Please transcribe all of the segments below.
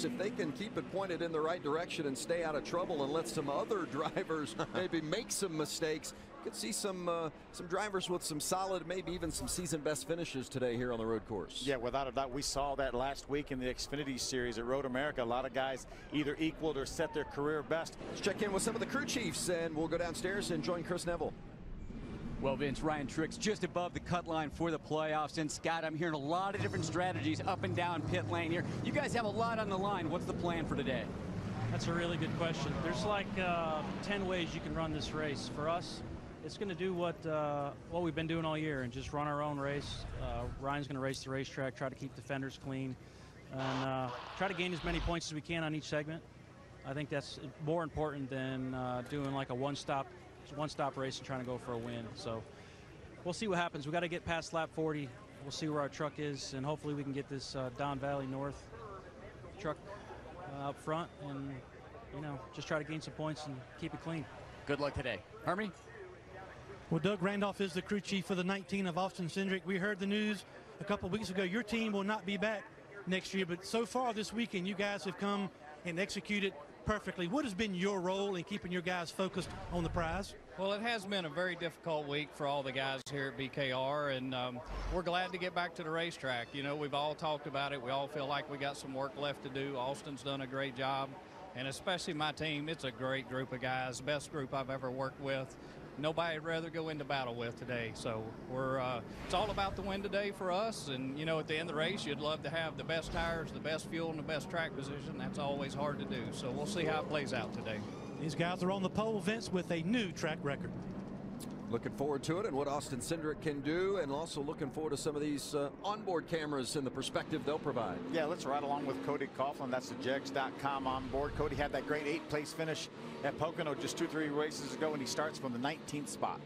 If they can keep it pointed in the right direction and stay out of trouble and let some other drivers maybe make some mistakes, you could see some drivers with some solid, maybe even some season best finishes today here on the road course. Yeah, without a doubt. We saw that last week in the Xfinity Series at Road America. A lot of guys either equaled or set their career best. Let's check in with some of the crew chiefs, and we'll go downstairs and join Chris Neville. Well, Vince, Ryan Truex just above the cut line for the playoffs. And Scott, I'm hearing a lot of different strategies up and down pit lane here. You guys have a lot on the line. What's the plan for today? That's a really good question. There's like 10 ways you can run this race. For us, it's going to do what we've been doing all year and just run our own race. Ryan's going to race the racetrack, try to keep the fenders clean, and try to gain as many points as we can on each segment. I think that's more important than doing like a one-stop race and trying to go for a win. So we'll see what happens. We got to get past lap 40. We'll see where our truck is, and hopefully we can get this Don Valley North truck up front and, you know, just try to gain some points and keep it clean. Good luck today. Hermie? Well, Doug Randolph is the crew chief for the 19 of Austin Cindric. We heard the news a couple of weeks ago. Your team will not be back next year, but so far this weekend, you guys have come and executed perfectly. What has been your role in keeping your guys focused on the prize? Well, it has been a very difficult week for all the guys here at BKR, and we're glad to get back to the racetrack. You know, we've all talked about it. We all feel like we got some work left to do. Austin's done a great job, and especially my team. It's a great group of guys, best group I've ever worked with. Nobody I'd rather go into battle with today. So it's all about the win today for us. And, you know, at the end of the race, you'd love to have the best tires, the best fuel, and the best track position. That's always hard to do. So we'll see how it plays out today. These guys are on the pole, Vince, with a new track record. Looking forward to it and what Austin Cindric can do, and also looking forward to some of these onboard cameras and the perspective they'll provide. Yeah, let's ride along with Cody Coughlin. That's the Jegs.com on board. Cody had that great 8th place finish at Pocono just 2-3 races ago, and he starts from the 19th spot.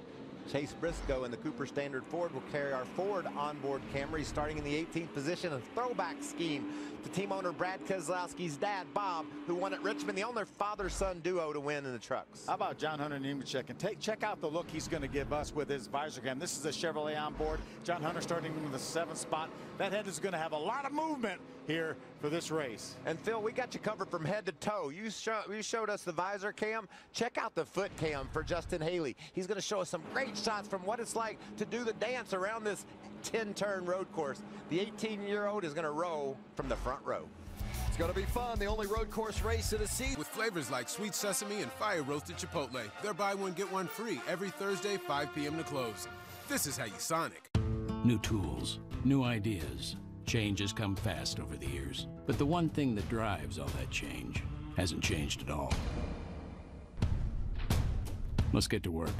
Chase Briscoe in the Cooper Standard Ford will carry our Ford onboard camera. He's starting in the 18th position. A throwback scheme to team owner Brad Keselowski's dad, Bob, who won at Richmond, the only father-son duo to win in the trucks. How about John Hunter Nemechek? And check out the look he's going to give us with his visor cam. This is a Chevrolet on board. John Hunter starting in the 7th spot. That head is going to have a lot of movement here for this race. And Phil, we got you covered from head to toe. You showed us the visor cam. Check out the foot cam for Justin Haley. He's going to show us some great shots from what it's like to do the dance around this 10-turn road course. The 18-year-old is going to row from the front row. It's going to be fun. The only road course race of the season. With flavors like sweet sesame and fire roasted chipotle. They're buy one, get one free every Thursday, 5 p.m. to close. This is how you Sonic. New tools, new ideas. Change has come fast over the years. But the one thing that drives all that change hasn't changed at all. Let's get to work.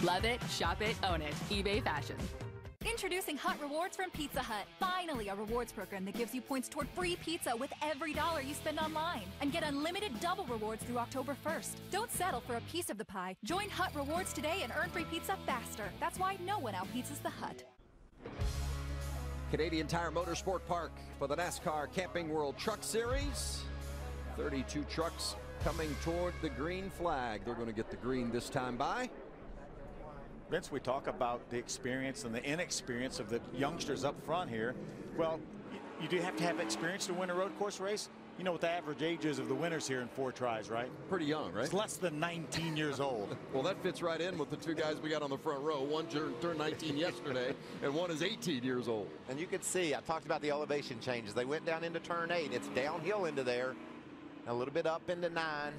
Love it, shop it, own it. eBay Fashion. Introducing Hut Rewards from Pizza Hut. Finally, a rewards program that gives you points toward free pizza with every dollar you spend online. And get unlimited double rewards through October 1st. Don't settle for a piece of the pie. Join Hut Rewards today and earn free pizza faster. That's why no one outpizzas the Hut. Canadian Tire Motorsport Park for the NASCAR Camping World Truck Series. 32 trucks coming toward the green flag. They're going to get the green this time by. Vince, we talk about the experience and the inexperience of the youngsters up front here. Well, you do have to have experience to win a road course race. You know what the average age is of the winners here in 4 tries, right? Pretty young, right? It's less than 19 years old. Well, that fits right in with the 2 guys we got on the front row. One turned 19 yesterday, and one is 18 years old. And you can see, I talked about the elevation changes. They went down into turn 8. It's downhill into there, a little bit up into 9,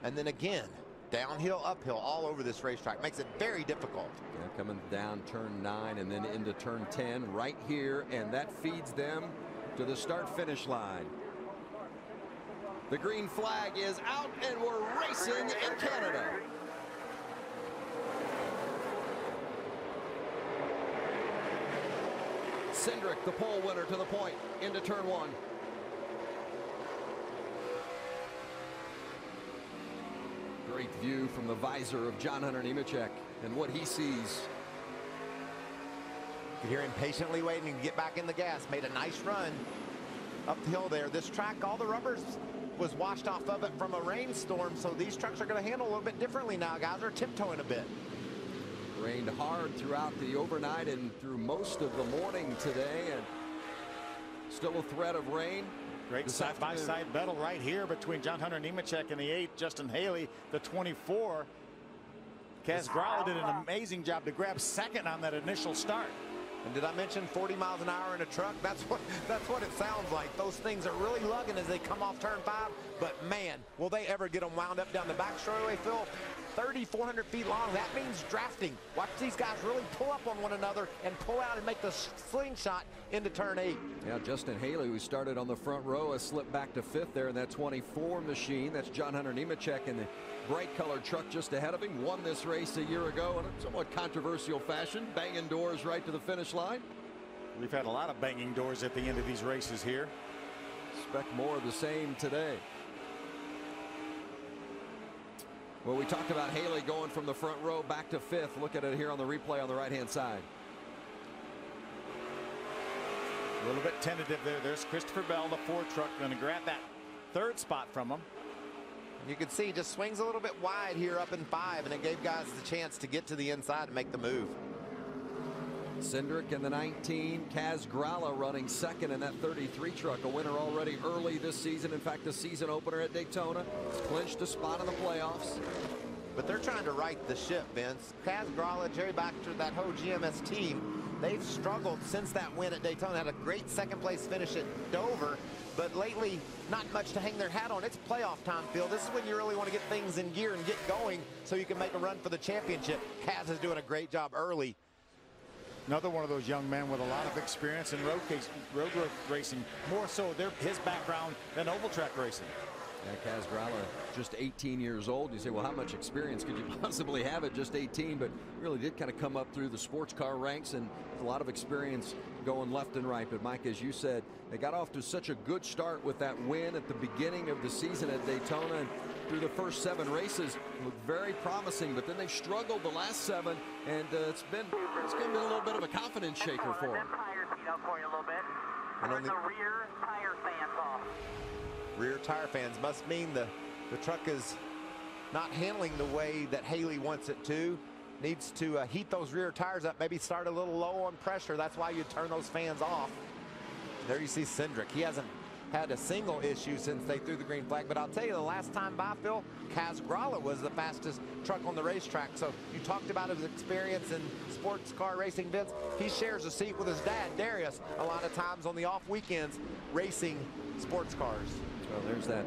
and then again, downhill, uphill, all over this racetrack. Makes it very difficult. Yeah, coming down turn 9 and then into turn 10 right here, and that feeds them to the start-finish line. The green flag is out, and we're racing in Canada. Cindric, the pole winner, to the point, into turn 1. great view from the visor of John Hunter Nemechek and what he sees. You hear him patiently waiting to get back in the gas. Made a nice run up the hill there. This track, all the rubbers was washed off of it from a rainstorm, so these trucks are going to handle a little bit differently now. Guys are tiptoeing a bit. Rained hard throughout the overnight and through most of the morning today, and still a threat of rain. Great side-by-side battle right here between John Hunter Nemechek and the 8, Justin Haley, the 24. Kaz Gralla did an amazing job to grab second on that initial start. And did I mention 40 miles an hour in a truck? That's what it sounds like. Those things are really lugging as they come off turn 5. But man, will they ever get them wound up down the back straightaway, Phil? 3,400 feet long. That means drafting. Watch these guys really pull up on one another and pull out and make the slingshot into turn 8. Yeah, Justin Haley, who started on the front row, has slipped back to 5th there in that 24 machine. That's John Hunter Nemechek in the bright colored truck just ahead of him. Won this race a year ago in a somewhat controversial fashion, banging doors right to the finish line. We've had a lot of banging doors at the end of these races here. Expect more of the same today. Well, we talked about Haley going from the front row back to 5th. Look at it here on the replay on the right-hand side. A little bit tentative there. There's Christopher Bell, the Ford truck, going to grab that 3rd spot from him. You can see just swings a little bit wide here up in 5, and it gave guys the chance to get to the inside and make the move. Cindric in the 19, Kaz Gralla running 2nd in that 33 truck, a winner already early this season. In fact, the season opener at Daytona, clinched a spot in the playoffs. But they're trying to right the ship, Vince. Kaz Gralla, Jerry Baxter, that whole GMS team, they've struggled since that win at Daytona. Had a great 2nd place finish at Dover, but lately not much to hang their hat on. It's playoff time, Phil. This is when you really want to get things in gear and get going so you can make a run for the championship. Kaz is doing a great job early. Another one of those young men with a lot of experience in road racing, more so his background than oval track racing. Yeah, Kaz Gralla, just 18 years old. You say, well, how much experience could you possibly have at just 18? But really did kind of come up through the sports car ranks and a lot of experience going left and right. But Mike, as you said, they got off to such a good start with that win at the beginning of the season at Daytona, and through the first 7 races looked very promising, but then they struggled the last 7, and it's going to be a little bit of a confidence shaker for them. And on the rear tire fans off. Rear tire fans must mean the truck is not handling the way that Haley wants it to. Needs to heat those rear tires up, maybe start a little low on pressure. That's why you turn those fans off. There you see Cindric. He hasn't had a single issue since they threw the green flag. But I'll tell you, the last time by, Phil, Kaz Gralla was the fastest truck on the racetrack. So you talked about his experience in sports car racing, Vince. He shares a seat with his dad, Darius, a lot of times on the off weekends racing sports cars. Well, there's that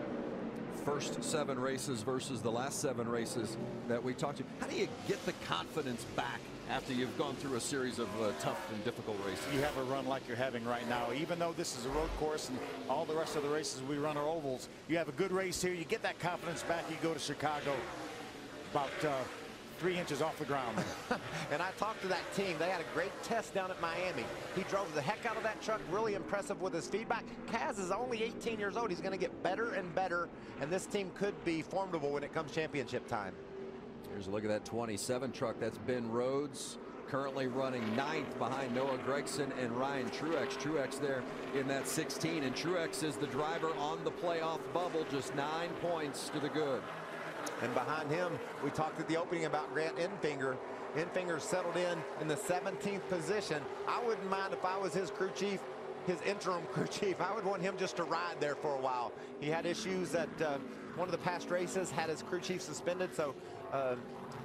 first 7 races versus the last 7 races that we talked to. How do you get the confidence back after you've gone through a series of tough and difficult races? You have a run like you're having right now. Even though this is a road course and all the rest of the races we run are ovals, you have a good race here. You get that confidence back. You go to Chicago about 3 inches off the ground. And I talked to that team. They had a great test down at Miami. He drove the heck out of that truck, really impressive with his feedback. Kaz is only 18 years old. He's going to get better and better, and this team could be formidable when it comes championship time. Here's a look at that 27 truck. That's Ben Rhodes, currently running 9th behind Noah Gragson and Ryan Truex. Truex there in that 16, and Truex is the driver on the playoff bubble, just 9 points to the good. And behind him, we talked at the opening about Grant Enfinger. Enfinger settled in the 17th position. I wouldn't mind if I was his crew chief, his interim crew chief. I would want him just to ride there for a while. He had issues at one of the past races, had his crew chief suspended, so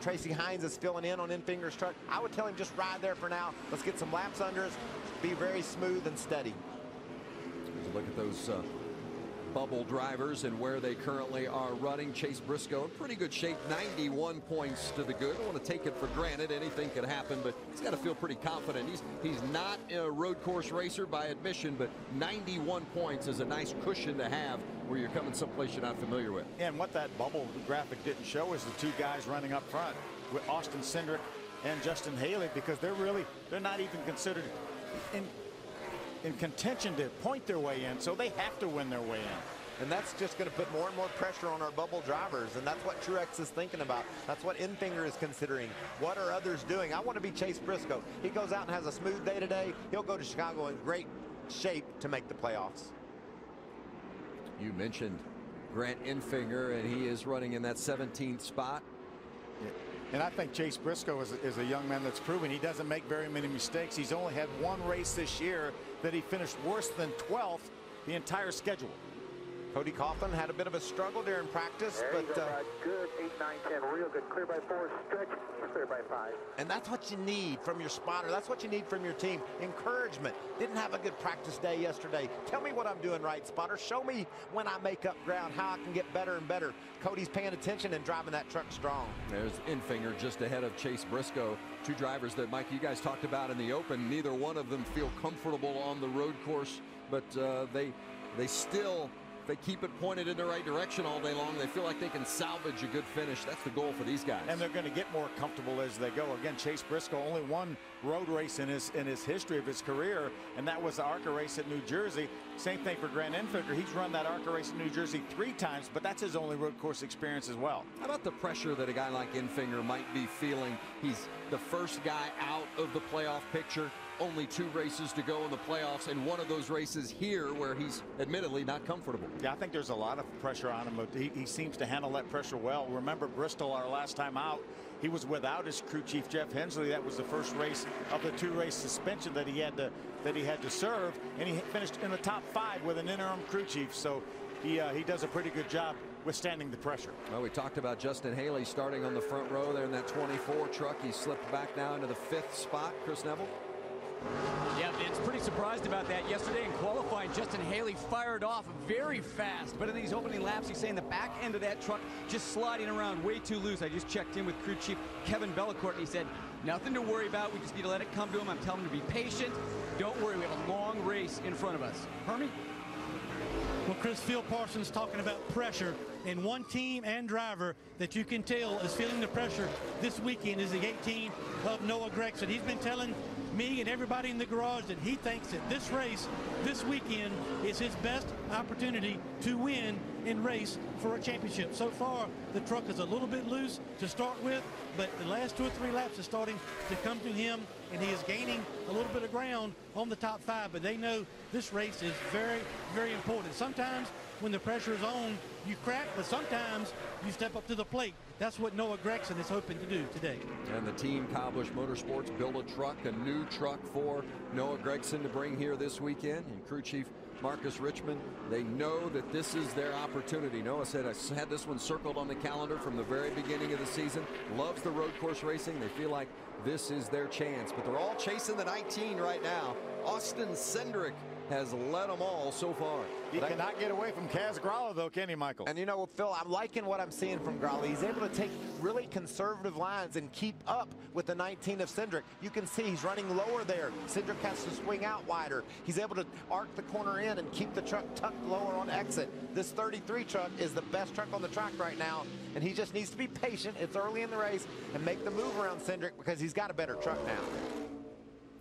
Tracy Hines is filling in on Enfinger's truck. I would tell him just ride there for now. Let's get some laps under us, be very smooth and steady. Here's a look at those bubble drivers and where they currently are running. Chase Briscoe in pretty good shape, 91 points to the good. I don't want to take it for granted. Anything can happen, but he's got to feel pretty confident. He's not a road course racer by admission, but 91 points is a nice cushion to have where you're coming someplace you're not familiar with. And what that bubble graphic didn't show is the 2 guys running up front with Austin Cindric and Justin Haley, because they're not even considered in contention to point their way in, so they have to win their way in. And that's just going to put more and more pressure on our bubble drivers, and that's what Truex is thinking about. That's what Enfinger is considering. What are others doing? I want to be Chase Briscoe. He goes out and has a smooth day today. He'll go to Chicago in great shape to make the playoffs. You mentioned Grant Enfinger, and he is running in that 17th spot. Yeah. And I think Chase Briscoe is a young man that's proven he doesn't make very many mistakes. He's only had one race this year that he finished worse than 12th the entire schedule. Cody Coughlin had a bit of a struggle during practice, there but good 8, 9, 10, real good. Clear by 4, stretch, clear by 5. And that's what you need from your spotter. That's what you need from your team. Encouragement. Didn't have a good practice day yesterday. Tell me what I'm doing right, spotter. Show me when I make up ground, how I can get better and better. Cody's paying attention and driving that truck strong. There's Enfinger just ahead of Chase Briscoe. Two drivers that, Mike, you guys talked about in the open. Neither one of them feel comfortable on the road course, but they still... They keep it pointed in the right direction all day long. They feel like they can salvage a good finish. That's the goal for these guys. And they're going to get more comfortable as they go. Again, Chase Briscoe only one road race in his history of his career, and that was the ARCA race at New Jersey. Same thing for Grant Enfinger. He's run that ARCA race in New Jersey 3 times, but that's his only road course experience as well. How about the pressure that a guy like Enfinger might be feeling? He's the first guy out of the playoff picture. Only 2 races to go in the playoffs, and one of those races here where he's admittedly not comfortable. Yeah, I think there's a lot of pressure on him, but he seems to handle that pressure well. Remember Bristol, our last time out, he was without his crew chief Jeff Hensley. That was the first race of the 2-race suspension that he had to serve, and he finished in the top 5 with an interim crew chief. So he does a pretty good job withstanding the pressure. Well, we talked about Justin Haley starting on the front row there in that 24 truck. He slipped back down into the 5th spot. Chris Neville. Yeah, Vince, pretty surprised about that. Yesterday in qualifying, Justin Haley fired off very fast, but in these opening laps, he's saying the back end of that truck just sliding around way too loose. I just checked in with crew chief Kevin Bellecourt, and he said, nothing to worry about. We just need to let it come to him. I'm telling him to be patient. Don't worry, we have a long race in front of us. Hermie? Well, Chris, Phil Parsons talking about pressure, and one team and driver that you can tell is feeling the pressure this weekend is the 18 of Noah Gragson. He's been telling me and everybody in the garage that he thinks that this race this weekend is his best opportunity to win and race for a championship. So far, the truck is a little bit loose to start with, but the last 2 or 3 laps is starting to come to him, and he is gaining a little bit of ground on the top 5, but they know this race is very, very important. Sometimes when the pressure is on, you crack, but sometimes you step up to the plate. That's what Noah Gragson is hoping to do today. And the team, Kyle Busch Motorsports, built a truck, a new truck for Noah Gragson to bring here this weekend. And crew chief Marcus Richmond, they know that this is their opportunity. Noah said, I had this one circled on the calendar from the very beginning of the season. Loves the road course racing. They feel like this is their chance. But they're all chasing the 19 right now. Austin Cindric has led them all so far. He cannot get away from Kaz Gralla, though, can he, Michael? And you know, Phil, I'm liking what I'm seeing from Gralla. He's able to take really conservative lines and keep up with the 19 of Cindric. You can see he's running lower there. Cindric has to swing out wider. He's able to arc the corner in and keep the truck tucked lower on exit. This 33 truck is the best truck on the track right now, and he just needs to be patient. It's early in the race and make the move around Cindric because he's got a better truck now.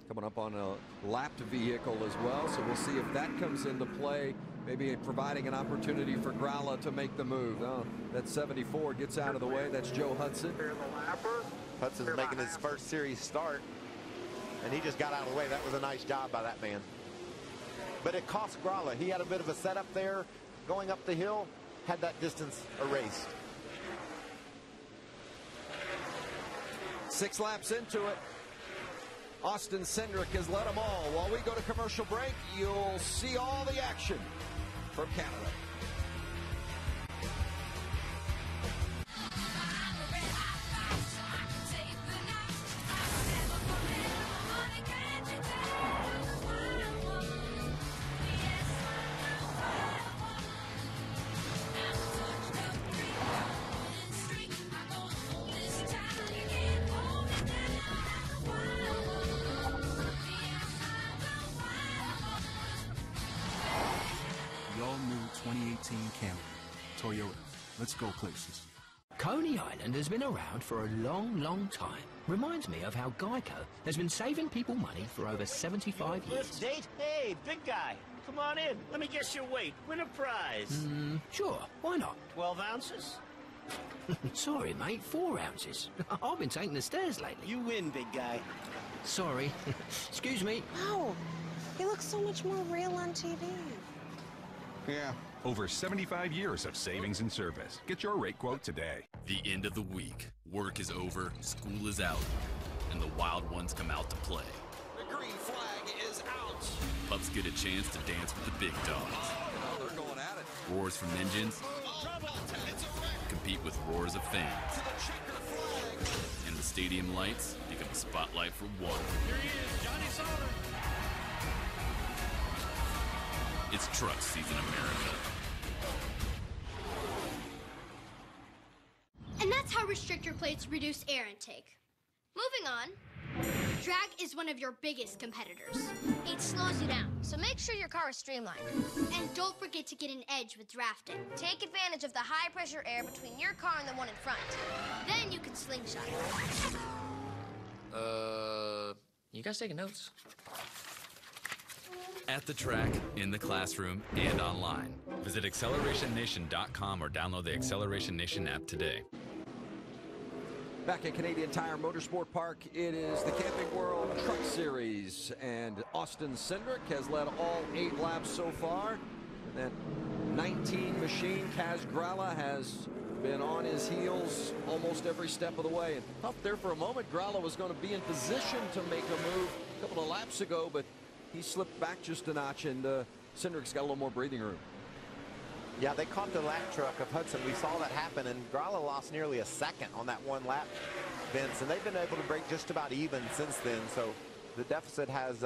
Coming up on a lapped vehicle as well, so we'll see if that comes into play, maybe providing an opportunity for Gralla to make the move. Oh, that 74 gets out of the way. That's Joe Hudson. Hudson's making his first series start, and he just got out of the way. That was a nice job by that man. But it cost Gralla. He had a bit of a setup there going up the hill, had that distance erased. 6 laps into it. Austin Cindric has led them all. While we go to commercial break, you'll see all the action from Canada. Toyota. Let's go places. Coney Island has been around for a long, long time. Reminds me of how Geico has been saving people money for over 75 years. First date? Hey, big guy. Come on in. Let me guess your weight. Win a prize. Sure, why not? 12 ounces? Sorry, mate, 4 ounces. I've been taking the stairs lately. You win, big guy. Sorry. Excuse me. Wow, he looks so much more real on TV. Yeah. Over 75 years of savings and service. Get your rate quote today. The end of the week. Work is over, school is out, and the wild ones come out to play. The green flag is out. Pups get a chance to dance with the big dogs. Oh, they're going at it. Roars from engines compete with roars of fans. And the stadium lights become a spotlight for one. Here he is, Johnny Sauter. It's truck season, America. And that's how restrictor plates reduce air intake. Moving on, drag is one of your biggest competitors. It slows you down, so make sure your car is streamlined. And don't forget to get an edge with drafting. Take advantage of the high-pressure air between your car and the one in front. Then you can slingshot. You guys taking notes? At the track, in the classroom, and online. Visit AccelerationNation.com or download the Acceleration Nation app today. Back at Canadian Tire Motorsport Park, it is the Camping World Truck Series, and Austin Cindric has led all 8 laps so far. That 19 machine, Kaz Gralla, has been on his heels almost every step of the way. And thought there for a moment Gralla was going to be in position to make a move a couple of laps ago, but he slipped back just a notch, and Cindric's got a little more breathing room. Yeah, they caught the lap truck of Hudson. We saw that happen, and Gralla lost nearly a second on that one lap, Vince, and they've been able to break just about even since then. So the deficit has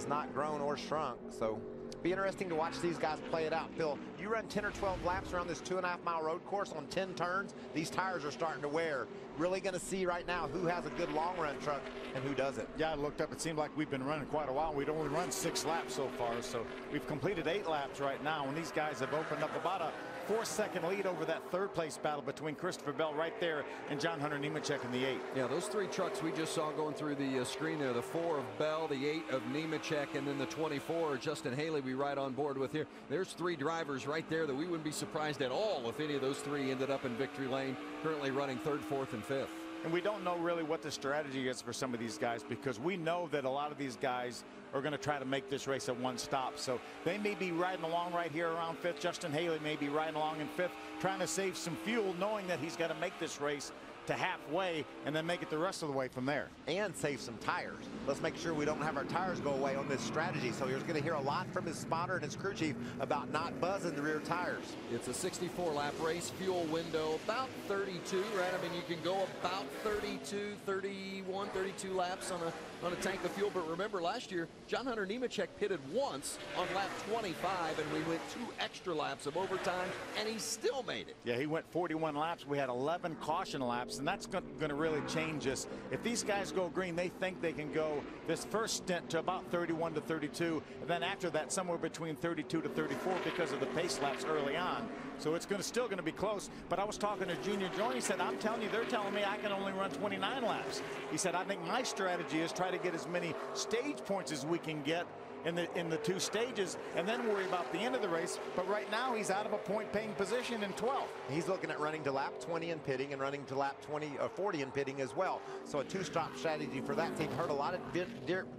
not grown or shrunk. So be interesting to watch these guys play it out. Phil, you run 10 or 12 laps around this 2.5-mile road course on 10 turns. These tires are starting to wear. Really going to see right now who has a good long-run truck and who doesn't. Yeah, I looked up. It seemed like we've been running quite a while. We'd only run 6 laps so far, so we've completed 8 laps right now, and these guys have opened up about a 4-second lead over that third-place battle between Christopher Bell right there and John Hunter Nemechek in the 8. Yeah, those 3 trucks we just saw going through the screen there, the 4 of Bell, the 8 of Nemechek, and then the 24 Justin Haley we right on board with here. There's 3 drivers right there that we wouldn't be surprised at all if any of those 3 ended up in victory lane, currently running 3rd, 4th, and 5th. And we don't know really what the strategy is for some of these guys, because we know that a lot of these guys are going to try to make this race at one stop. So they may be riding along right here around 5th. Justin Haley may be riding along in 5th, trying to save some fuel, knowing that he's got to make this race to halfway and then make it the rest of the way from there. And save some tires. Let's make sure we don't have our tires go away on this strategy. So you're going to hear a lot from his spotter and his crew chief about not buzzing the rear tires. It's a 64-lap race, fuel window about 32, right? I mean, you can go about 32, 31, 32 laps on a tank of fuel. But remember, last year, John Hunter Nemechek pitted once on lap 25, and we went 2 extra laps of overtime, and he still made it. Yeah, he went 41 laps. We had 11 caution laps, and that's going to really change us. If these guys go green, they think they can go this first stint to about 31 to 32, and then after that, somewhere between 32 to 34 because of the pace laps early on. So it's still going to be close. But I was talking to Junior Join. He said, I'm telling you, they're telling me I can only run 29 laps. He said, I think my strategy is try to get as many stage points as we can get in the 2 stages, and then worry about the end of the race. But right now, he's out of a point-paying position in 12th. He's looking at running to lap 20 and pitting, and running to lap 20 or 40 and pitting as well. So a 2-stop strategy for that team. Heard a lot of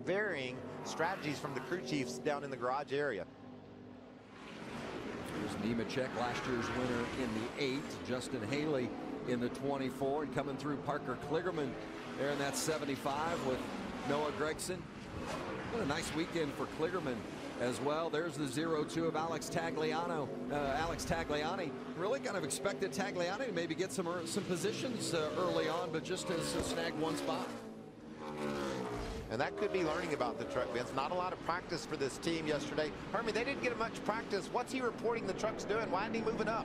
varying strategies from the crew chiefs down in the garage area. Here's Nemechek, last year's winner in the 8. Justin Haley in the 24, and coming through Parker Kligerman there in that 75 with Noah Gregson. What a nice weekend for Kligerman as well. There's the 0-2 of Alex Tagliani. Really kind of expected Tagliani to maybe get some positions early on, but just has snagged 1 spot. And that could be learning about the truck, Vince. Not a lot of practice for this team yesterday. Hermie, they didn't get much practice. What's he reporting the truck's doing? Why isn't he moving up?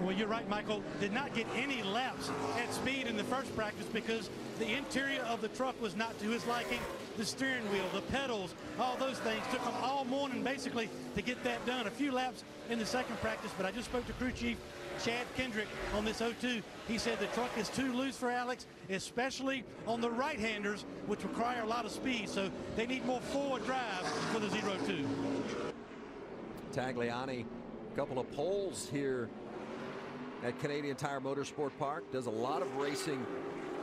Well, you're right, Michael. Did not get any laps at speed in the first practice because the interior of the truck was not to his liking. The steering wheel, the pedals, all those things took them all morning basically to get that done. A few laps in the second practice, but I just spoke to crew chief Chad Kendrick on this 0-2. He said the truck is too loose for Alex, especially on the right-handers, which require a lot of speed. So they need more forward drive for the 0-2. Tagliani, a couple of poles here at Canadian Tire Motorsport Park. Does a lot of racing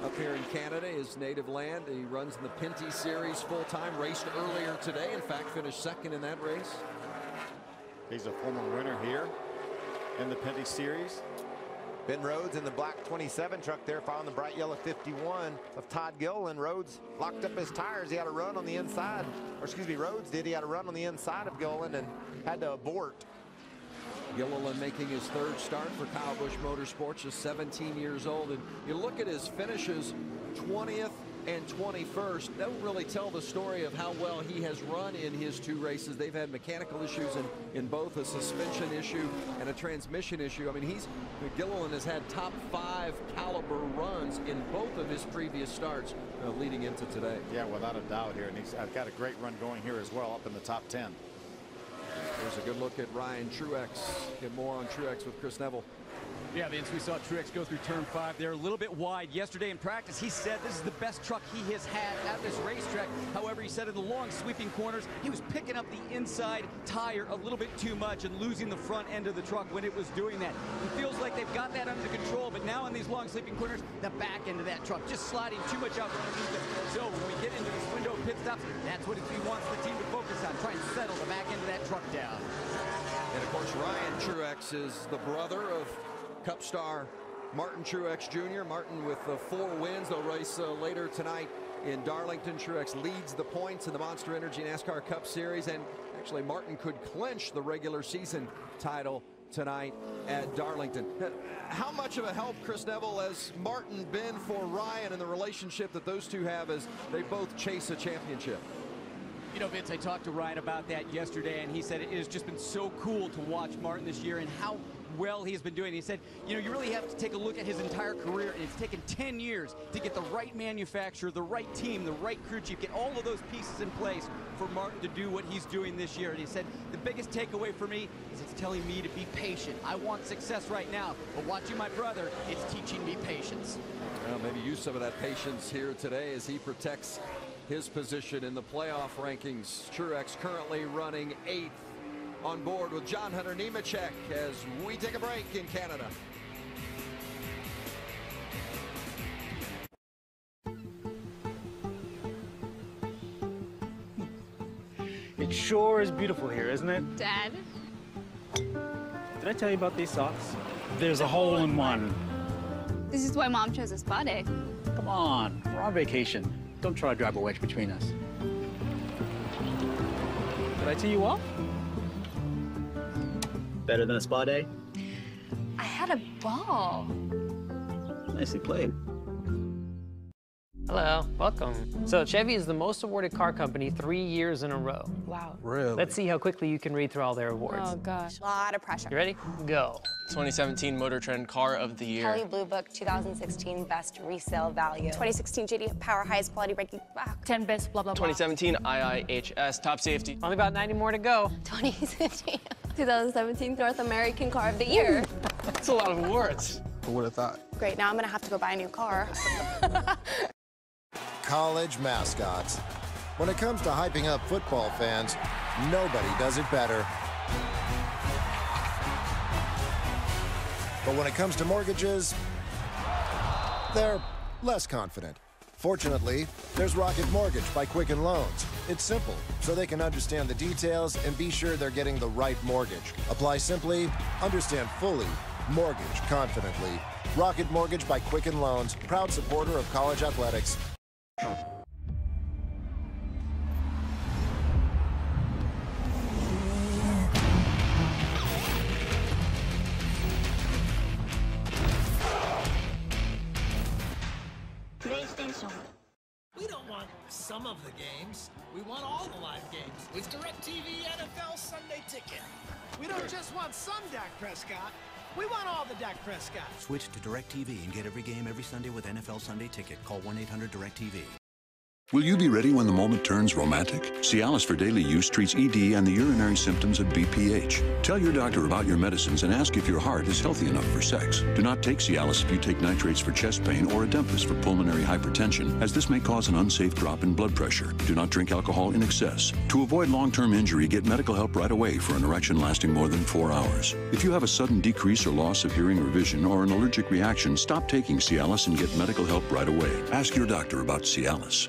up here in Canada, his native land. He runs in the Pinty Series full-time, raced earlier today. In fact, finished second in that race. He's a former winner here in the Pinty Series. Ben Rhodes in the black 27 truck there, following the bright yellow 51 of Todd Gilliland. Rhodes locked up his tires. He had a run on the inside, or excuse me, Rhodes did. He had a run on the inside of Gilliland and had to abort. Gilliland making his third start for Kyle Busch Motorsports, just 17 years old. And you look at his finishes, 20th and 21st. That will really tell the story of how well he has run in his two races. They've had mechanical issues in both, a suspension issue and a transmission issue. I mean, Gilliland has had top 5 caliber runs in both of his previous starts leading into today. Yeah, without a doubt here. And he's got a great run going here as well, up in the top 10. There's a good look at Ryan Truex. Get more on Truex with Chris Neville. Yeah, Vince, we saw Truex go through turn 5 there, a little bit wide yesterday in practice. He said this is the best truck he has had at this racetrack. However, he said in the long sweeping corners, he was picking up the inside tire a little bit too much and losing the front end of the truck when it was doing that. It feels like they've got that under control, but now in these long sweeping corners, the back end of that truck just sliding too much out from underneath it. So when we get into this window of pit stops, that's what he wants the team to focus on, try and settle the back end of that truck down. And of course, Ryan Truex is the brother of Cup star Martin Truex Jr. Martin with 4 wins. They'll race later tonight in Darlington. Truex leads the points in the Monster Energy NASCAR Cup Series, and actually Martin could clinch the regular season title tonight at Darlington. How much of a help, Chris Neville, has Martin been for Ryan and the relationship that those two have as they both chase a championship? You know, Vince, I talked to Ryan about that yesterday, and he said it has just been so cool to watch Martin this year and how well he's been doing. He said, you know, you really have to take a look at his entire career, and it's taken 10 years to get the right manufacturer, the right team, the right crew chief, get all of those pieces in place for Martin to do what he's doing this year. And he said, the biggest takeaway for me is it's telling me to be patient. I want success right now, but watching my brother, it's teaching me patience. Well, maybe use some of that patience here today as he protects his position in the playoff rankings. Truex currently running 8th. On board with John Hunter Nemechek as we take a break in Canada. It sure is beautiful here, isn't it? Dad? Did I tell you about these socks? There's a hole in one. This is why Mom chose a spa day. Come on, we're on vacation. Don't try to drive a wedge between us. Did I tee you off? Better than a spa day? I had a ball. Nicely played. Hello, welcome. So Chevy is the most awarded car company 3 years in a row. Wow. Really? Let's see how quickly you can read through all their awards. Oh gosh, a lot of pressure. You ready? Go. 2017 Motor Trend Car of the Year. Kelley Blue Book 2016 Best Resale Value. 2016 JD Power Highest Quality Braking. 10 best blah blah blah. 2017 IIHS Top Safety. Only about 90 more to go. 2016 2017 North American Car of the Year. That's a lot of awards. Who would have thought? Great, now I'm gonna have to go buy a new car. College mascots. When it comes to hyping up football fans, nobody does it better. But when it comes to mortgages, they're less confident. Fortunately, there's Rocket Mortgage by Quicken Loans. It's simple, so they can understand the details and be sure they're getting the right mortgage. Apply simply, understand fully, mortgage confidently. Rocket Mortgage by Quicken Loans, proud supporter of college athletics. PlayStation. We don't want some of the games. We want all the live games. With DirecTV NFL Sunday Ticket. We don't just want some Dak Prescott. We want all the Dak Prescott. Switch to DirecTV and get every game every Sunday with NFL Sunday Ticket. Call 1-800-DirecTV. Will you be ready when the moment turns romantic? Cialis for daily use treats ED and the urinary symptoms of BPH. Tell your doctor about your medicines and ask if your heart is healthy enough for sex. Do not take Cialis if you take nitrates for chest pain or Adempas for pulmonary hypertension, as this may cause an unsafe drop in blood pressure. Do not drink alcohol in excess. To avoid long-term injury, get medical help right away for an erection lasting more than 4 hours. If you have a sudden decrease or loss of hearing or vision or an allergic reaction, stop taking Cialis and get medical help right away. Ask your doctor about Cialis.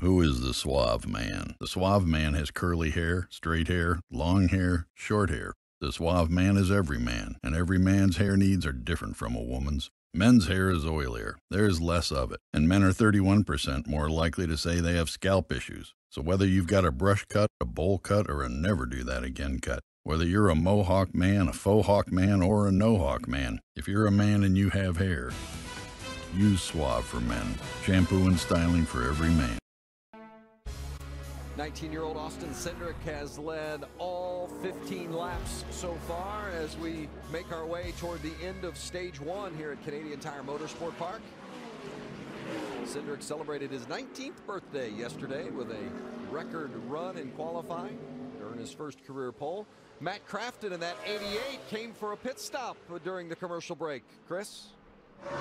Who is the suave man? The suave man has curly hair, straight hair, long hair, short hair. The suave man is every man, and every man's hair needs are different from a woman's. Men's hair is oilier. There is less of it, and men are 31% more likely to say they have scalp issues. So whether you've got a brush cut, a bowl cut, or a never do that again cut, whether you're a mohawk man, a faux hawk man, or a no-hawk man, if you're a man and you have hair, use Suave for Men. Shampoo and styling for every man. 19-year-old Austin Cindric has led all 15 laps so far as we make our way toward the end of stage 1 here at Canadian Tire Motorsport Park. Cindric celebrated his 19th birthday yesterday with a record run in qualifying to earn his first career pole. Matt Crafton in that 88 came for a pit stop during the commercial break. Chris?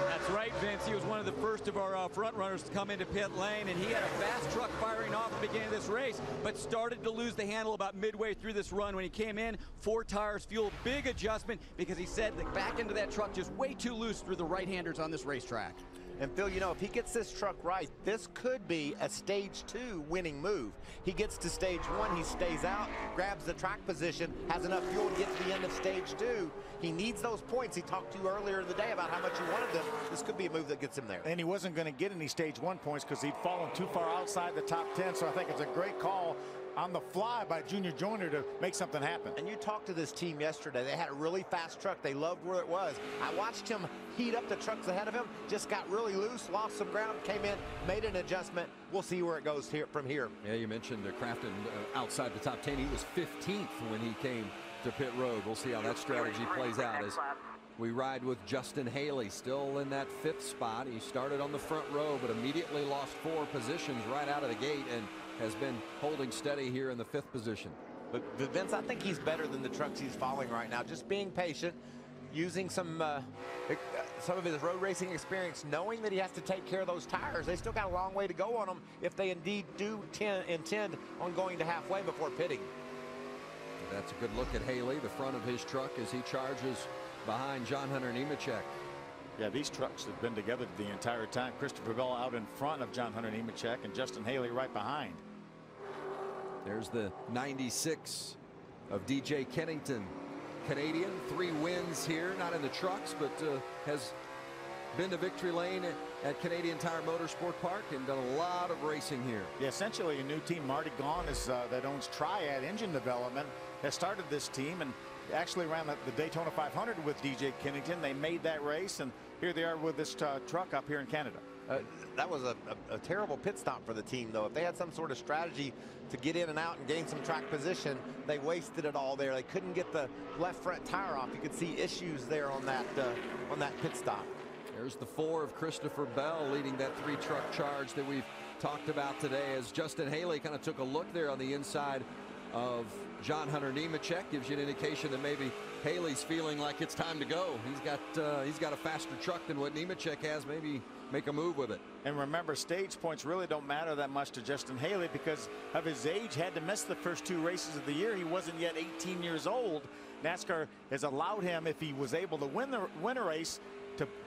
That's right, Vince. He was one of the first of our front runners to come into pit lane, and he had a fast truck firing off at the beginning of this race, but started to lose the handle about midway through this run. When he came in, 4 tires fueled, big adjustment, because he said the back end of that truck just way too loose through the right-handers on this racetrack. And Phil, you know, if he gets this truck right, this could be a stage 2 winning move. He gets to stage 1, he stays out, grabs the track position, has enough fuel to get to the end of stage 2. He needs those points. He talked to you earlier in the day about how much he wanted them. This could be a move that gets him there. And he wasn't going to get any stage 1 points because he'd fallen too far outside the top 10. So I think it's a great call on the fly by Junior Joyner to make something happen. And you talked to this team yesterday. They had a really fast truck. They loved where it was. I watched him heat up the trucks ahead of him, just got really loose, lost some ground, came in, made an adjustment. We'll see where it goes here from here. Yeah, you mentioned Crafton outside the top 10. He was 15th when he came to pit road. We'll see how that strategy plays out as we ride with Justin Haley, still in that 5th spot. He started on the front row, but immediately lost 4 positions right out of the gate and has been holding steady here in the 5th position. But Vince, I think he's better than the trucks he's following right now. Just being patient, using some of his road racing experience, knowing that he has to take care of those tires. They still got a long way to go on them if they indeed do intend on going to halfway before pitting. That's a good look at Haley, the front of his truck, as he charges behind John Hunter Nemechek. Yeah, these trucks have been together the entire time. Christopher Bell out in front of John Hunter Nemechek and Justin Haley right behind. There's the 96 of DJ Kennington. Canadian, 3 wins here, not in the trucks, but has been to victory lane at Canadian Tire Motorsport Park and done a lot of racing here. Yeah, essentially a new team. Marty Gaughan is that owns Triad Engine Development, has started this team and actually ran the Daytona 500 with DJ Kennington. They made that race, and here they are with this truck up here in Canada. That was a terrible pit stop for the team, though. If they had some sort of strategy to get in and out and gain some track position, they wasted it all there. They couldn't get the left front tire off. You could see issues there on that pit stop. There's the 4 of Christopher Bell leading that 3-truck charge that we've talked about today, as Justin Haley kind of took a look there on the inside of John Hunter Nemechek. Gives you an indication that maybe Haley's feeling like it's time to go. He's got a faster truck than what Nemechek has. Maybe make a move with it. And remember, stage points really don't matter that much to Justin Haley because of his age. Had to miss the first 2 races of the year. He wasn't yet 18 years old. NASCAR has allowed him, if he was able to win a race,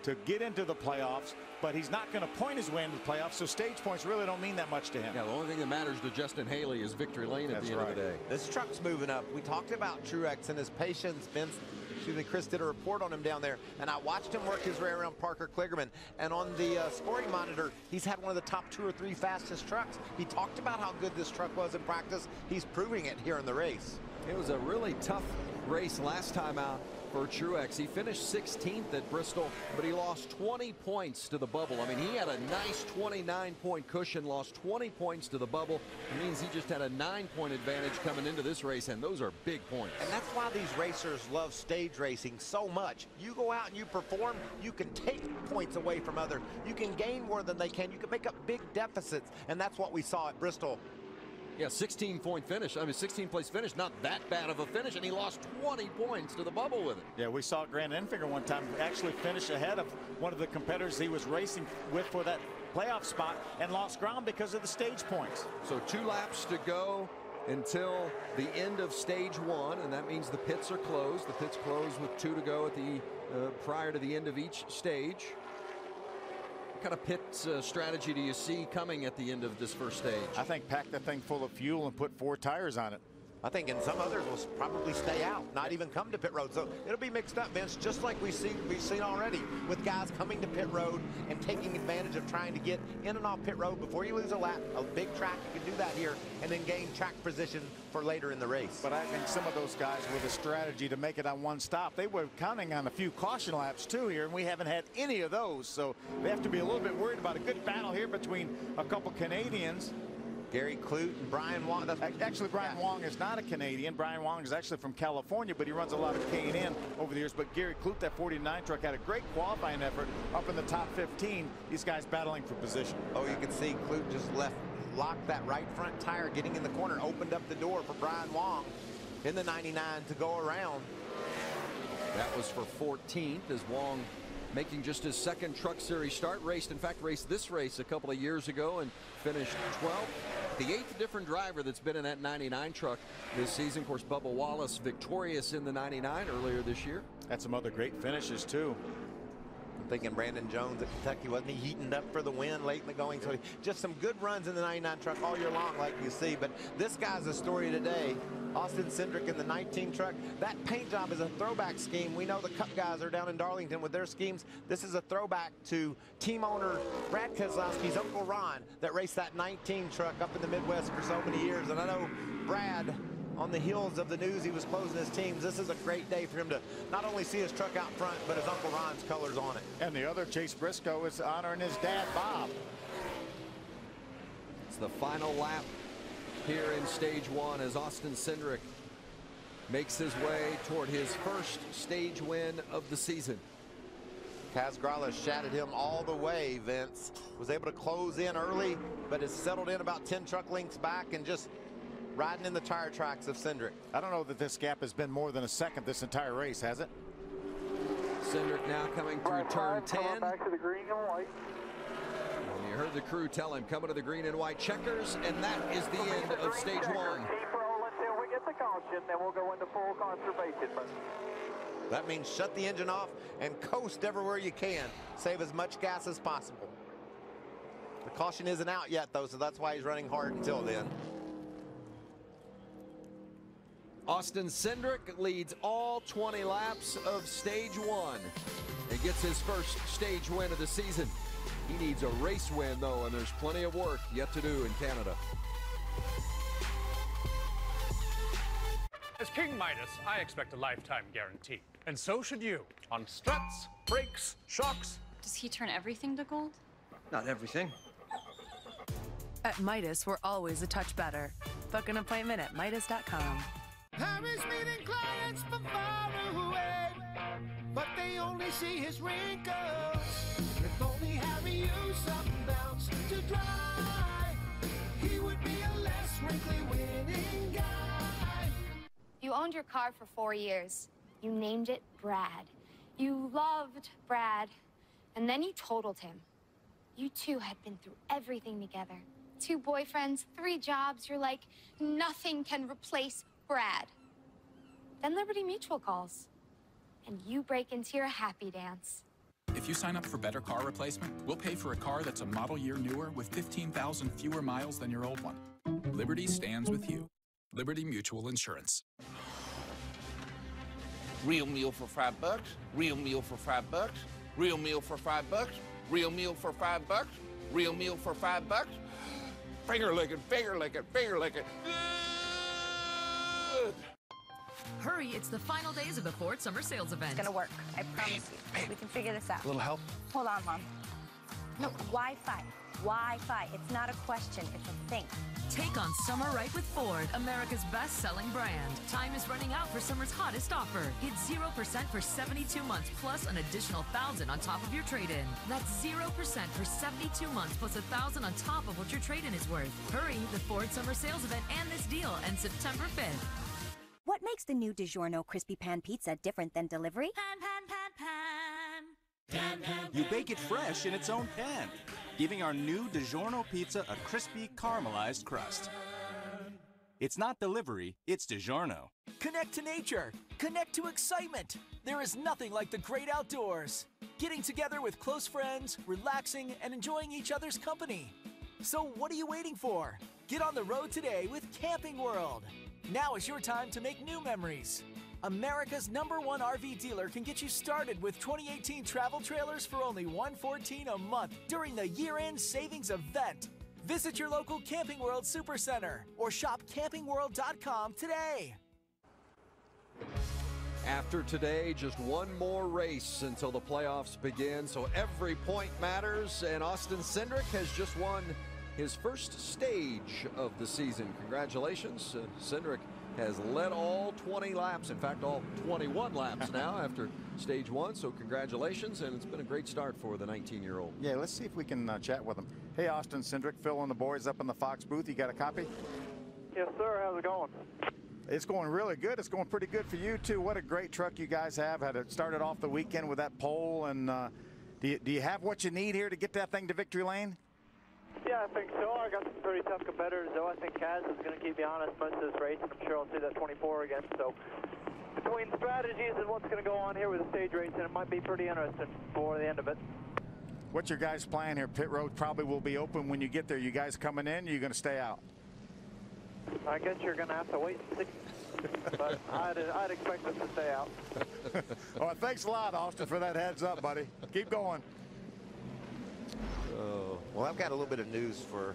to get into the playoffs, but he's not going to point his way into the playoffs, so stage points really don't mean that much to him. Yeah, the only thing that matters to Justin Haley is victory lane at the end of the day. This truck's moving up. We talked about Truex and his patience. Chris did a report on him down there, and I watched him work his way around Parker Kligerman, and on the scoring monitor, he's had one of the top 2 or 3 fastest trucks. He talked about how good this truck was in practice. He's proving it here in the race. It was a really tough race last time out for Truex. He finished 16th at Bristol, but he lost 20 points to the bubble. I mean, he had a nice 29-point cushion, lost 20 points to the bubble. It means he just had a 9-point advantage coming into this race, and those are big points. And that's why these racers love stage racing so much. You go out and you perform, you can take points away from others. You can gain more than they can. You can make up big deficits, and that's what we saw at Bristol. Yeah, 16-point finish. I mean, 16th-place finish, not that bad of a finish, and he lost 20 points to the bubble with it. Yeah, we saw Grant Enfinger one time actually finish ahead of one of the competitors he was racing with for that playoff spot and lost ground because of the stage points. So 2 laps to go until the end of stage 1, and that means the pits are closed. The pits close with 2 to go at the prior to the end of each stage. What kind of pit strategy do you see coming at the end of this first stage? I think pack the thing full of fuel and put 4 tires on it. I think and some others will probably stay out, not even come to pit road. So it'll be mixed up, Vince, just like we've seen already with guys coming to pit road and taking advantage of trying to get in and off pit road before you lose a lap. A big track, you can do that here, and then gain track position for later in the race. But I think some of those guys with a strategy to make it on one stop, they were counting on a few caution laps too here, and we haven't had any of those. So they have to be a little bit worried about a good battle here between a couple Canadians. Gary Clute and Brian Wong. Actually, Brian Wong is not a Canadian. Brian Wong is actually from California, but he runs a lot of K&N over the years. But Gary Clute, that 49 truck, had a great qualifying effort up in the top 15. These guys battling for position. Oh, you can see Clute just locked that right front tire, getting in the corner, opened up the door for Brian Wong in the 99 to go around. That was for 14th as Wong making just his second Truck Series start. Raced this race a couple of years ago and finished 12th. The 8th different driver that's been in that 99 truck this season. Of course, Bubba Wallace victorious in the 99 earlier this year. Had some other great finishes too. I'm thinking Brandon Jones at Kentucky, wasn't he heating up for the win late in the going? So just some good runs in the 99 truck all year long, like you see. But this guy's the story today. Austin Cindric in the 19 truck. That paint job is a throwback scheme. We know the Cup guys are down in Darlington with their schemes. This is a throwback to team owner Brad Keselowski's Uncle Ron that raced that 19 truck up in the Midwest for so many years. And I know Brad, on the heels of the news he was closing his teams, this is a great day for him to not only see his truck out front, but his Uncle Ron's colors on it. And the other, Chase Briscoe, is honoring his dad, Bob. It's the final lap here in stage 1 as Austin Cindric makes his way toward his first stage win of the season. Kaz Grala shattered him all the way, Vince. Was able to close in early, but has settled in about 10 truck lengths back and just riding in the tire tracks of Cindric. I don't know that this gap has been more than a second this entire race, has it? Cindric now coming through turn 10. Back to the green and white. And you heard the crew tell him, coming to the green and white checkers, and that is the end of stage 1. Keep rolling until we get the caution, then we'll go into full conservation mode. That means shut the engine off and coast everywhere you can. Save as much gas as possible. The caution isn't out yet, though, so that's why he's running hard until then. Austin Cindric leads all 20 laps of stage 1 and gets his first stage win of the season. He needs a race win, though, and there's plenty of work yet to do in Canada. As King Midas, I expect a lifetime guarantee. And so should you. On struts, brakes, shocks. Does he turn everything to gold? Not everything. At Midas, we're always a touch better. Book an appointment at Midas.com. Harry's meeting clients from far away, but they only see his wrinkles. If only Harry used some bounce to dry, he would be a less wrinkly winning guy. You owned your car for 4 years. You named it Brad. You loved Brad. And then you totaled him. You two had been through everything together. 2 boyfriends, 3 jobs. You're like, nothing can replace Brad. Then Liberty Mutual calls. And you break into your happy dance. If you sign up for Better Car Replacement, we'll pay for a car that's a model year newer with 15,000 fewer miles than your old one. Liberty stands with you. Liberty Mutual Insurance. Real meal for $5. Real meal for $5. Real meal for $5. Real meal for $5. Real meal for $5. Finger licking, finger licking, finger licking. hurry, it's the final days of the Ford Summer Sales Event. It's gonna work. I promise you. We can figure this out. A little help? Hold on, Mom. No, Wi-Fi. Wi-Fi. It's not a question, it's a thing. Take on summer right with Ford, America's best-selling brand. Time is running out for summer's hottest offer. Get 0% for 72 months plus an additional $1,000 on top of your trade-in. That's 0% for 72 months plus $1,000 on top of what your trade-in is worth. Hurry, the Ford Summer Sales Event and this deal ends September 5th. What makes the new DiGiorno Crispy Pan Pizza different than delivery? You bake it fresh in its own pan, giving our new DiGiorno pizza a crispy, caramelized crust. It's not delivery, it's DiGiorno. Connect to nature. Connect to excitement. There is nothing like the great outdoors. Getting together with close friends, relaxing, and enjoying each other's company. So what are you waiting for? Get on the road today with Camping World. Now is your time to make new memories. America's #1 RV dealer can get you started with 2018 travel trailers for only $114 a month during the year-end savings event. Visit your local Camping World Supercenter or shop campingworld.com today. After today, just one more race until the playoffs begin, so every point matters, and Austin Cindric has just won his first stage of the season. Congratulations. Cindric has led all 20 laps, in fact, all 21 laps now after stage one, so congratulations, and it's been a great start for the 19-year-old. Yeah, let's see if we can chat with him. Hey, Austin Cindric, Phil and the boys up in the Fox booth. You got a copy? Yes, sir. How's it going? It's going really good. It's going pretty good for you, too. What a great truck you guys have. Had it started off the weekend with that pole, and do you have what you need here to get that thing to victory lane? Yeah, I think so. I got some pretty tough competitors, though. I think Kaz is going to keep me honest most of this race, and I'm sure I'll see that 24 again. So between strategies and what's going to go on here with the stage racing, it might be pretty interesting for the end of it. What's your guys' plan here? Pit road probably will be open when you get there. You guys coming in, or you going to stay out? I guess you're going to have to wait and see. But I'd expect us to stay out. All right, thanks a lot, Austin, for that heads up, buddy. Keep going. Well, I've got a little bit of news for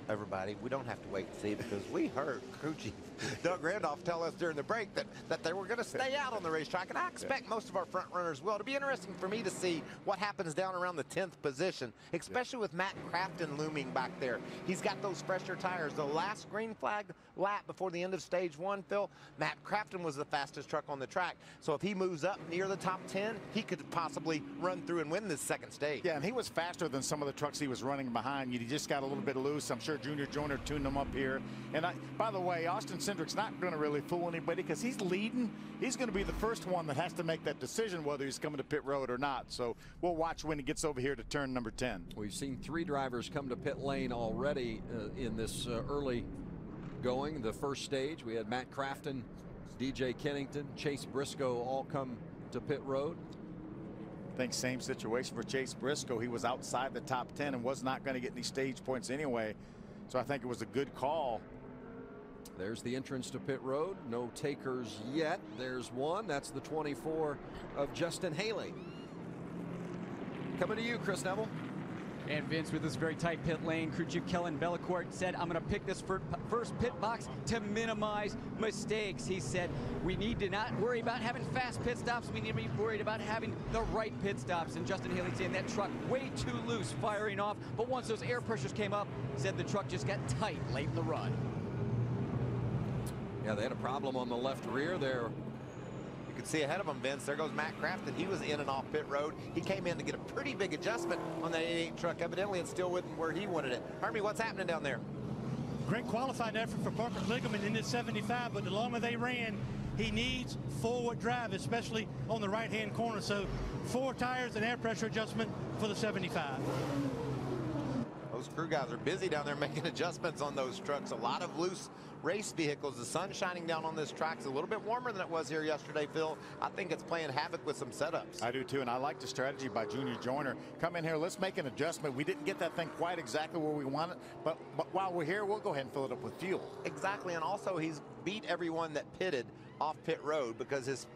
everybody. We don't have to wait and see because we heard crew chief Doug Randolph tell us during the break that they were going to stay out on the racetrack, and I expect most of our front runners will. It'll be interesting for me to see what happens down around the 10th position, especially with Matt Crafton looming back there. He's got those fresher tires. The last green flag lap before the end of stage one, Phil, Matt Crafton was the fastest truck on the track. So if he moves up near the top 10, he could possibly run through and win this second stage. Yeah, and he was faster than some of the trucks he was running behind. He just got a little bit loose. I'm sure Junior Joyner tuned him up here. And by the way, Austin Cindric's not going to really fool anybody because he's leading. He's going to be the first one that has to make that decision whether he's coming to pit road or not. So we'll watch when he gets over here to turn number 10. We've seen 3 drivers come to pit lane already in this early going. The first stage, we had Matt Crafton, DJ Kennington, Chase Briscoe all come to pit road. I think same situation for Chase Briscoe. He was outside the top 10 and was not going to get any stage points anyway. So I think it was a good call. There's the entrance to pit road. No takers yet. There's one. That's the 24 of Justin Haley. Coming to you, Chris Neville. And Vince, with this very tight pit lane, crew chief Kellen Bellecourt said, I'm going to pick this first pit box to minimize mistakes. He said, we need to not worry about having fast pit stops. We need to be worried about having the right pit stops. And Justin Haley saying that truck way too loose firing off. But once those air pressures came up, said the truck just got tight late in the run. Yeah, they had a problem on the left rear there. You can see ahead of him, Vince. There goes Matt Crafton. He was in and off pit road. He came in to get a pretty big adjustment on that 88 truck. Evidently, it still wasn't where he wanted it. Harvey, what's happening down there? Great qualifying effort for Parker Kligerman in this 75, but the longer they ran, he needs forward drive, especially on the right-hand corner. So 4 tires and air pressure adjustment for the 75. Those crew guys are busy down there making adjustments on those trucks. A lot of loose race vehicles. The sun shining down on this track. It's a little bit warmer than it was here yesterday, Phil. I think it's playing havoc with some setups. I do too, and I like the strategy by Junior Joyner. Come in here, let's make an adjustment. We didn't get that thing quite exactly where we want it, but while we're here, we'll go ahead and fill it up with fuel. Exactly, and also he's beat everyone that pitted off pit road because his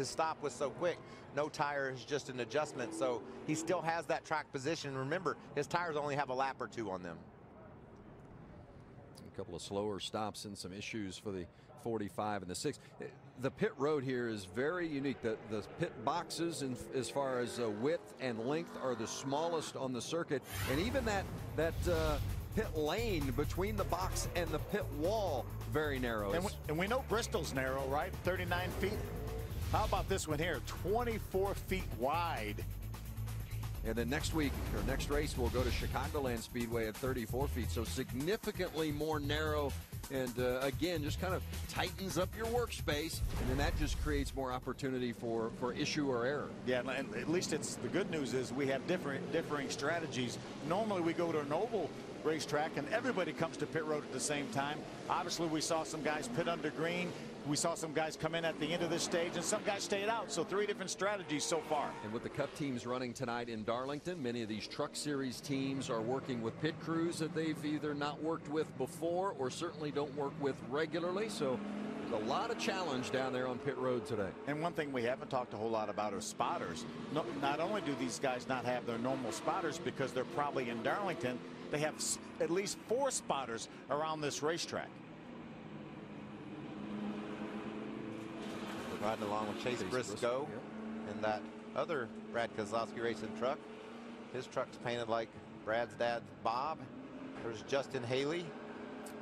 stop was so quick. No tire is just an adjustment, so he still has that track position. Remember, his tires only have a lap or 2 on them. A couple of slower stops and some issues for the 45 and the 6. The pit road here is very unique. The pit boxes, as far as width and length, are the smallest on the circuit, and even that pit lane between the box and the pit wall, very narrow. And we know Bristol's narrow, right? 39 feet. How about this one here? 24 feet wide. And then next week, or next race, we'll go to Chicagoland Speedway at 34 feet. So significantly more narrow. And again, just kind of tightens up your workspace. And then that just creates more opportunity for issue or error. Yeah, and at least it's the good news is we have differing strategies. Normally we go to an oval racetrack and everybody comes to pit road at the same time. Obviously we saw some guys pit under green. We saw some guys come in at the end of this stage, and some guys stayed out. So 3 different strategies so far. And with the Cup teams running tonight in Darlington, many of these Truck Series teams are working with pit crews that they've either not worked with before or certainly don't work with regularly. So there's a lot of challenge down there on pit road today. And one thing we haven't talked a whole lot about is spotters. Not only do these guys not have their normal spotters because they're probably in Darlington, they have at least 4 spotters around this racetrack. Riding along with Chase Briscoe and that other Brad Kozlowski racing truck. His truck's painted like Brad's dad, Bob. There's Justin Haley.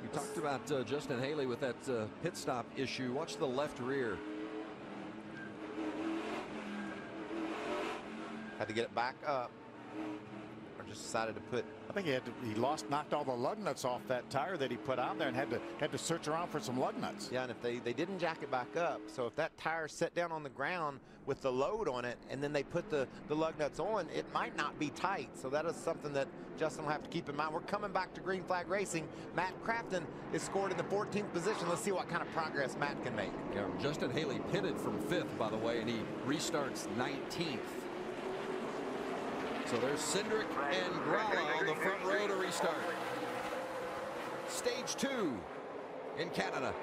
You talked about Justin Haley with that pit stop issue. Watch the left rear. Had to get it back up. Or just decided to put. I think he knocked all the lug nuts off that tire that he put on there and had to search around for some lug nuts. Yeah, and if they didn't jack it back up, so if that tire set down on the ground with the load on it and then they put the lug nuts on, it might not be tight. So that is something that Justin will have to keep in mind. We're coming back to Green Flag Racing. Matt Crafton is scored in the 14th position. Let's see what kind of progress Matt can make. Yeah, Justin Haley pitted from 5th, by the way, and he restarts 19th. So there's Cindric and Gralla on the front row to restart. Stage 2 in Canada.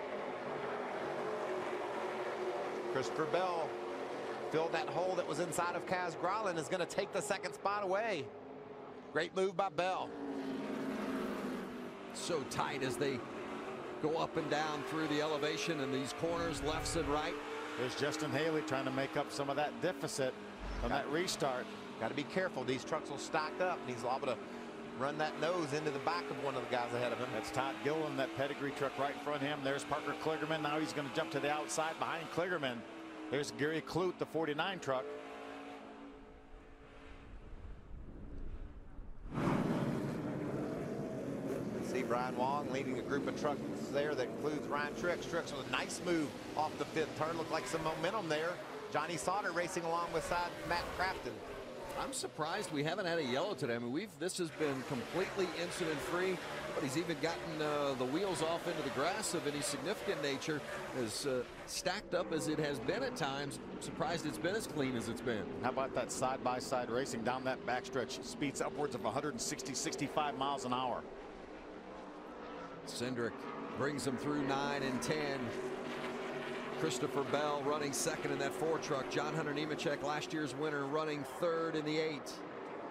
Christopher Bell filled that hole that was inside of Kaz Gralla and is going to take the 2nd spot away. Great move by Bell. So tight as they go up and down through the elevation and these corners, lefts and right. There's Justin Haley trying to make up some of that deficit on that restart. Got to be careful. These trucks will stack up, and he's liable to run that nose into the back of one of the guys ahead of him. That's Todd Gillen, that pedigree truck right in front of him. There's Parker Kligerman. Now he's going to jump to the outside behind Kligerman. There's Gary Clute, the 49 truck. See Brian Wong leading a group of trucks there that includes Ryan Trix. Trix with a nice move off the 5th turn. Looked like some momentum there. Johnny Sauter racing along beside Matt Crafton. I'm surprised we haven't had a yellow today. I mean, this has been completely incident-free, but he's even gotten the wheels off into the grass of any significant nature. As stacked up as it has been at times, I'm surprised it's been as clean as it's been. How about that side-by-side racing down that backstretch? Speeds upwards of 160, 65 miles an hour. Cindric brings them through 9 and 10. Christopher Bell running 2nd in that 4 truck. John Hunter Nemechek, last year's winner, running 3rd in the 8.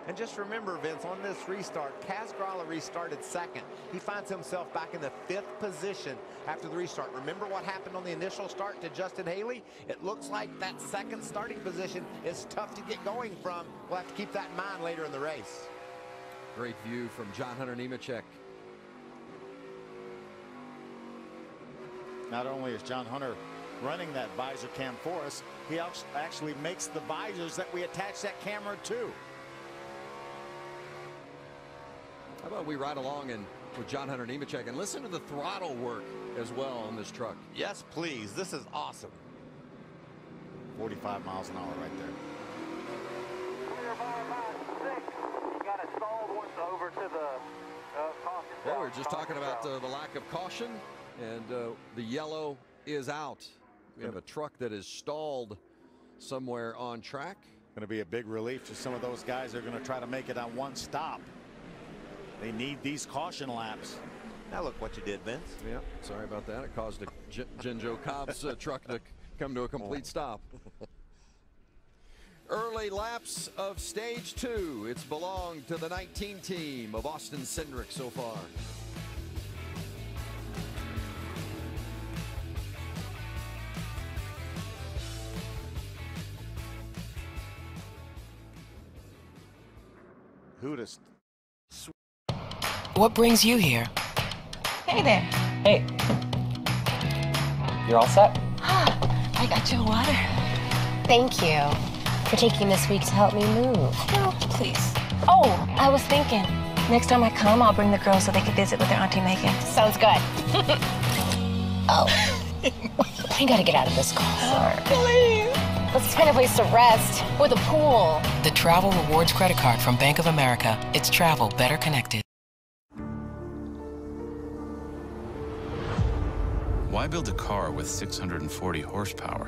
And just remember, Vince, on this restart, Kaz Gralla restarted 2nd. He finds himself back in the 5th position after the restart. Remember what happened on the initial start to Justin Haley? It looks like that 2nd starting position is tough to get going from. We'll have to keep that in mind later in the race. Great view from John Hunter Nemechek. Not only is John Hunter running that visor cam for us, he actually makes the visors that we attach that camera to. How about we ride along with John Hunter Nemechek and listen to the throttle work as well on this truck? Yes, please. This is awesome. 45 miles an hour right there. Clear by 6. You got it stalled once over to the caution. Well, we were just talking about the lack of caution, and the yellow is out. We have a truck that is stalled somewhere on track. Going to be a big relief to some of those guys that are going to try to make it on one stop. They need these caution laps. Now look what you did, Vince. Yeah, sorry about that. It caused Jen Joe Cobb's truck to come to a complete stop. Early laps of stage 2. It's belonged to the 19 team of Austin Cindric so far. Who'd What brings you here? Hey there. Hey. You're all set? I got your water. Thank you for taking this week to help me move. No, please. Oh, I was thinking, next time I come, I'll bring the girls so they can visit with their Auntie Megan. Sounds good. Oh. I gotta get out of this car. Please. Let's find a place to rest with a pool. The Travel Rewards Credit Card from Bank of America. It's travel better connected. Why build a car with 640 horsepower?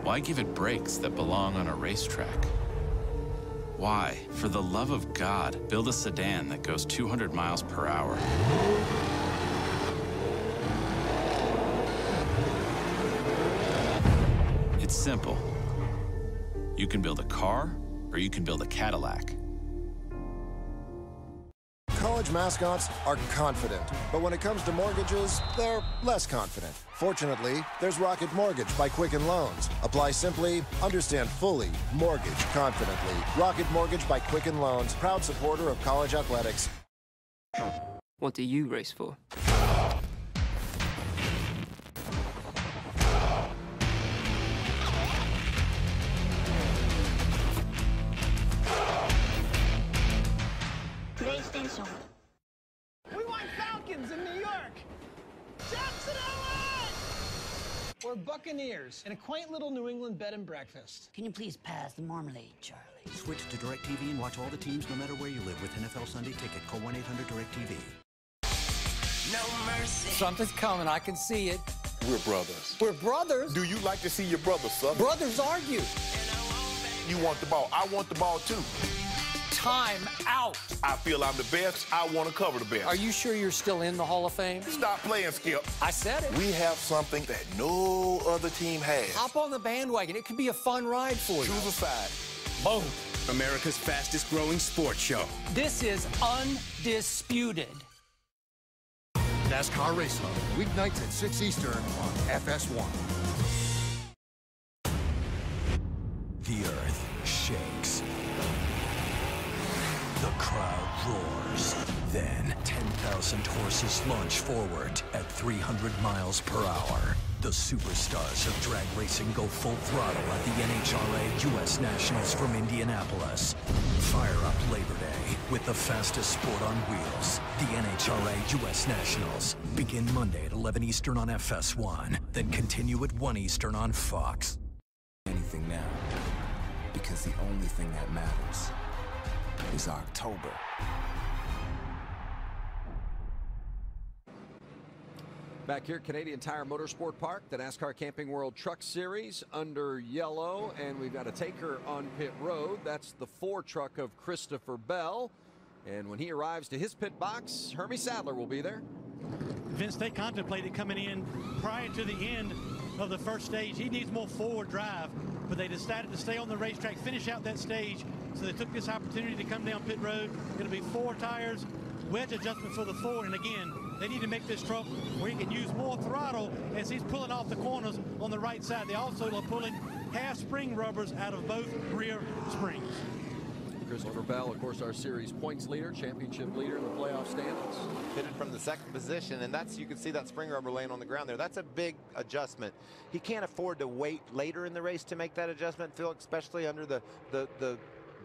Why give it brakes that belong on a racetrack? Why, for the love of God, build a sedan that goes 200 miles per hour? It's simple. You can build a car, or you can build a Cadillac. College mascots are confident, but when it comes to mortgages, they're less confident. Fortunately, there's Rocket Mortgage by Quicken Loans. Apply simply, understand fully, mortgage confidently. Rocket Mortgage by Quicken Loans, proud supporter of college athletics. What do you race for? PlayStation. We want Falcons in New York. Jackson, LA! Or Buccaneers in a quaint little New England bed and breakfast. Can you please pass the marmalade, Charlie? Switch to DirecTV and watch all the teams no matter where you live with NFL Sunday Ticket. Call 1-800-DirecTV. No mercy. Something's coming, I can see it. We're brothers. We're brothers? Do you like to see your brother suffer? Brothers argue. You want the ball. I want the ball too. Time out. I feel I'm the best. I want to cover the best. Are you sure you're still in the Hall of Fame? Stop playing, Skip. I said it. We have something that no other team has. Hop on the bandwagon. It could be a fun ride for you. Choose a side. Boom. America's fastest growing sports show. This is undisputed. NASCAR Race Hub, weeknights at 6 Eastern on FS1. The earth shakes. The crowd roars. Then 10,000 horses launch forward at 300 miles per hour. The superstars of drag racing go full throttle at the NHRA U.S. Nationals from Indianapolis. Fire up Labor Day with the fastest sport on wheels. The NHRA U.S. Nationals begin Monday at 11 Eastern on FS1, then continue at 1 Eastern on Fox. Anything now, because the only thing that matters is October. Back here at Canadian Tire Motorsport Park, the NASCAR Camping World Truck Series under yellow, and we've got a taker on pit road. That's the 4 truck of Christopher Bell, and when he arrives to his pit box, Hermie Sadler will be there. Vince, they contemplated coming in prior to the end of the first stage. He needs more forward drive, but they decided to stay on the racetrack, finish out that stage, so they took this opportunity to come down pit road. It'll be 4 tires, wedge adjustment for the 4, and again, they need to make this truck where he can use more throttle as he's pulling off the corners on the right side. They also are pulling half spring rubbers out of both rear springs. Christopher Bell, of course, our series points leader, championship leader in the playoff standings. Pitted from the 2nd position, and that's, you can see that spring rubber laying on the ground there. That's a big adjustment. He can't afford to wait later in the race to make that adjustment, Phil, especially under the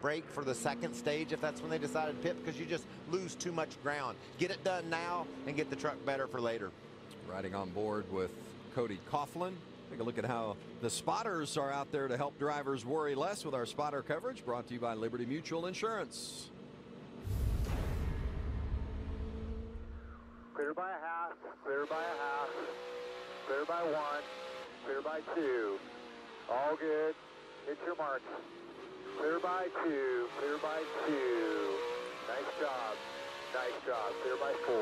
break for the 2nd stage, if that's when they decided to pit, because you just lose too much ground. Get it done now and get the truck better for later. Riding on board with Cody Coughlin. Take a look at how the spotters are out there to help drivers worry less with our spotter coverage, brought to you by Liberty Mutual Insurance. Clear by a half, clear by a half, clear by 1, clear by 2. All good. Hit your marks. Clear by 2, clear by 2. Nice job. Nice job. Clear by 4.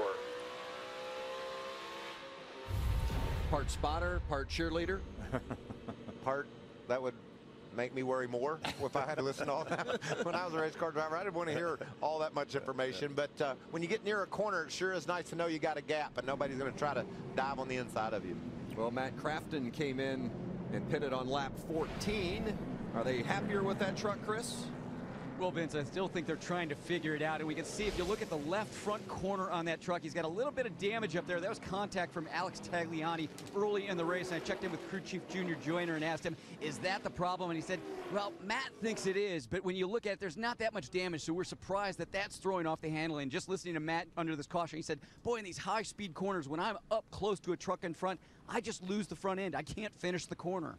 Part spotter, part cheerleader. Part that would make me worry more if I had to listen to all that. When I was a race car driver, I didn't want to hear all that much information. But when you get near a corner, it sure is nice to know you got a gap and nobody's going to try to dive on the inside of you. Well, Matt Crafton came in and pitted on lap 14. Are they happier with that truck, Chris? Well, Vince, I still think they're trying to figure it out, and we can see if you look at the left front corner on that truck, he's got a little bit of damage up there. That was contact from Alex Tagliani early in the race, and I checked in with crew chief Junior Joyner and asked him, is that the problem? And he said, well, Matt thinks it is, but when you look at it, there's not that much damage, so we're surprised that that's throwing off the handling. Just listening to Matt under this caution, he said, boy, in these high-speed corners, when I'm up close to a truck in front, I just lose the front end. I can't finish the corner.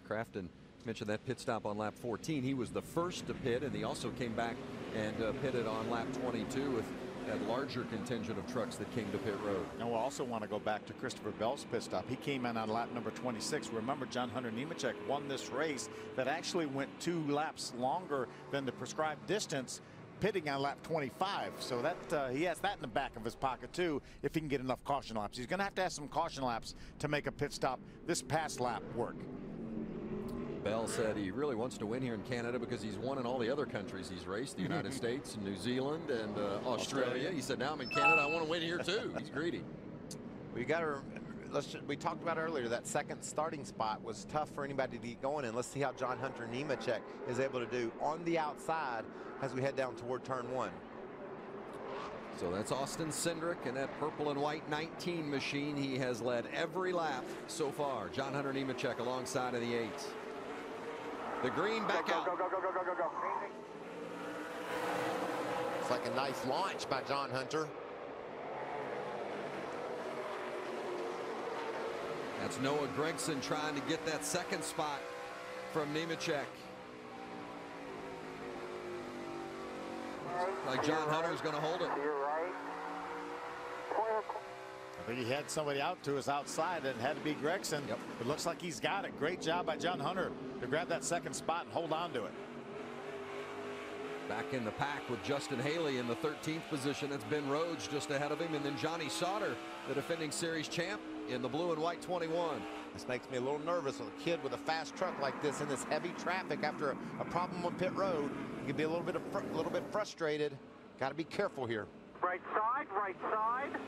Crafton mentioned that pit stop on lap 14. He was the first to pit, and he also came back and pitted on lap 22 with that larger contingent of trucks that came to pit road. And we'll also want to go back to Christopher Bell's pit stop. He came in on lap number 26. Remember, John Hunter Nemechek won this race that actually went 2 laps longer than the prescribed distance, pitting on lap 25. So that he has that in the back of his pocket too, if he can get enough caution laps. He's going to have some caution laps to make a pit stop this past lap work. Bell said he really wants to win here in Canada because he's won in all the other countries he's raced, the United States and New Zealand and Australia. He said, now I'm in Canada, I want to win here too. He's greedy. We got to, we talked about earlier, that second starting spot was tough for anybody to get going in. Let's see how John Hunter Nemechek is able to do on the outside as we head down toward turn 1. So that's Austin Cindric and that purple and white 19 machine. He has led every lap so far. John Hunter Nemechek alongside of the 8. The green back out. Go, go, go, go, go, go, go. It's like a nice launch by John Hunter. That's Noah Gregson trying to get that second spot from Nemechek. Like John Hunter's going to hold it. I think he had somebody out to his outside, and it had to be Gregson. Yep. It looks like he's got it. Great job by John Hunter to grab that second spot and hold on to it. Back in the pack with Justin Haley in the 13th position. That's Ben Rhodes just ahead of him. And then Johnny Sauter, the defending series champ, in the blue and white 21. This makes me a little nervous with a kid with a fast truck like this in this heavy traffic after a problem on pit road. You could be a little bit frustrated. Got to be careful here. Right side, right side.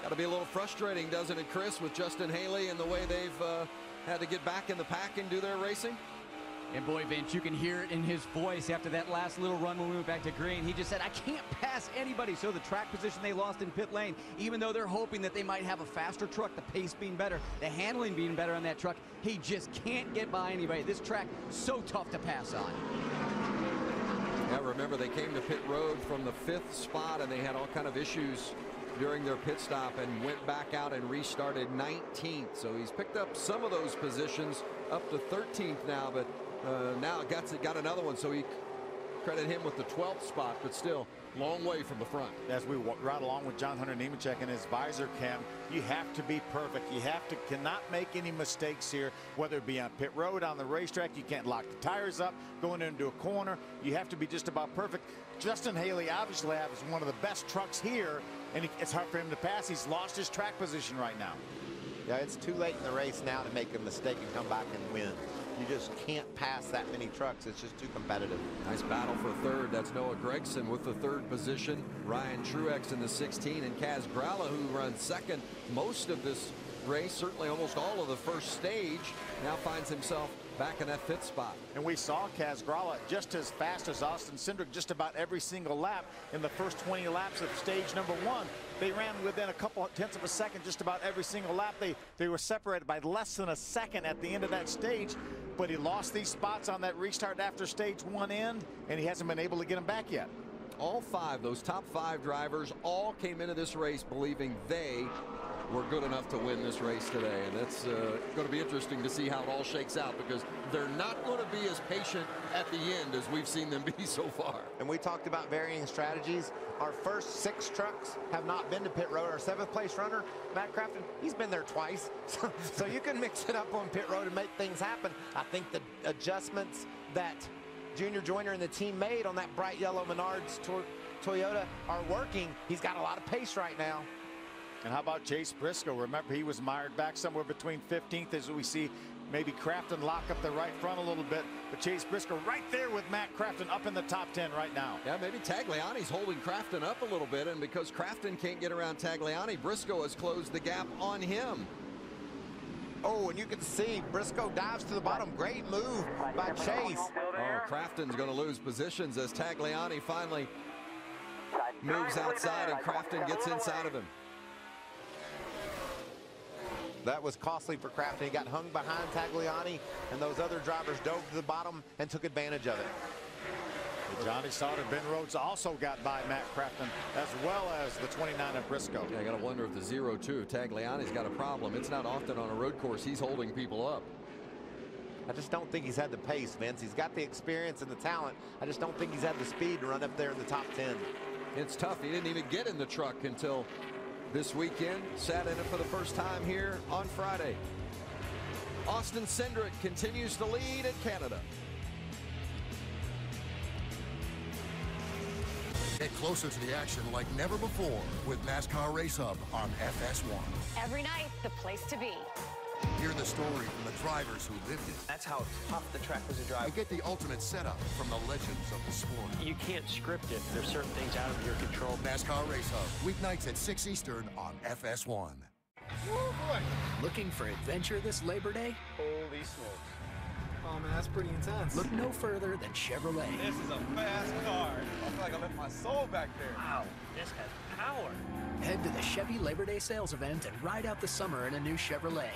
Got to be a little frustrating, doesn't it, Chris, with Justin Haley and the way they've had to get back in the pack and do their racing? And boy, Vince, you can hear it in his voice after that last little run when we went back to green. He just said, I can't pass anybody. So the track position they lost in pit lane, even though they're hoping that they might have a faster truck, the pace being better, the handling being better on that truck, he just can't get by anybody. This track, so tough to pass on. Yeah, remember, they came to pit road from the 5th spot, and they had all kind of issues during their pit stop and went back out and restarted 19th. So he's picked up some of those positions up to 13th now, but now got another one, so he credit him with the 12th spot, but still long way from the front. As we ride along with John Hunter Nemechek in his visor cam, you have to be perfect. You cannot make any mistakes here, whether it be on pit road, on the racetrack. You can't lock the tires up going into a corner. You have to be just about perfect. Justin Haley obviously has one of the best trucks here, and it's hard for him to pass. He's lost his track position right now. Yeah, it's too late in the race now to make a mistake and come back and win. You just can't pass that many trucks. It's just too competitive. Nice battle for third. That's Noah Gregson with the 3rd position. Ryan Truex in the 16, and Kaz Gralla, who runs second most of this race, certainly almost all of the first stage, now finds himself back in that 5th spot. And we saw Kaz Gralla just as fast as Austin Cindric just about every single lap in the first 20 laps of stage number 1. They ran within a couple of tenths of a second just about every single lap. They were separated by less than a second at the end of that stage, but he lost these spots on that restart after stage 1 end, and he hasn't been able to get them back yet. All 5, those top 5 drivers, all came into this race believing they were good enough to win this race today, and that's going to be interesting to see how it all shakes out, because they're not going to be as patient at the end as we've seen them be so far. And we talked about varying strategies. Our first 6 trucks have not been to pit road. Our 7th place runner, Matt Crafton, he's been there twice. So you can mix it up on pit road and make things happen. I think the adjustments that Junior Joyner and the team made on that bright yellow Menards Toyota are working. He's got a lot of pace right now. And how about Chase Briscoe? Remember, he was mired back somewhere between 15th, as we see maybe Crafton lock up the right front a little bit. But Chase Briscoe right there with Matt Crafton up in the top 10 right now. Yeah, maybe Tagliani's holding Crafton up a little bit, and because Crafton can't get around Tagliani, Briscoe has closed the gap on him. Oh, and you can see Briscoe dives to the bottom. Great move by Chase. Oh, Crafton's going to lose positions as Tagliani finally moves outside and Crafton gets inside of him. That was costly for Crafton. He got hung behind Tagliani, and those other drivers dove to the bottom and took advantage of it. Johnny Sauter, Ben Rhodes also got by Matt Crafton, as well as the 29 of Briscoe. Yeah, I got to wonder if the 0-2 Tagliani's got a problem. It's not often on a road course he's holding people up. I just don't think he's had the pace, Vince. He's got the experience and the talent. I just don't think he's had the speed to run up there in the top 10. It's tough. He didn't even get in the truck until this weekend. Sat in it for the first time here on Friday. Austin Cindric continues to lead in Canada. Get closer to the action like never before with NASCAR Race Hub on FS1. Every night, the place to be. Hear the story from the drivers who lived it. That's how tough the track was to drive. And get the ultimate setup from the legends of the sport. You can't script it. There's certain things out of your control. NASCAR Race Hub, weeknights at 6 Eastern on FS1. Oh boy. Looking for adventure this Labor Day? Holy smokes. Oh man, that's pretty intense. Look no further than Chevrolet. This is a fast car. I feel like I left my soul back there. Wow, this has power. Head to the Chevy Labor Day sales event and ride out the summer in a new Chevrolet.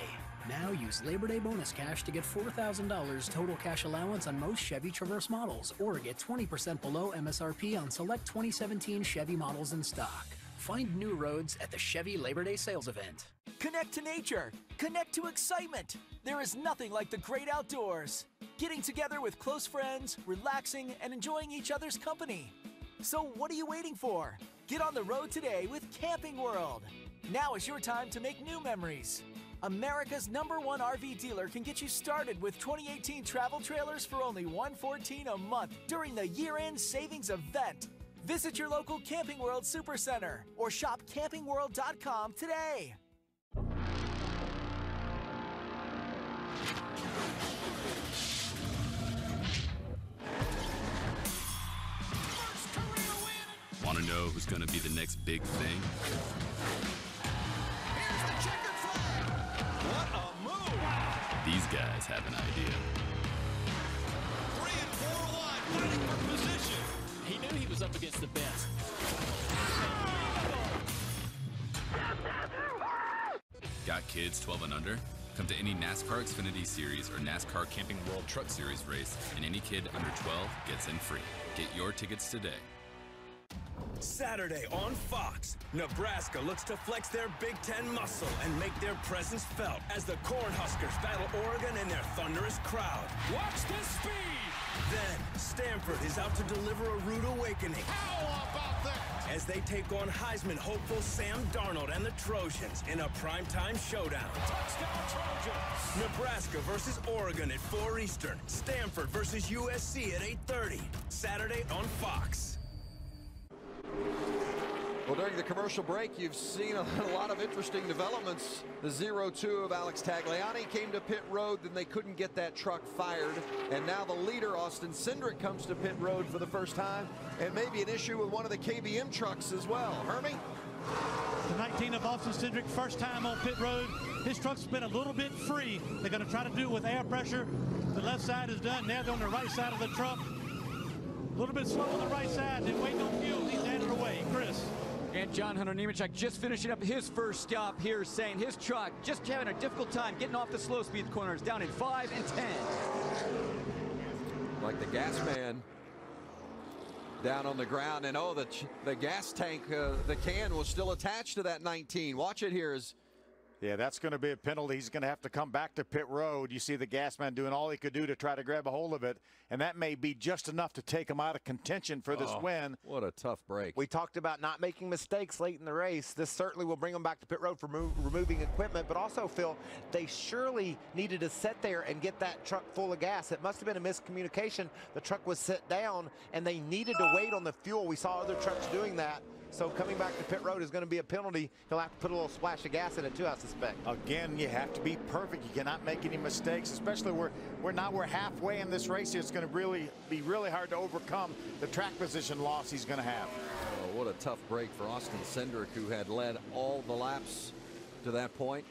Now use Labor Day bonus cash to get $4,000 total cash allowance on most Chevy Traverse models, or get 20% below MSRP on select 2017 Chevy models in stock. Find new roads at the Chevy Labor Day sales event. Connect to nature. Connect to excitement. There is nothing like the great outdoors. Getting together with close friends, relaxing, and enjoying each other's company. So what are you waiting for? Get on the road today with Camping World. Now is your time to make new memories. America's #1 RV dealer can get you started with 2018 travel trailers for only $114 a month during the year-end savings event. Visit your local Camping World Supercenter or shop campingworld.com today. Want to know who's going to be the next big thing? Here's the checkered flag. What a move! These guys have an idea. 3 and 4 wide, fighting for position. He knew he was up against the best. Got kids 12 and under? Come to any NASCAR Xfinity Series or NASCAR Camping World Truck Series race, and any kid under 12 gets in free. Get your tickets today. Saturday on Fox, Nebraska looks to flex their Big Ten muscle and make their presence felt as the Cornhuskers battle Oregon in their thunderous crowd. Watch the speed! Then, Stanford is out to deliver a rude awakening. How about that? As they take on Heisman hopeful Sam Darnold and the Trojans in a primetime showdown. Touchdown Trojans! Nebraska versus Oregon at 4 Eastern. Stanford versus USC at 8:30. Saturday on Fox. Well, during the commercial break, you've seen a lot of interesting developments. The 0-2 of Alex Tagliani came to pit road, then they couldn't get that truck fired. And now the leader, Austin Cindric, comes to pit road for the first time, and maybe an issue with one of the KBM trucks as well. Hermie? The 19 of Austin Cindric, first time on pit road. His truck's been a little bit free. They're going to try to do it with air pressure. The left side is done. Now they're on the right side of the truck. A little bit slow on the right side, then waiting on fuel. He's headed away. Chris. And John Hunter Nemechek just finishing up his first stop here, saying his truck just having a difficult time getting off the slow speed corners, down in 5 and 10. Like the gas man down on the ground, and oh, the gas tank, the can was still attached to that 19. Watch it here as Yeah, that's going to be a penalty. He's going to have to come back to pit road. You see the gas man doing all he could do to try to grab a hold of it, and that may be just enough to take him out of contention for this win. What a tough break. We talked about not making mistakes late in the race. This certainly will bring them back to pit road for removing equipment, but also, Phil, they surely needed to sit there and get that truck full of gas. It must have been a miscommunication. The truck was set down, and they needed to wait on the fuel. We saw other trucks doing that. So coming back to pit road is going to be a penalty. He'll have to put a little splash of gas in it too, I suspect. Again, you have to be perfect. You cannot make any mistakes, especially we're halfway in this race. It's going to be really hard to overcome the track position loss he's going to have. Oh, what a tough break for Austin Cindric, who had led all the laps to that point.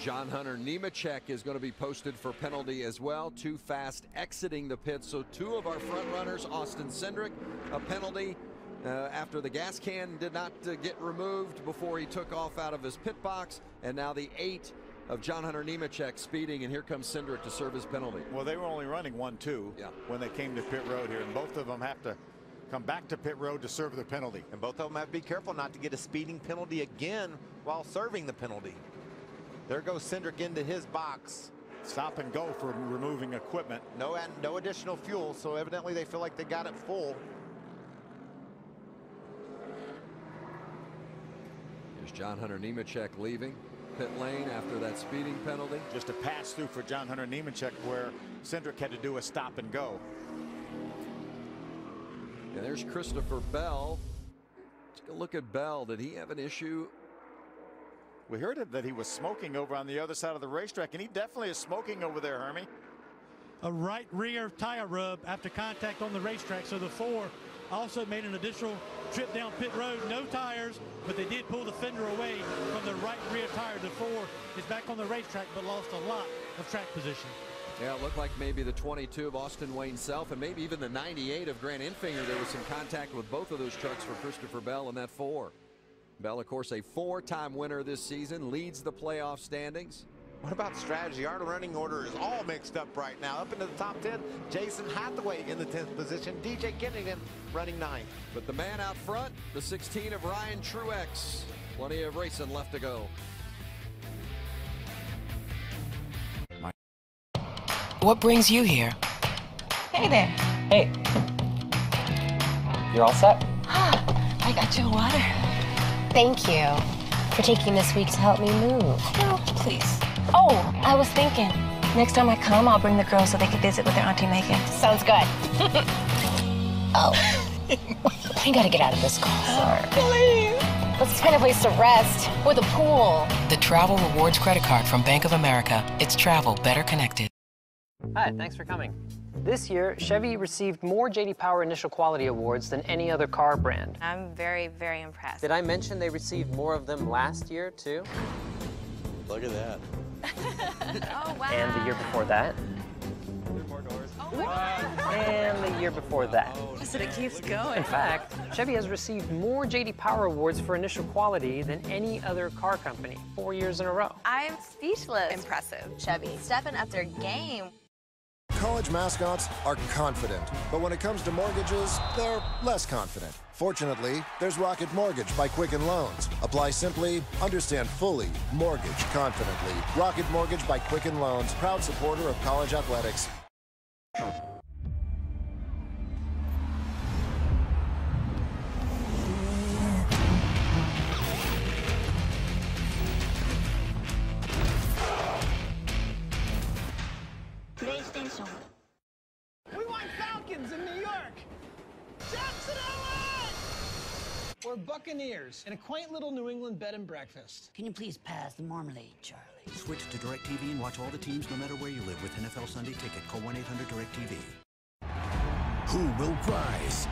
John Hunter Nemechek is going to be posted for penalty as well. Too fast exiting the pit. So two of our front runners, Austin Cindric, a penalty after the gas can did not get removed before he took off out of his pit box. And now the 8 of John Hunter Nemechek speeding, and here comes Cindric to serve his penalty. Well, they were only running 1-2 when they came to pit road here, and both of them have to come back to pit road to serve their penalty. And both of them have to be careful not to get a speeding penalty again while serving the penalty. There goes Cindric into his box. Stop and go for removing equipment. No additional fuel, so evidently they feel like they got it full. Here's John Hunter Nemechek leaving pit lane after that speeding penalty. Just a pass through for John Hunter Nemechek where Cindric had to do a stop and go. And there's Christopher Bell. Take a look at Bell. Did he have an issue? We heard that he was smoking over on the other side of the racetrack, and he definitely is smoking over there, Hermie. A right rear tire rub after contact on the racetrack. So the 4 also made an additional trip down pit road. No tires, but they did pull the fender away from the right rear tire. The 4 is back on the racetrack, but lost a lot of track position. Yeah, it looked like maybe the 22 of Austin Wayne Self and maybe even the 98 of Grant Enfinger. There was some contact with both of those trucks for Christopher Bell in that 4. Bell, of course, a 4-time winner this season, leads the playoff standings. What about strategy? Our running order is all mixed up right now. Up into the top 10, Jason Hathaway in the 10th position. DJ Kennington running 9th. But the man out front, the 16 of Ryan Truex. Plenty of racing left to go. What brings you here? Hey there. Hey. You're all set? I got your water. Thank you for taking this week to help me move. No, please. Oh, I was thinking, next time I come, I'll bring the girls so they can visit with their Auntie Megan. Sounds good. Oh. We gotta get out of this car. Please. Let's find a place to rest with a pool. The Travel Rewards credit card from Bank of America. It's travel better connected. Hi, thanks for coming. This year, Chevy received more J.D. Power Initial Quality Awards than any other car brand. I'm very, very impressed. Did I mention they received more of them last year, too? Look at that. Oh, wow. And the year before that. More doors. Oh, my And the year before that. Listen, it keeps going. In fact, Chevy has received more J.D. Power Awards for initial quality than any other car company, 4 years in a row. I'm speechless. Impressive. Chevy, stepping up their game. College mascots are confident, but when it comes to mortgages, they're less confident. Fortunately, there's Rocket Mortgage by Quicken Loans. Apply simply, understand fully, mortgage confidently. Rocket Mortgage by Quicken Loans, proud supporter of college athletics. PlayStation. We want Falcons in New York. Jackson, LA! Or Buccaneers in a quaint little New England bed and breakfast. Can you please pass the marmalade, Charlie? Switch to DirecTV and watch all the teams no matter where you live with NFL Sunday Ticket. Call 1-800-DirecTV. Who will rise?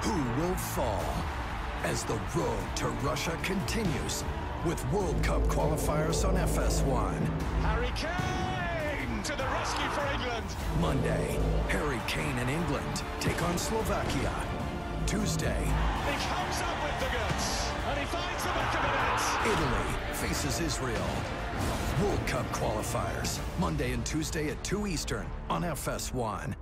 Who will fall? As the road to Russia continues with World Cup qualifiers on FS1. Harry Kane to the rescue for England. Monday, Harry Kane and England take on Slovakia. Tuesday, He comes up with the goods and he finds the back of the net. Italy faces Israel. World Cup qualifiers, Monday and Tuesday at 2 Eastern on FS1.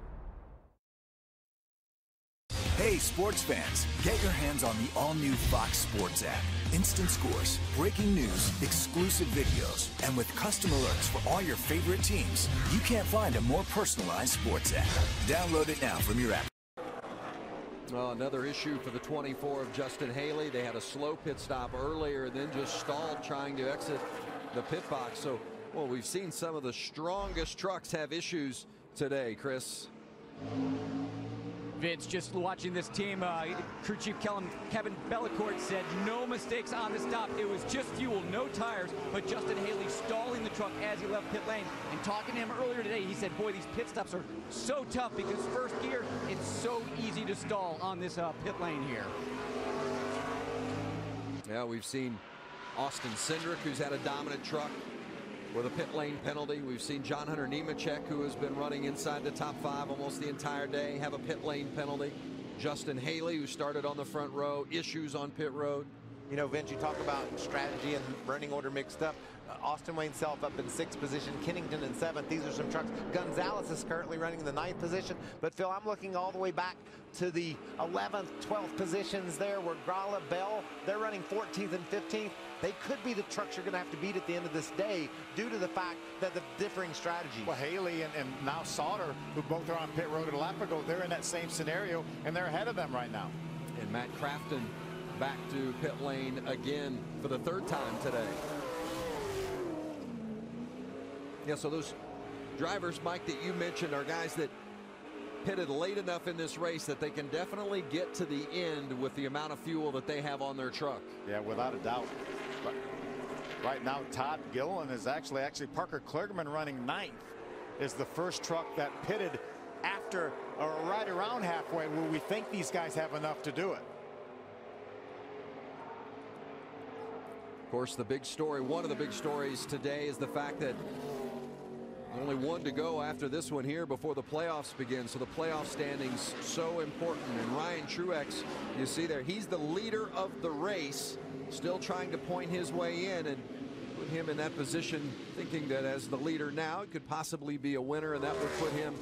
Hey, sports fans, get your hands on the all-new Fox Sports app. Instant scores, breaking news, exclusive videos, and with custom alerts for all your favorite teams, you can't find a more personalized sports app. Download it now from your app. Well, another issue for the 24 of Justin Haley. They had a slow pit stop earlier, then just stalled trying to exit the pit box. So, well, we've seen some of the strongest trucks have issues today, Chris. Vince, just watching this team, crew chief Kevin Bellicourt said no mistakes on the stop. It was just fuel, no tires, but Justin Haley stalling the truck as he left pit lane. And talking to him earlier today, he said, boy, these pit stops are so tough because first gear, it's so easy to stall on this pit lane here. Yeah, we've seen Austin Cindric, who's had a dominant truck with a pit lane penalty. We've seen John Hunter Nemechek, who has been running inside the top 5 almost the entire day, have a pit lane penalty. Justin Haley, who started on the front row, issues on pit road. You know, Vince, you talk about strategy and running order mixed up. Austin Wayne Self up in 6th position, Kennington in 7th. These are some trucks. Gonzalez is currently running in the 9th position. But, Phil, I'm looking all the way back to the 11th, 12th positions there where Gralla, Bell, they're running 14th and 15th. They could be the trucks you're going to have to beat at the end of this day due to the fact that the differing strategy. Well, Haley and now Sauter, who both are on pit road a lap ago, they're in that same scenario, and they're ahead of them right now. And Matt Crafton back to pit lane again for the 3rd time today. Yeah, so those drivers, Mike, that you mentioned are guys that pitted late enough in this race that they can definitely get to the end with the amount of fuel that they have on their truck. Yeah, without a doubt. But right now, Todd Gilliland is actually Parker Kligerman running 9th is the first truck that pitted after or right around halfway where we think these guys have enough to do it. Of course, the big story, one of the big stories today is the fact that only one to go after this one here before the playoffs begin. So the playoff standings so important. And Ryan Truex, you see there, he's the leader of the race, still trying to point his way in and put him in that position, thinking that as the leader now, it could possibly be a winner, and that would put him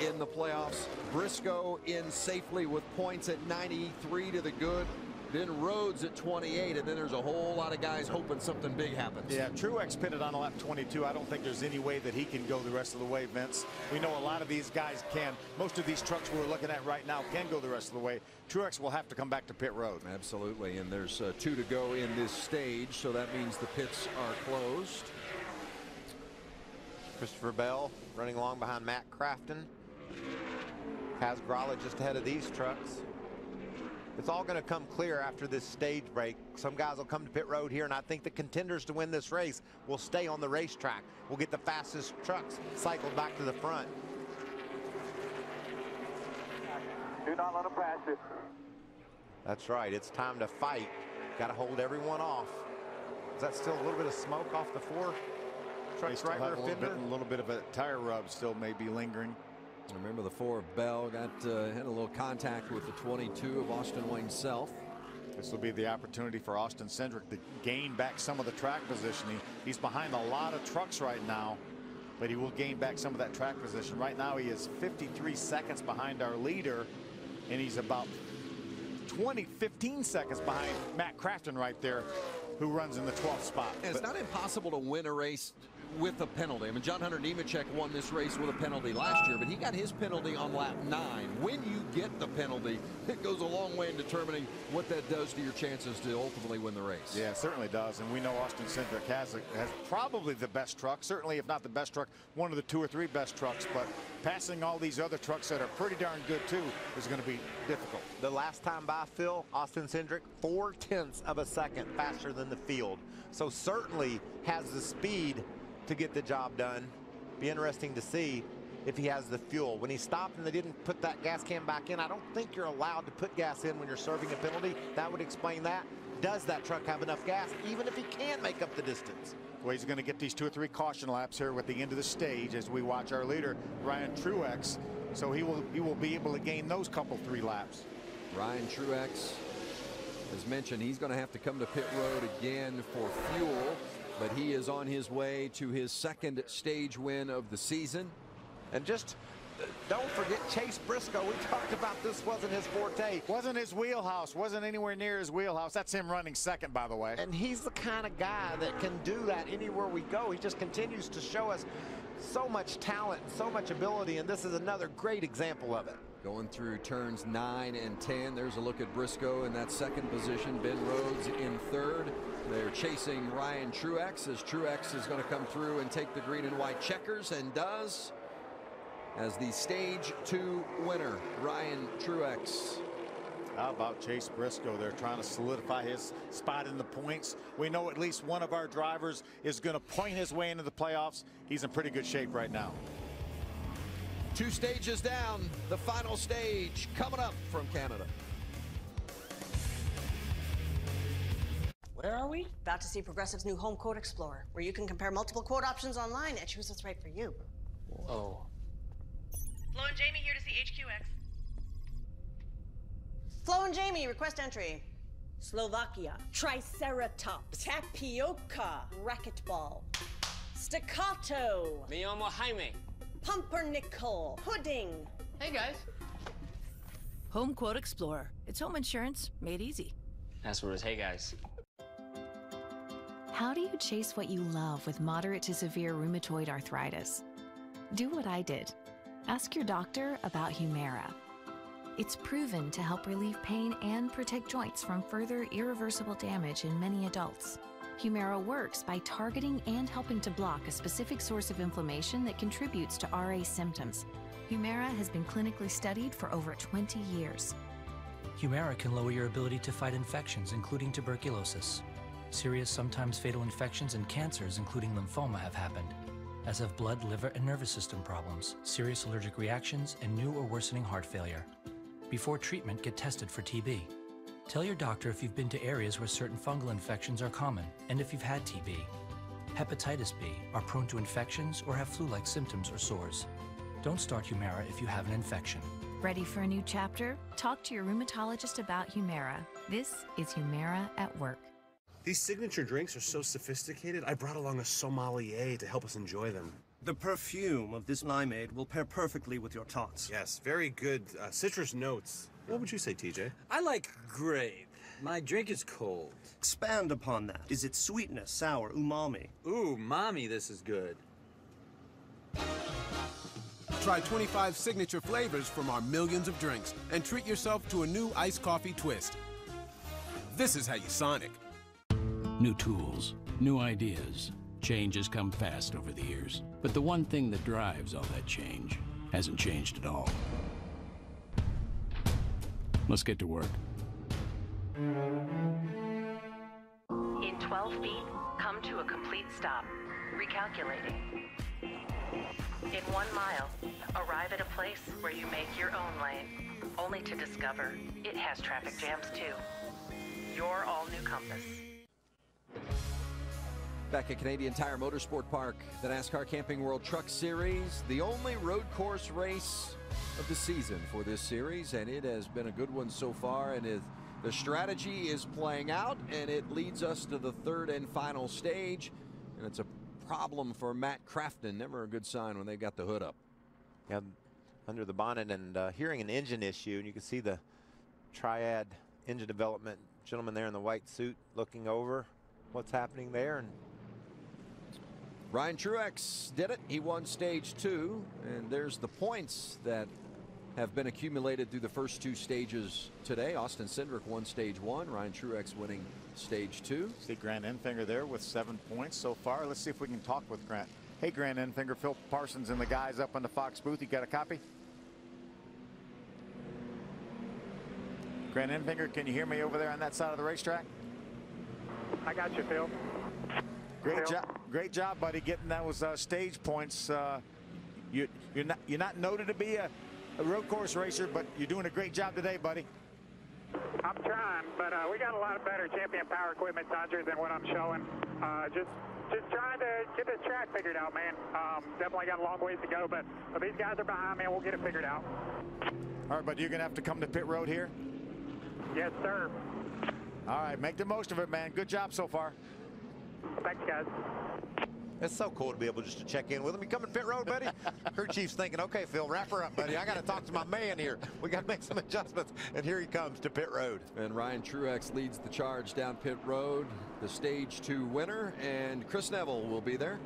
in the playoffs. Briscoe in safely with points at 93 to the good. Then Rhodes at 28, and then there's a whole lot of guys hoping something big happens. Yeah, Truex pitted on lap 22. I don't think there's any way that he can go the rest of the way, Vince. We know a lot of these guys can. Most of these trucks we're looking at right now can go the rest of the way. Truex will have to come back to pit road. Absolutely, and there's 2 to go in this stage, so that means the pits are closed. Christopher Bell running along behind Matt Crafton. Has Gralla just ahead of these trucks. It's all going to come clear after this stage break. Some guys will come to pit road here, and I think the contenders to win this race will stay on the racetrack. We'll get the fastest trucks cycled back to the front. Do not let them pass you. That's right. It's time to fight. Got to hold everyone off. Is that still a little bit of smoke off the 4 trucks right rear fender? A little bit of a tire rub still may be lingering. Remember the 4 of Bell had a little contact with the 22 of Austin Wayne Self. This will be the opportunity for Austin Cindric to gain back some of the track positioning. He's behind a lot of trucks right now, but he will gain back some of that track position. Right now he is 53 seconds behind our leader, and he's about 15 seconds behind Matt Crafton right there, who runs in the 12th spot. And it's not impossible to win a race with a penalty. I mean, John Hunter Nemechek won this race with a penalty last year, but he got his penalty on lap 9. When you get the penalty, it goes a long way in determining what that does to your chances to ultimately win the race. Yeah, it certainly does. And we know Austin Cindric has probably the best truck, certainly if not the best truck, one of the 2 or 3 best trucks, but passing all these other trucks that are pretty darn good too is going to be difficult. The last time by, Phil, Austin Cindric 0.4 of a second faster than the field. So certainly has the speed to get the job done. Be interesting to see if he has the fuel. When he stopped and they didn't put that gas can back in, I don't think you're allowed to put gas in when you're serving a penalty. That would explain that. Does that truck have enough gas, even if he can make up the distance? Well, he's going to get these 2 or 3 caution laps here at the end of the stage as we watch our leader, Ryan Truex. So he will be able to gain those couple 3 laps. Ryan Truex, as mentioned, he's going to have to come to pit road again for fuel, but he is on his way to his 2nd stage win of the season. And just don't forget Chase Briscoe. We talked about this wasn't his forte. Wasn't his wheelhouse. Wasn't anywhere near his wheelhouse. That's him running 2nd, by the way. And he's the kind of guy that can do that anywhere we go. He just continues to show us so much talent and so much ability, and this is another great example of it. Going through turns 9 and 10. There's a look at Briscoe in that 2nd position. Ben Rhodes in 3rd. They're chasing Ryan Truex as Truex is going to come through and take the green and white checkers, and does, as the stage 2 winner, Ryan Truex. How about Chase Briscoe? They're trying to solidify his spot in the points. We know at least one of our drivers is going to point his way into the playoffs. He's in pretty good shape right now. 2 stages down, the final stage coming up from Canada. Where are we? About to see Progressive's new home quote explorer, where you can compare multiple quote options online and choose what's right for you. Whoa. Flo and Jamie here to see HQX. Flo and Jamie, request entry. Slovakia, Triceratops, Tapioca, Racquetball, Staccato, Me llamo Jaime. Pumpernickel, Pudding. Hey, guys. Home Quote Explorer. It's home insurance made easy. That's what it is. Hey, guys. How do you chase what you love with moderate to severe rheumatoid arthritis? Do what I did. Ask your doctor about Humira. It's proven to help relieve pain and protect joints from further irreversible damage in many adults. Humira works by targeting and helping to block a specific source of inflammation that contributes to RA symptoms. Humira has been clinically studied for over 20 years. Humira can lower your ability to fight infections, including tuberculosis. Serious, sometimes fatal infections and cancers, including lymphoma, have happened, as have blood, liver, and nervous system problems, serious allergic reactions, and new or worsening heart failure. Before treatment, get tested for TB. Tell your doctor if you've been to areas where certain fungal infections are common, and if you've had TB. Hepatitis B, are prone to infections, or have flu-like symptoms or sores. Don't start Humira if you have an infection. Ready for a new chapter? Talk to your rheumatologist about Humira. This is Humira at work. These signature drinks are so sophisticated, I brought along a sommelier to help us enjoy them. The perfume of this limeade will pair perfectly with your tots. Yes, very good citrus notes. What would you say, TJ? I like grape. My drink is cold. Expand upon that. Is it sweetness, sour, umami? Ooh, mommy, this is good. Try 25 signature flavors from our millions of drinks and treat yourself to a new iced coffee twist. This is how you Sonic. New tools, new ideas. Change has come fast over the years. But the one thing that drives all that change hasn't changed at all. Let's get to work. In 12 feet, come to a complete stop. Recalculating. In 1 mile, arrive at a place where you make your own lane, only to discover it has traffic jams too. Your all-new Compass. Back at Canadian Tire Motorsport Park, the NASCAR Camping World Truck Series, the only road course race of the season for this series, and it has been a good one so far, and the strategy is playing out, and it leads us to the third and final stage, and it's a problem for Matt Crafton. Never a good sign when they got the hood up. Yeah, under the bonnet and hearing an engine issue, and you can see the Triad engine development gentleman there in the white suit looking over what's happening there. And Ryan Truex did it. He won stage 2, and there's the points that have been accumulated through the first 2 stages today. Austin Cindric won stage 1, Ryan Truex winning stage 2. See Grant Enfinger there with 7 points so far. Let's see if we can talk with Grant. Hey, Grant Enfinger, Phil Parsons and the guys up in the Fox booth. You got a copy? Grant Enfinger, can you hear me over there on that side of the racetrack? I got you, Phil. Great job, buddy, getting those stage points. You're not noted to be a road course racer, but you're doing a great job today, buddy. I'm trying, but we got a lot of better champion power equipment, Sandra, than what I'm showing. Just trying to get this track figured out, man. Definitely got a long ways to go, but these guys are behind me, and we'll get it figured out. All right, but you're going to have to come to pit road here? Yes, sir. All right, make the most of it, man. Good job so far. Thanks, guys. It's so cool to be able just to check in with him. You coming pit road, buddy? Crew chief's thinking, okay, Phil, wrap her up, buddy. I got to talk to my man here. We got to make some adjustments. And here he comes to pit road. And Ryan Truex leads the charge down pit road, the stage 2 winner, and Chris Neville will be there.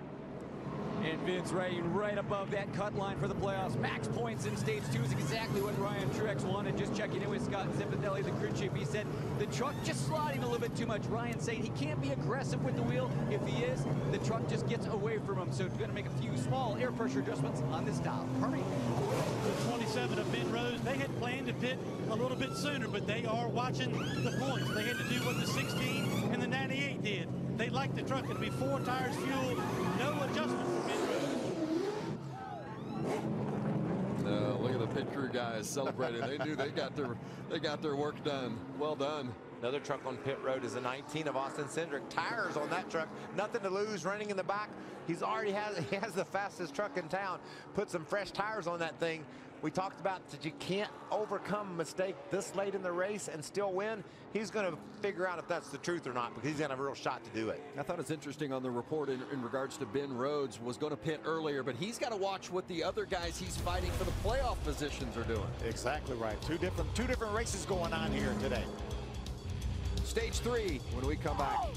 And Vince right above that cut line for the playoffs. Max points in stage 2 is exactly what Ryan Truex wanted. Just checking in with Scott Zimbatelli, the crew chief. He said the truck just sliding a little bit too much. Ryan saying he can't be aggressive with the wheel. If he is, the truck just gets away from him. So going to make a few small air pressure adjustments on this dial. Hurry. The 27 of Ben Rose, they had planned to pit a little bit sooner, but they are watching the points. They had to do what the 16 and the 98 did. They liked the truck. It'll be 4 tires, fuel, no adjustment for Ben Rose. Look at the pit crew guys celebrating. They knew they got their work done. Well done. Another truck on pit road is a 19 of Austin Cindric. Tires on that truck, nothing to lose, running in the back. He has the fastest truck in town. Put some fresh tires on that thing. We talked about that you can't overcome a mistake this late in the race and still win. He's going to figure out if that's the truth or not, because he's going to have a real shot to do it. I thought it's interesting on the report in regards to Ben Rhodes was going to pit earlier, but he's got to watch what the other guys he's fighting for the playoff positions are doing. Exactly right. Two different races going on here today. Stage 3 when we come back.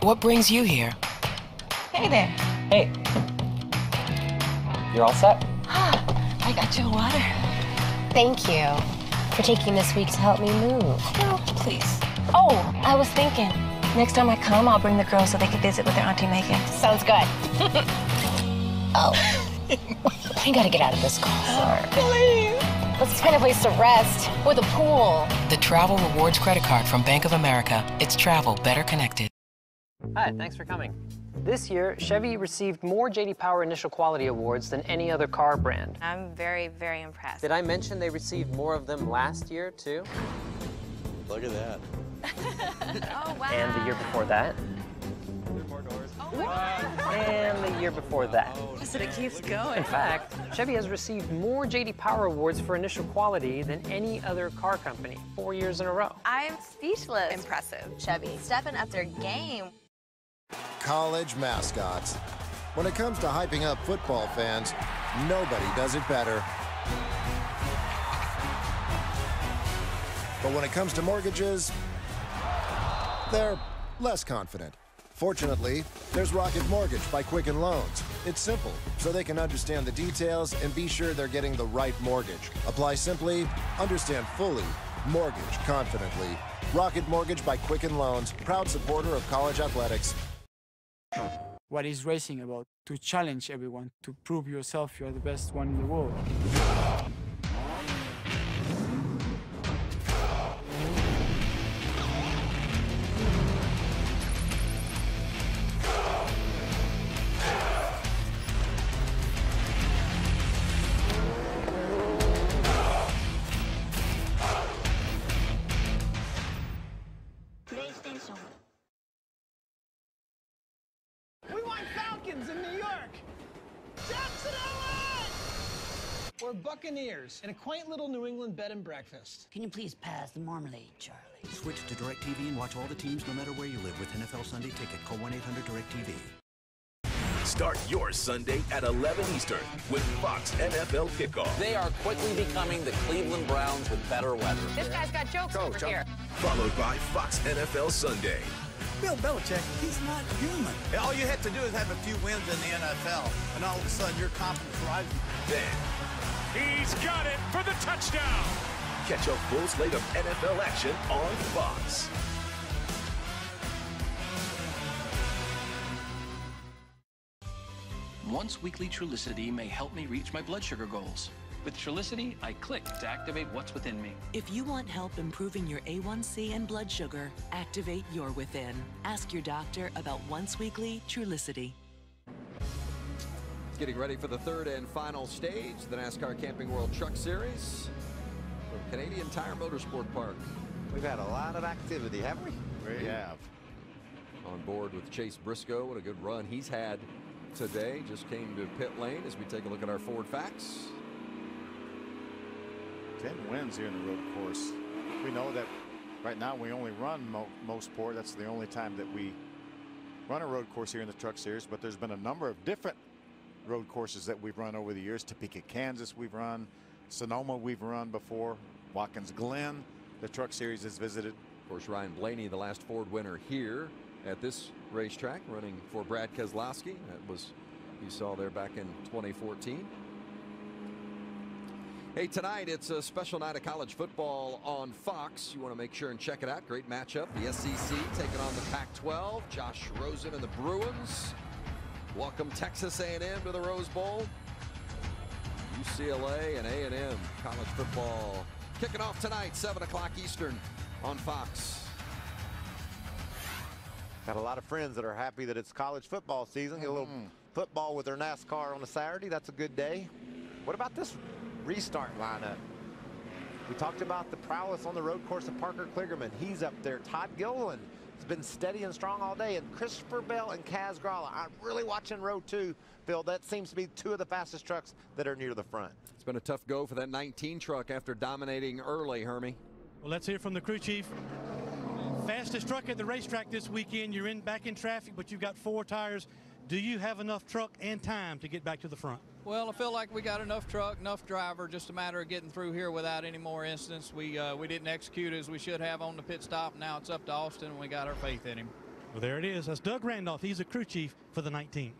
What brings you here? Hey there. Hey. You're all set? I got your water. Thank you for taking this week to help me move. No, please. Oh, I was thinking, next time I come, I'll bring the girls so they can visit with their Auntie Megan. Sounds good. Oh. I gotta get out of this car. Please. Let's find a place to rest with a pool. The Travel Rewards credit card from Bank of America. It's travel better connected. Hi, thanks for coming. This year, Chevy received more J.D. Power Initial Quality Awards than any other car brand. I'm very, very impressed. Did I mention they received more of them last year, too? Look at that. Oh, wow. And the year before that. And the year before that. So it keeps going. In fact, Chevy has received more J.D. Power Awards for initial quality than any other car company, 4 years in a row. I'm speechless. Impressive. Chevy, stepping up their game. College mascots. When it comes to hyping up football fans, nobody does it better. But when it comes to mortgages, they're less confident. Fortunately, there's Rocket Mortgage by Quicken Loans. It's simple, so they can understand the details and be sure they're getting the right mortgage. Apply simply, understand fully, mortgage confidently. Rocket Mortgage by Quicken Loans, proud supporter of college athletics. What is racing about? To challenge everyone, to prove yourself you're the best one in the world. We want Falcons in New York. Jackson, LA! Or Buccaneers in a quaint little New England bed and breakfast. Can you please pass the marmalade, Charlie? Switch to DirecTV and watch all the teams no matter where you live with NFL Sunday Ticket. Call 1-800-DirecTV. Start your Sunday at 11 Eastern with Fox NFL Kickoff. They are quickly becoming the Cleveland Browns with better weather. This guy's got jokes over here. Followed by Fox NFL Sunday. Bill Belichick, he's not human. All you have to do is have a few wins in the NFL, and all of a sudden your confidence rises. Then, he's got it for the touchdown. Catch a full slate of NFL action on Fox. Once weekly Trulicity may help me reach my blood sugar goals. With Trulicity, I click to activate what's within me. If you want help improving your A1C and blood sugar, activate your within. Ask your doctor about once weekly Trulicity. Getting ready for the third and final stage, the NASCAR Camping World Truck Series from Canadian Tire Motorsport Park. We've had a lot of activity, haven't we? We have. On board with Chase Briscoe. What a good run he's had today. Just came to pit lane as we take a look at our Ford facts. 10 wins here in the road course. We know that right now we only run Mossport. That's the only time that we run a road course here in the Truck Series, but there's been a number of different road courses that we've run over the years. Topeka, Kansas we've run. Sonoma we've run before. Watkins Glen, the Truck Series has visited. Of course, Ryan Blaney, the last Ford winner here at this racetrack, running for Brad Keselowski. That was, you saw there back in 2014. Hey, tonight it's a special night of college football on Fox. You want to make sure and check it out. Great matchup. The SEC taking on the Pac-12. Josh Rosen and the Bruins welcome Texas A&M to the Rose Bowl. UCLA and A&M college football kicking off tonight, 7 o'clock Eastern on Fox. Got a lot of friends that are happy that it's college football season. Get a little football with their NASCAR on a Saturday. That's a good day. What about this restart lineup. We talked about the prowess on the road course of Parker Kligerman. He's up there. Todd Gilliland has been steady and strong all day. And Christopher Bell and Kaz Gralla. I'm really watching row 2, Phil. That seems to be 2 of the fastest trucks that are near the front. It's been a tough go for that 19 truck after dominating early, Hermie. Well, let's hear from the crew chief. Fastest truck at the racetrack this weekend. You're back in traffic, but you've got 4 tires. Do you have enough truck and time to get back to the front? Well, I feel like we got enough truck, enough driver, just a matter of getting through here without any more incidents. We didn't execute as we should have on the pit stop. Now it's up to Austin, and we got our faith in him. Well, there it is. That's Doug Randolph. He's a crew chief for the 19.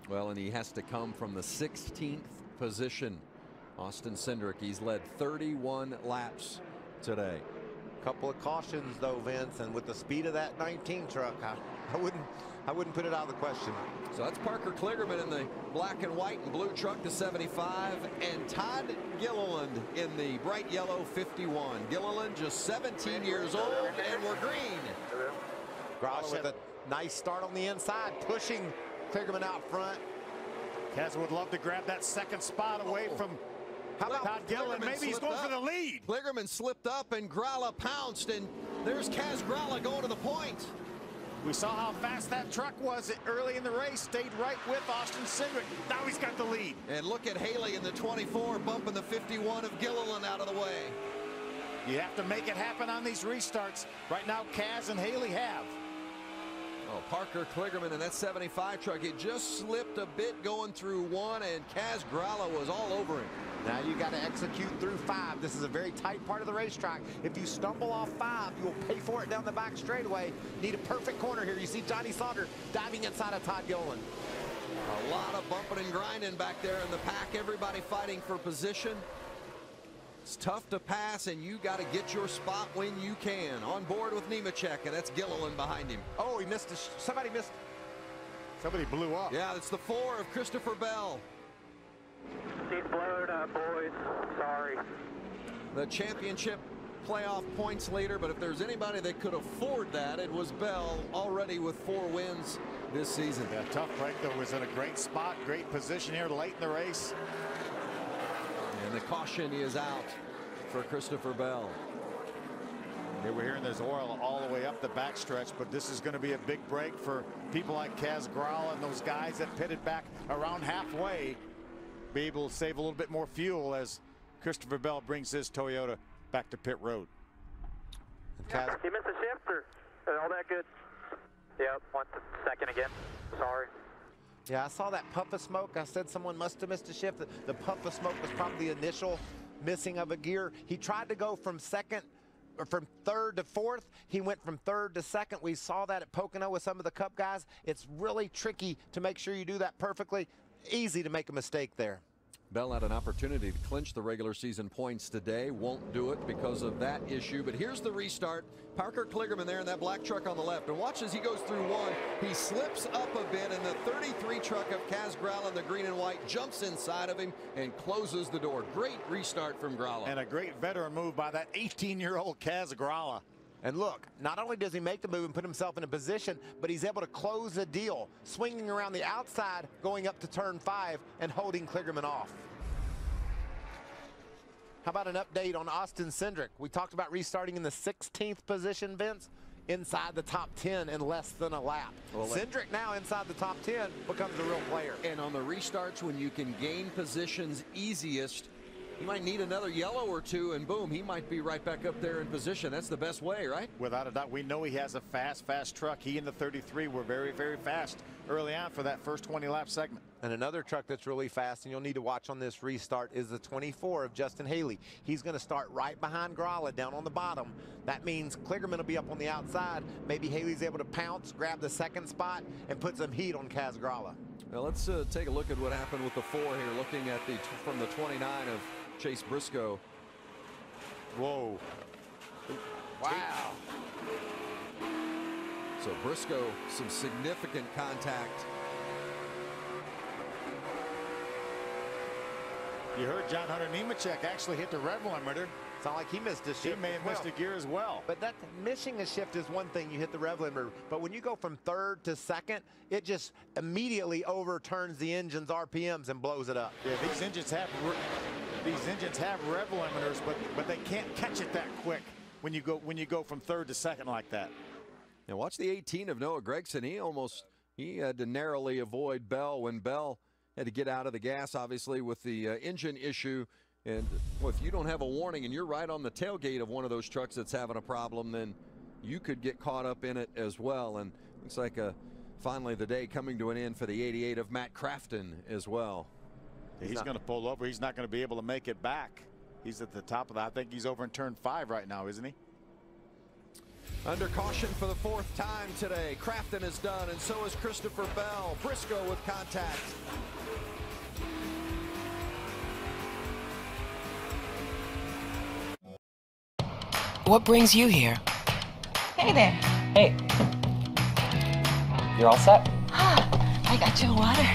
Well, and he has to come from the 16th position. Austin Cindric, he's led 31 laps today. Couple of cautions though, Vince, and with the speed of that 19 truck, I wouldn't put it out of the question. So that's Parker Kligerman in the black and white and blue truck, the 75, and Todd Gilliland in the bright yellow 51. Gilliland just 17 years old, and we're green. Gralla with a nice start on the inside, pushing Kligerman out front. Kaz would love to grab that second spot away from Todd Gilliland. Maybe he's going for the lead. Kligerman slipped up and Gralla pounced, and there's Kaz Gralla going to the point. We saw how fast that truck was early in the race. Stayed right with Austin Cindric. Now he's got the lead. And look at Haley in the 24 bumping the 51 of Gilliland out of the way. You have to make it happen on these restarts. Right now, Kaz and Haley have. Oh, Parker Kligerman in that 75 truck. It just slipped a bit going through 1, and Kaz Gralla was all over him. Now you got to execute through 5. This is a very tight part of the racetrack. If you stumble off 5, you will pay for it down the back straightaway. Need a perfect corner here. You see Johnny Sauter diving inside of Todd Gilliland. A lot of bumping and grinding back there in the pack. Everybody fighting for position. It's tough to pass, and you got to get your spot when you can. On board with Nemechek, and that's Gilliland behind him. Oh, he missed. Somebody missed. Somebody blew up. Yeah, it's the 4 of Christopher Bell. He's blowed up, boys. Sorry. The championship playoff points leader, but if there's anybody that could afford that, it was Bell, already with 4 wins this season. Yeah, tough break, though. Was in a great spot, great position here late in the race. And the caution is out for Christopher Bell. Yeah, we're hearing there's oil all the way up the backstretch, but this is going to be a big break for people like Kaz Gralla and those guys that pitted back around halfway. Be able to save a little bit more fuel as Christopher Bell brings his Toyota back to pit road. You missed a shift, or all that good? Yep, 1 second again. Sorry. Yeah, I saw that puff of smoke. I said someone must have missed a shift. The puff of smoke was probably the initial missing of a gear. He tried to go from 3rd to 4th. He went from 3rd to 2nd. We saw that at Pocono with some of the Cup guys. It's really tricky to make sure you do that perfectly. Easy to make a mistake there. Bell had an opportunity to clinch the regular season points today. Won't do it because of that issue. But here's the restart. Parker Kligerman there in that black truck on the left. And watch as he goes through 1. He slips up a bit, and the 33 truck of Kaz Gralla in the green and white jumps inside of him and closes the door. Great restart from Gralla. And a great veteran move by that 18-year-old Kaz Gralla. And look, not only does he make the move and put himself in a position, but he's able to close the deal, swinging around the outside, going up to turn 5 and holding Kligerman off. How about an update on Austin Cindric? We talked about restarting in the 16th position, Vince, inside the top 10 in less than a lap. Well, Cindric now inside the top 10 becomes a real player. And on the restarts, when you can gain positions easiest, you might need another yellow or 2, and boom, he might be right back up there in position. That's the best way, right? Without a doubt. We know he has a fast truck. He and the 33 were very, very fast early on for that first 20-lap segment. And another truck that's really fast, and you'll need to watch on this restart, is the 24 of Justin Haley. He's going to start right behind Gralla down on the bottom. That means Kligerman will be up on the outside. Maybe Haley's able to pounce, grab the 2nd spot, and put some heat on Kaz Gralla. Now let's take a look at what happened with the 4 here, looking at from the 29 of Chase Briscoe. Whoa. Wow. So Briscoe, some significant contact. You heard John Hunter Nemechek actually hit the rev limiter. It's not like he missed a shift. He may have missed a gear as well. But that missing a shift is one thing. You hit the rev limiter. But when you go from 3rd to 2nd, it just immediately overturns the engine's RPMs and blows it up. Yeah, these engines have These engines have rev limiters, but they can't catch it that quick when you go from third to second like that. Now watch the 18 of Noah Gragson. He had to narrowly avoid Bell when Bell had to get out of the gas, obviously, with the engine issue. And well, if you don't have a warning and you're right on the tailgate of one of those trucks that's having a problem, then you could get caught up in it as well. And looks like finally the day coming to an end for the 88 of Matt Crafton as well. He's going to pull over. He's not going to be able to make it back. He's at the top of that. I think he's over in turn 5 right now, isn't he? Under caution for the 4th time today. Crafton is done, and so is Christopher Bell. Briscoe with contact. What brings you here? Hey there. Hey. You're all set? I got your water.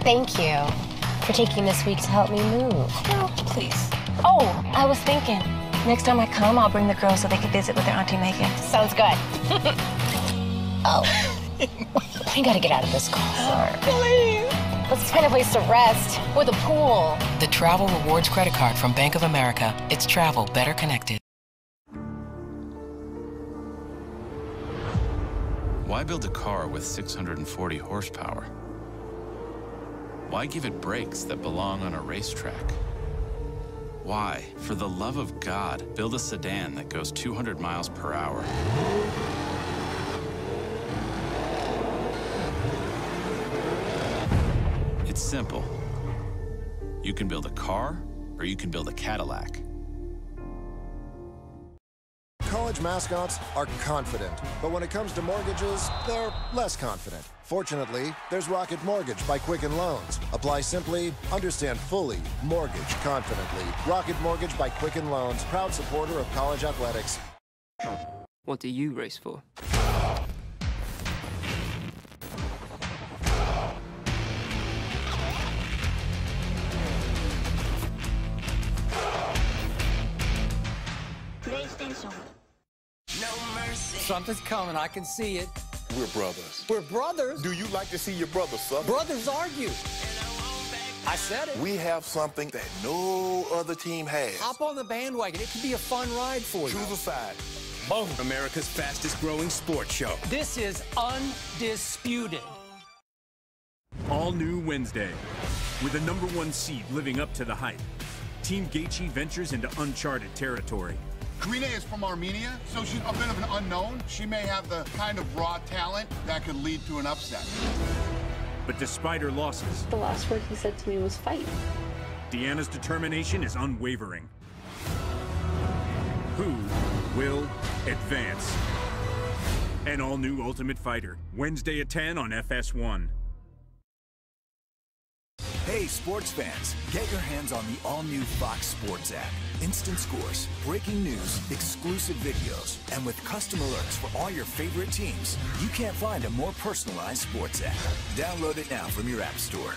Thank you for taking this week to help me move. No, please. Oh, I was thinking, next time I come, I'll bring the girls so they can visit with their Auntie Megan. Sounds good. Oh. We gotta get out of this car. Please. Let's find a place to rest with a pool. The Travel Rewards credit card from Bank of America. It's travel better connected. Why build a car with 640 horsepower? Why give it brakes that belong on a racetrack? Why, for the love of God, build a sedan that goes 200 miles per hour? It's simple. You can build a car, or you can build a Cadillac. College mascots are confident, but when it comes to mortgages, they're less confident. Fortunately, there's Rocket Mortgage by Quicken Loans. Apply simply, understand fully, mortgage confidently. Rocket Mortgage by Quicken Loans, proud supporter of college athletics. What do you race for? PlayStation. No mercy. Something's coming. I can see it. We're brothers. We're brothers? Do you like to see your brother suffer? Brothers argue. I said it. We have something that no other team has. Hop on the bandwagon. It could be a fun ride for you. Choose a side. Boom. America's fastest growing sports show. This is undisputed. All new Wednesday. With the #1 seed living up to the hype, Team Gaethje ventures into uncharted territory. Karina is from Armenia, so she's a bit of an unknown. She may have the kind of raw talent that could lead to an upset. But despite her losses, the last word he said to me was fight. Deanna's determination is unwavering. Who will advance? An all-new Ultimate Fighter, Wednesday at 10 on FS1. Hey, sports fans, get your hands on the all-new Fox Sports app. Instant scores, breaking news, exclusive videos, and with custom alerts for all your favorite teams, you can't find a more personalized sports app. Download it now from your app store.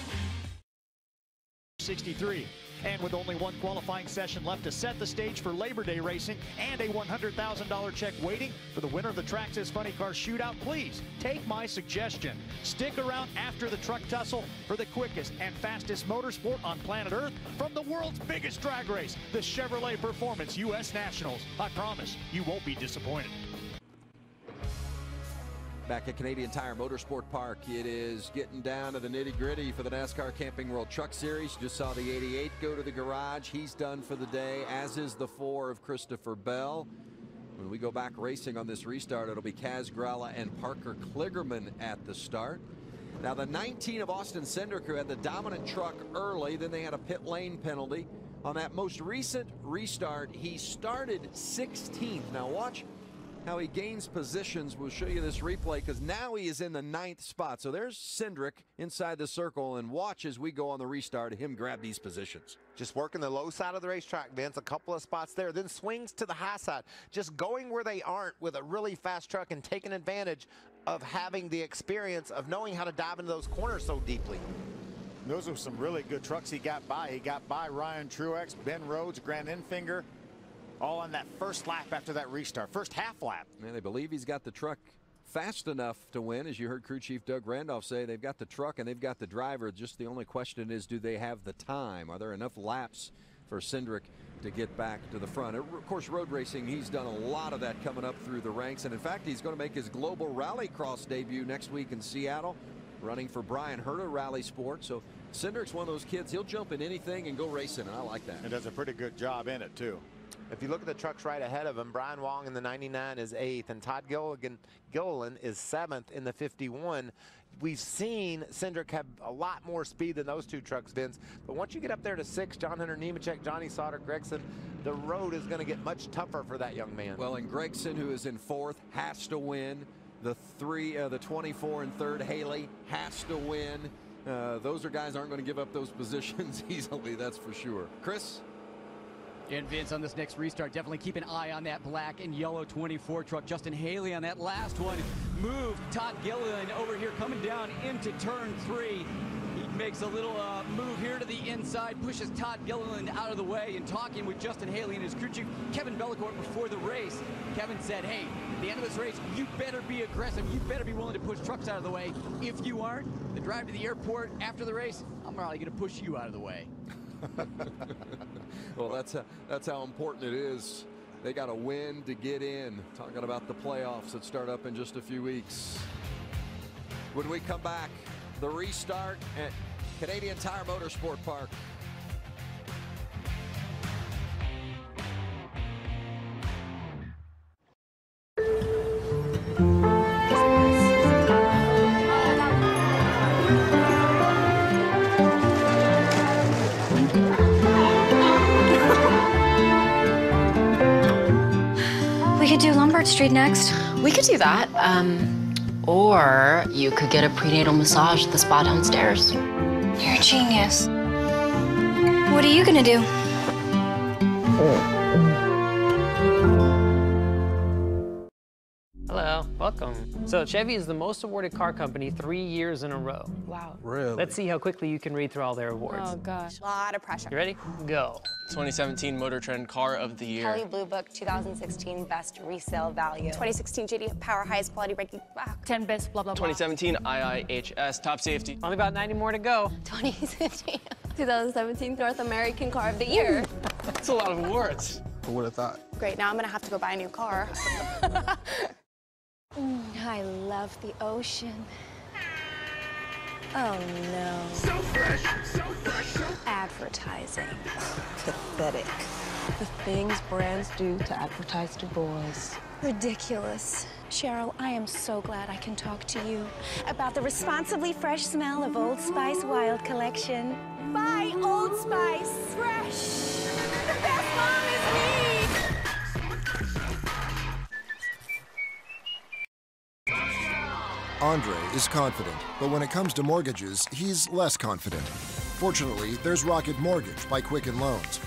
63. And with only one qualifying session left to set the stage for Labor Day racing and a $100,000 check waiting for the winner of the Traxxas Funny Car Shootout, please take my suggestion. Stick around after the truck tussle for the quickest and fastest motorsport on planet Earth from the world's biggest drag race, the Chevrolet Performance U.S. Nationals. I promise you won't be disappointed. Back at Canadian Tire Motorsport Park, it is getting down to the nitty-gritty for the NASCAR Camping World Truck Series. You just saw the 88 go to the garage. He's done for the day, as is the 4 of Christopher Bell. When we go back racing on this restart, it'll be Kaz Gralla and Parker Kligerman at the start. Now, the 19 of Austin Cindric, who had the dominant truck early, then they had a pit lane penalty. On that most recent restart, he started 16th. Now, watch how he gains positions. We'll show you this replay because now he is in the 9th spot. So there's Cindric inside the circle, and watch as we go on the restart him grab these positions. Just working the low side of the racetrack, Vince, a couple of spots there, then swings to the high side. Just going where they aren't with a really fast truck and taking advantage of having the experience of knowing how to dive into those corners so deeply. Those are some really good trucks he got by. He got by Ryan Truex, Ben Rhodes, Grant Enfinger, all on that first lap after that restart, first half lap. Man, they believe he's got the truck fast enough to win. As you heard crew chief Doug Randolph say, they've got the truck and they've got the driver. Just the only question is, do they have the time? Are there enough laps for Cindric to get back to the front. Of course, road racing, he's done a lot of that coming up through the ranks. And in fact, he's going to make his global rallycross debut next week in Seattle, running for Brian Herta Rally Sport. So Cindric's one of those kids, he'll jump in anything and go racing, and I like that. And does a pretty good job in it, too. If you look at the trucks right ahead of him, Brian Wong in the 99 is 8th, and Todd Gilliland is 7th in the 51. We've seen Cindric have a lot more speed than those two trucks, Vince. But once you get up there to 6, John Hunter Nemechek, Johnny Sauter, Gregson, the road is going to get much tougher for that young man. Well, and Gregson, who is in 4th, has to win. The 24 and 3rd, Haley, has to win. Those are guys aren't going to give up those positions easily, that's for sure. Chris? And Vince, on this next restart, definitely keep an eye on that black and yellow 24 truck. Justin Haley on that last one moved Todd Gilliland over here, coming down into turn 3. He makes a little move here to the inside, pushes Todd Gilliland out of the way, and talking with Justin Haley and his crew chief, Kevin Bellecourt, before the race. Kevin said, hey, at the end of this race, you better be aggressive. You better be willing to push trucks out of the way. If you aren't, the drive to the airport after the race, I'm probably going to push you out of the way. Well, that's how important it is. They got to win to get in. Talking about the playoffs that start up in just a few weeks. When we come back, the restart at Canadian Tire Motorsport Park. We could do Lombard Street next. We could do that. Or you could get a prenatal massage at the spa downstairs. You're a genius. What are you gonna do? Hello, welcome. So Chevy is the most awarded car company 3 years in a row. Wow. Really? Let's see how quickly you can read through all their awards. Oh gosh, a lot of pressure. You ready? Go. 2017 Motor Trend Car of the Year. Kelley Blue Book 2016 Best Resale Value. 2016 JD Power Highest Quality Ranking. 10 Best blah blah blah. 2017 IIHS Top Safety. Only about 90 more to go. 2016 2017 North American Car of the Year. That's a lot of awards. Who would have thought? Great, now I'm gonna have to go buy a new car. I love the ocean. Oh no. So fresh, so fresh, so Advertising. Pathetic. The things brands do to advertise to boys. Ridiculous. Cheryl, I am so glad I can talk to you about the responsibly fresh smell of Old Spice Wild Collection. Buy Old Spice fresh. The best mom is me. Andre is confident, but when it comes to mortgages, he's less confident. Fortunately, there's Rocket Mortgage by Quicken Loans.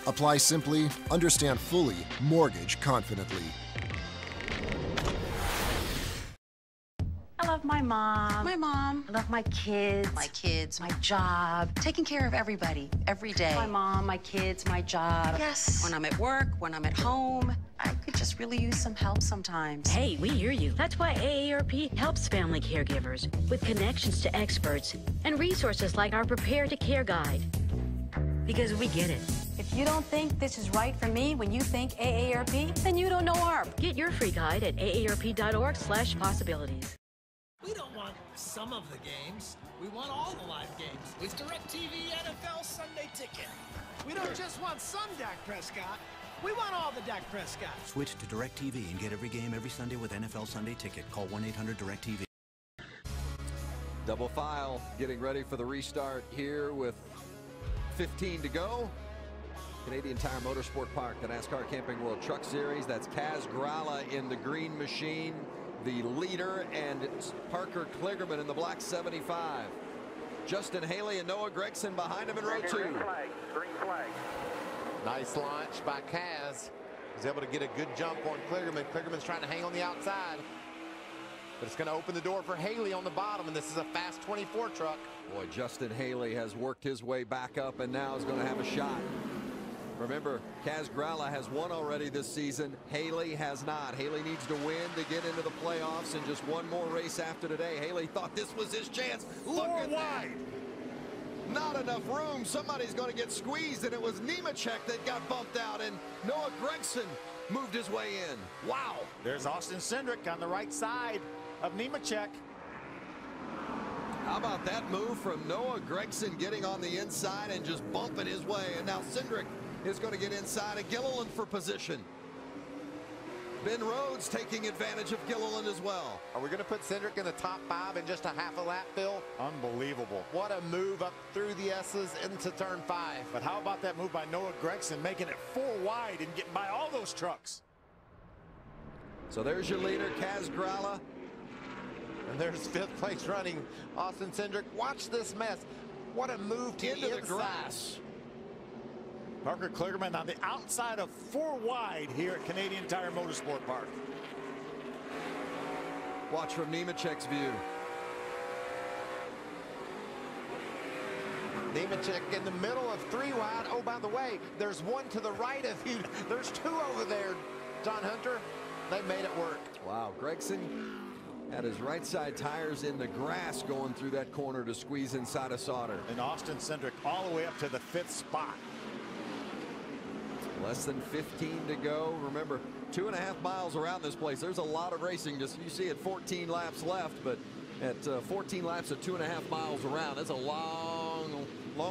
Apply simply, understand fully, mortgage confidently. I love my mom. My mom. I love my kids. My kids, my job, taking care of everybody, every day. My mom, my kids, my job. Yes. When I'm at work, when I'm at home, I could just really use some help sometimes. Hey, we hear you. That's why AARP helps family caregivers with connections to experts and resources like our Prepare to Care Guide. Because we get it. If you don't think this is right for me when you think AARP, then you don't know ARP. Get your free guide at aarp.org/possibilities. We don't want some of the games. We want all the live games with DirecTV NFL Sunday Ticket. We don't just want some Dak Prescott. We want all the Dak Prescott. Switch to DirecTV and get every game every Sunday with NFL Sunday Ticket. Call 1-800-DirecTV. Double file getting ready for the restart here with 15 to go. Canadian Tire Motorsport Park, the NASCAR Camping World Truck Series. That's Kaz Grala in the green machine, the leader, and Parker Kligerman in the black 75. Justin Haley and Noah Gregson behind him in row 2. Green flag. Nice launch by Kaz. He's able to get a good jump on Kligerman. Kligerman's trying to hang on the outside. But it's going to open the door for Haley on the bottom, and this is a fast 24 truck. Boy, Justin Haley has worked his way back up and now is going to have a shot. Remember, Kaz Grala has won already this season. Haley has not. Haley needs to win to get into the playoffs and just one more race after today. Haley thought this was his chance. Look at that. Not enough room. Somebody's going to get squeezed, and it was Nemechek that got bumped out, and Noah Gragson moved his way in. Wow. There's Austin Cindric on the right side of Nemechek. How about that move from Noah Gragson getting on the inside and just bumping his way? And now Cindric is going to get inside of Gilliland for position. Ben Rhodes taking advantage of Gilliland as well. Are we going to put Cindric in the top 5 in just a half a lap, Phil? Unbelievable. What a move up through the S's into turn 5. But how about that move by Noah Gragson, making it 4 wide and getting by all those trucks? So there's your leader, Kaz Grala. And there's 5th place running Austin Cindric. Watch this mess. What a move to into the the grass. Parker Kligerman on the outside of 4 wide here at Canadian Tire Motorsport Park. Watch from Nemechek's view. Nemechek in the middle of 3 wide. Oh, by the way, there's 1 to the right of you. There's 2 over there, John Hunter. They made it work. Wow, Gragson had his right side tires in the grass going through that corner to squeeze inside of Sauter. And Austin Cindric all the way up to the 5th spot. Less than 15 to go. Remember, 2.5 miles around this place. There's a lot of racing. Just you see it 14 laps left, but at 14 laps at 2.5 miles around, that's a long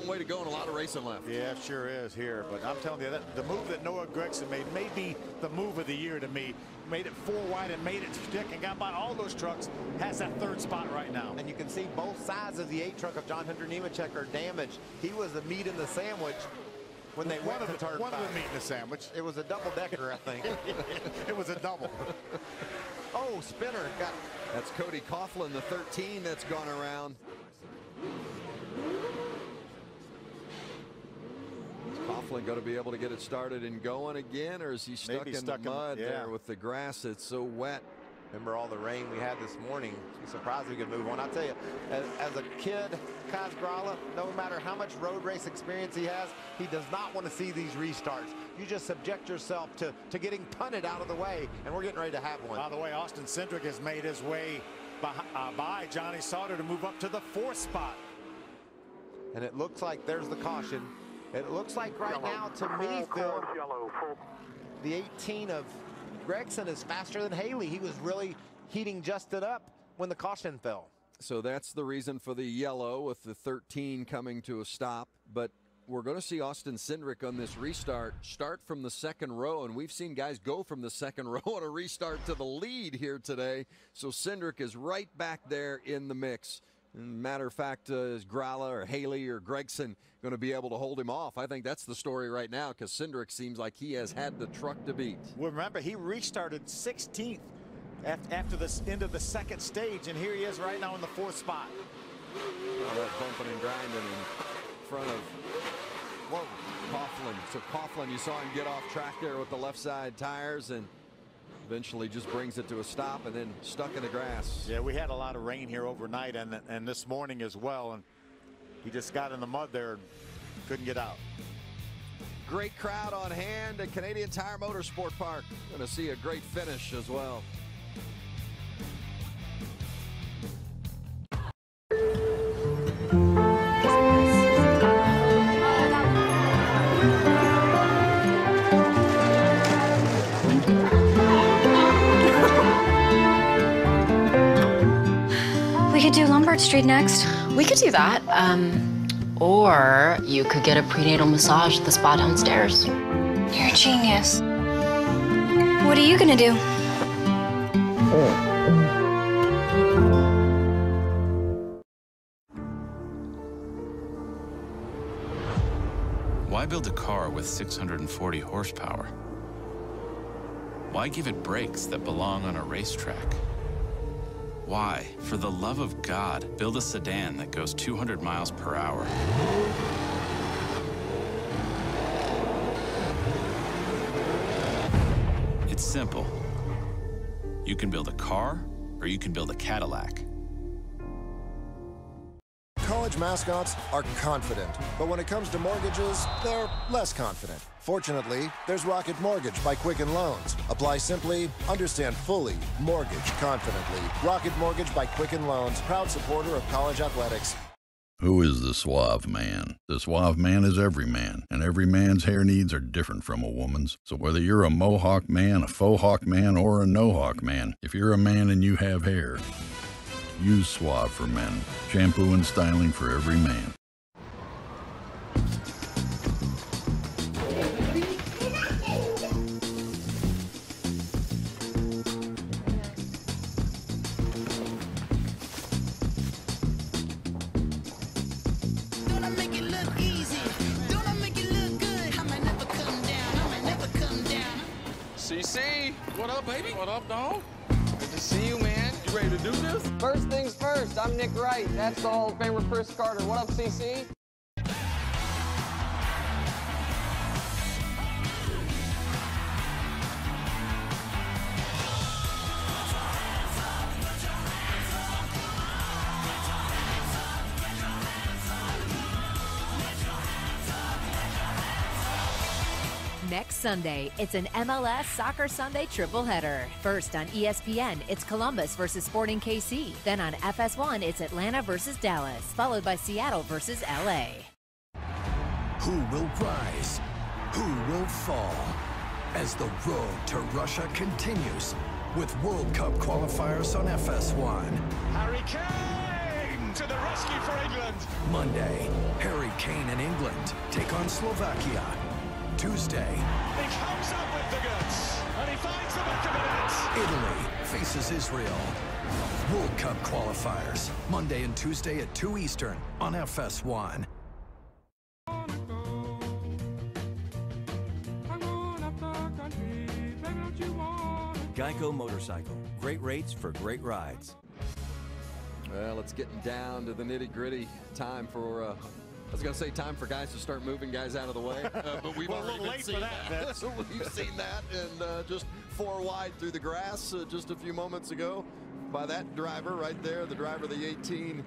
way to go and a lot of racing left. Yeah, it sure is here. But I'm telling you, that the move that Noah Gragson made may be the move of the year to me. Made it 4 wide and made it stick and got by all those trucks. Has that 3rd spot right now. And you can see both sides of the 8 truck of John Hunter Nemechek are damaged. He was the meat in the sandwich when they went to turn 5. One of the meat in the sandwich. It was a double-decker, I think. It was a double. Oh, spinner. That's Cody Coughlin, the 13 that's gone around. Is Coughlin going to be able to get it started and going again, or is he stuck in the mud there with the grass? It's so wet. Remember all the rain we had this morning. I'm surprised we could move on. I'll tell you, as a kid, Kaz Grala, no matter how much road race experience he has, he does not want to see these restarts. You just subject yourself to getting punted out of the way, and we're getting ready to have one. By the way, Austin Cindric has made his way by Johnny Sauter to move up to the 4th spot. And it looks like there's the caution. It looks like right now, to me, Phil, the 18 of Gragson is faster than Haley. He was really heating Justin up when the caution fell. So that's the reason for the yellow with the 13 coming to a stop. But we're going to see Austin Cindric on this restart start from the 2nd row, and we've seen guys go from the 2nd row on a restart to the lead here today. So Cindric is right back there in the mix. Matter of fact, is Grala or Haley or Gragson going to be able to hold him off? I think that's the story right now, because Cindric seems like he has had the truck to beat. Well, remember, he restarted 16th after the end of the 2nd stage, and here he is right now in the 4th spot. Oh, that bumping and grinding in front of Coughlin. So Coughlin, you saw him get off track there with the left side tires and eventually just brings it to a stop and then stuck in the grass. Yeah, we had a lot of rain here overnight and this morning as well, and he just got in the mud there and couldn't get out. Great crowd on hand at Canadian Tire Motorsport Park. Going to see a great finish as well. We could do Lombard Street next. We could do that. Or you could get a prenatal massage at the spa downstairs. You're a genius. What are you gonna do? Why build a car with 640 horsepower? Why give it brakes that belong on a racetrack? Why, for the love of God, build a sedan that goes 200 miles per hour? It's simple. You can build a car, or you can build a Cadillac. College mascots are confident, but when it comes to mortgages, they're less confident. Fortunately, there's Rocket Mortgage by Quicken Loans. Apply simply, understand fully, mortgage confidently. Rocket Mortgage by Quicken Loans, proud supporter of college athletics. Who is the suave man? The suave man is every man, and every man's hair needs are different from a woman's. So whether you're a mohawk man, a faux hawk man, or a no-hawk man, if you're a man and you have hair, use Suave for Men. Shampoo and styling for every man. CC, what up, baby? What up, dog? Good to see you, man. You ready to do this? First things first, I'm Nick Wright. That's the Hall of Famer Chris Carter. What up, CC? Next Sunday, it's an MLS Soccer Sunday tripleheader. First on ESPN, it's Columbus versus Sporting KC. Then on FS1, it's Atlanta versus Dallas, followed by Seattle versus LA. Who will rise? Who will fall? As the road to Russia continues with World Cup qualifiers on FS1. Harry Kane to the rescue for England. Monday, Harry Kane and England take on Slovakia. Tuesday, He comes up with the goods, and he finds the back of it. Italy faces Israel. World Cup qualifiers, Monday and Tuesday at 2 Eastern on FS1. Geico Motorcycle. Great rates for great rides. Well, it's getting down to the nitty-gritty. Time for, I was going to say time for guys to start moving guys out of the way, but we've already been seeing that. We've seen that, and just 4 wide through the grass just a few moments ago by that driver right there, the driver of the 18,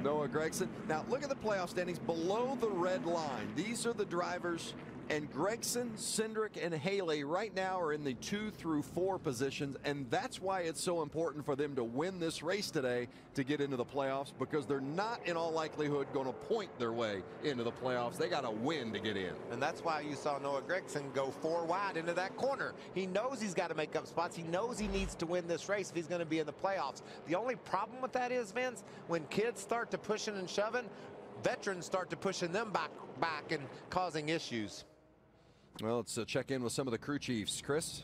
Noah Gragson. Now, look at the playoff standings below the red line. These are the drivers, and Gragson, Cindric, and Haley right now are in the 2 through 4 positions, and that's why it's so important for them to win this race today to get into the playoffs, because they're not in all likelihood going to point their way into the playoffs. They got to win to get in. And that's why you saw Noah Gragson go 4 wide into that corner. He knows he's got to make up spots. He knows he needs to win this race if he's going to be in the playoffs. The only problem with that is, Vince, when kids start to pushing and shoving, veterans start to pushing them back and causing issues. Well, let's check in with some of the crew chiefs. Chris?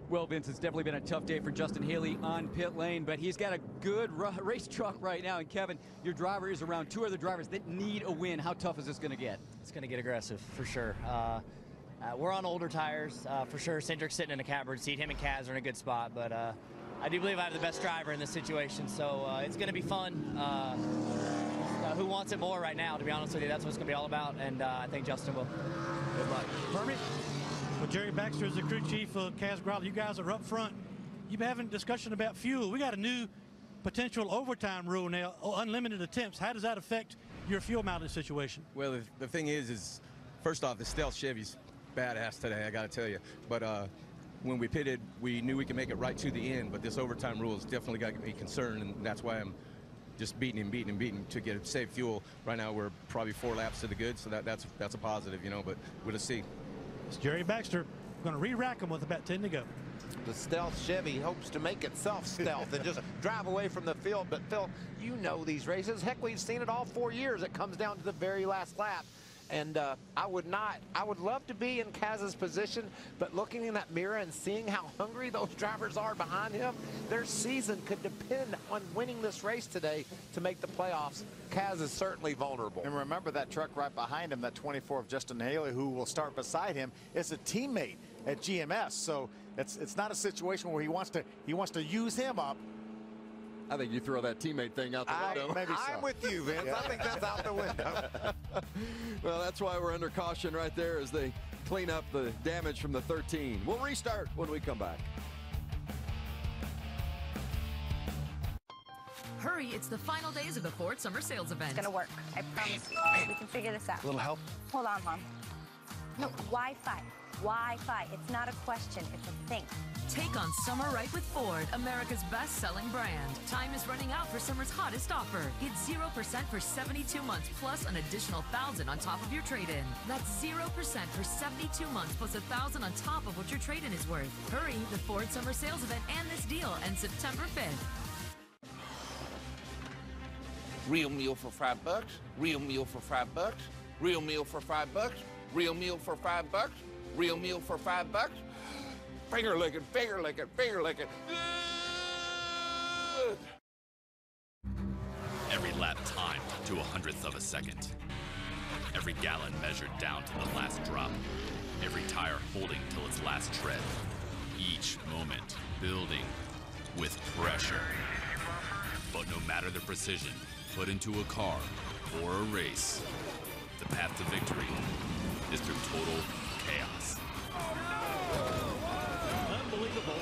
Well, Vince, it's definitely been a tough day for Justin Haley on pit lane, but he's got a good race truck right now. And Kevin, your driver is around 2 other drivers that need a win. How tough is this going to get? It's going to get aggressive, for sure. We're on older tires, for sure. Cindric's sitting in a catbird seat. Him and Kaz are in a good spot, but I do believe I have the best driver in this situation, so it's going to be fun. Who wants it more right now, to be honest with you? That's what it's going to be all about, and I think Justin will. Good luck. Kermit, with Jerry Baxter as the crew chief, Kaz Growler, you guys are up front. You've been having a discussion about fuel. We got a new potential overtime rule now, unlimited attempts. How does that affect your fuel mileage situation? Well, the thing is first off, the Stealth Chevy's badass today, I got to tell you. But when we pitted, we knew we could make it right to the end, but this overtime rule has definitely got me concerned, and that's why I'm just beating to get safe fuel. Right now we're probably 4 laps to the good, so that's a positive, you know, but we'll just see. It's Jerry Baxter going to re-rack them with about 10 to go. The Stealth Chevy hopes to make itself stealth and just drive away from the field. But Phil, you know these races. Heck, we've seen it all 4 years. It comes down to the very last lap. And I would love to be in Kaz's position, but looking in that mirror and seeing how hungry those drivers are behind him, their season could depend on winning this race today to make the playoffs. Kaz is certainly vulnerable. And remember that truck right behind him, that 24 of Justin Haley, who will start beside him, is a teammate at GMS. So it's not a situation where he wants to use him up. I think you throw that teammate thing out the window. Maybe so. I'm with you, Vince. Yeah. I think that's out the window. Well, that's why we're under caution right there as they clean up the damage from the 13. We'll restart when we come back. Hurry, it's the final days of the Ford Summer Sales Event. It's gonna work. I promise you. We can figure this out. A little help? Hold on, Mom. No, Wi-Fi. Why fight? It's not a question, it's a thing. Take on summer right with Ford, America's best-selling brand. Time is running out for summer's hottest offer. Get 0% for 72 months plus an additional $1,000 on top of your trade-in. That's 0% for 72 months plus $1,000 on top of what your trade-in is worth. Hurry, the Ford Summer Sales Event and this deal ends September 5th. Real meal for $5. Real meal for $5. Real meal for $5. Real meal for $5. Real meal for $5. Finger licking, finger licking, finger licking. Every lap timed to 100th of a second. Every gallon measured down to the last drop. Every tire holding till its last tread. Each moment building with pressure. But no matter the precision put into a car or a race, the path to victory is through total chaos. Unbelievable.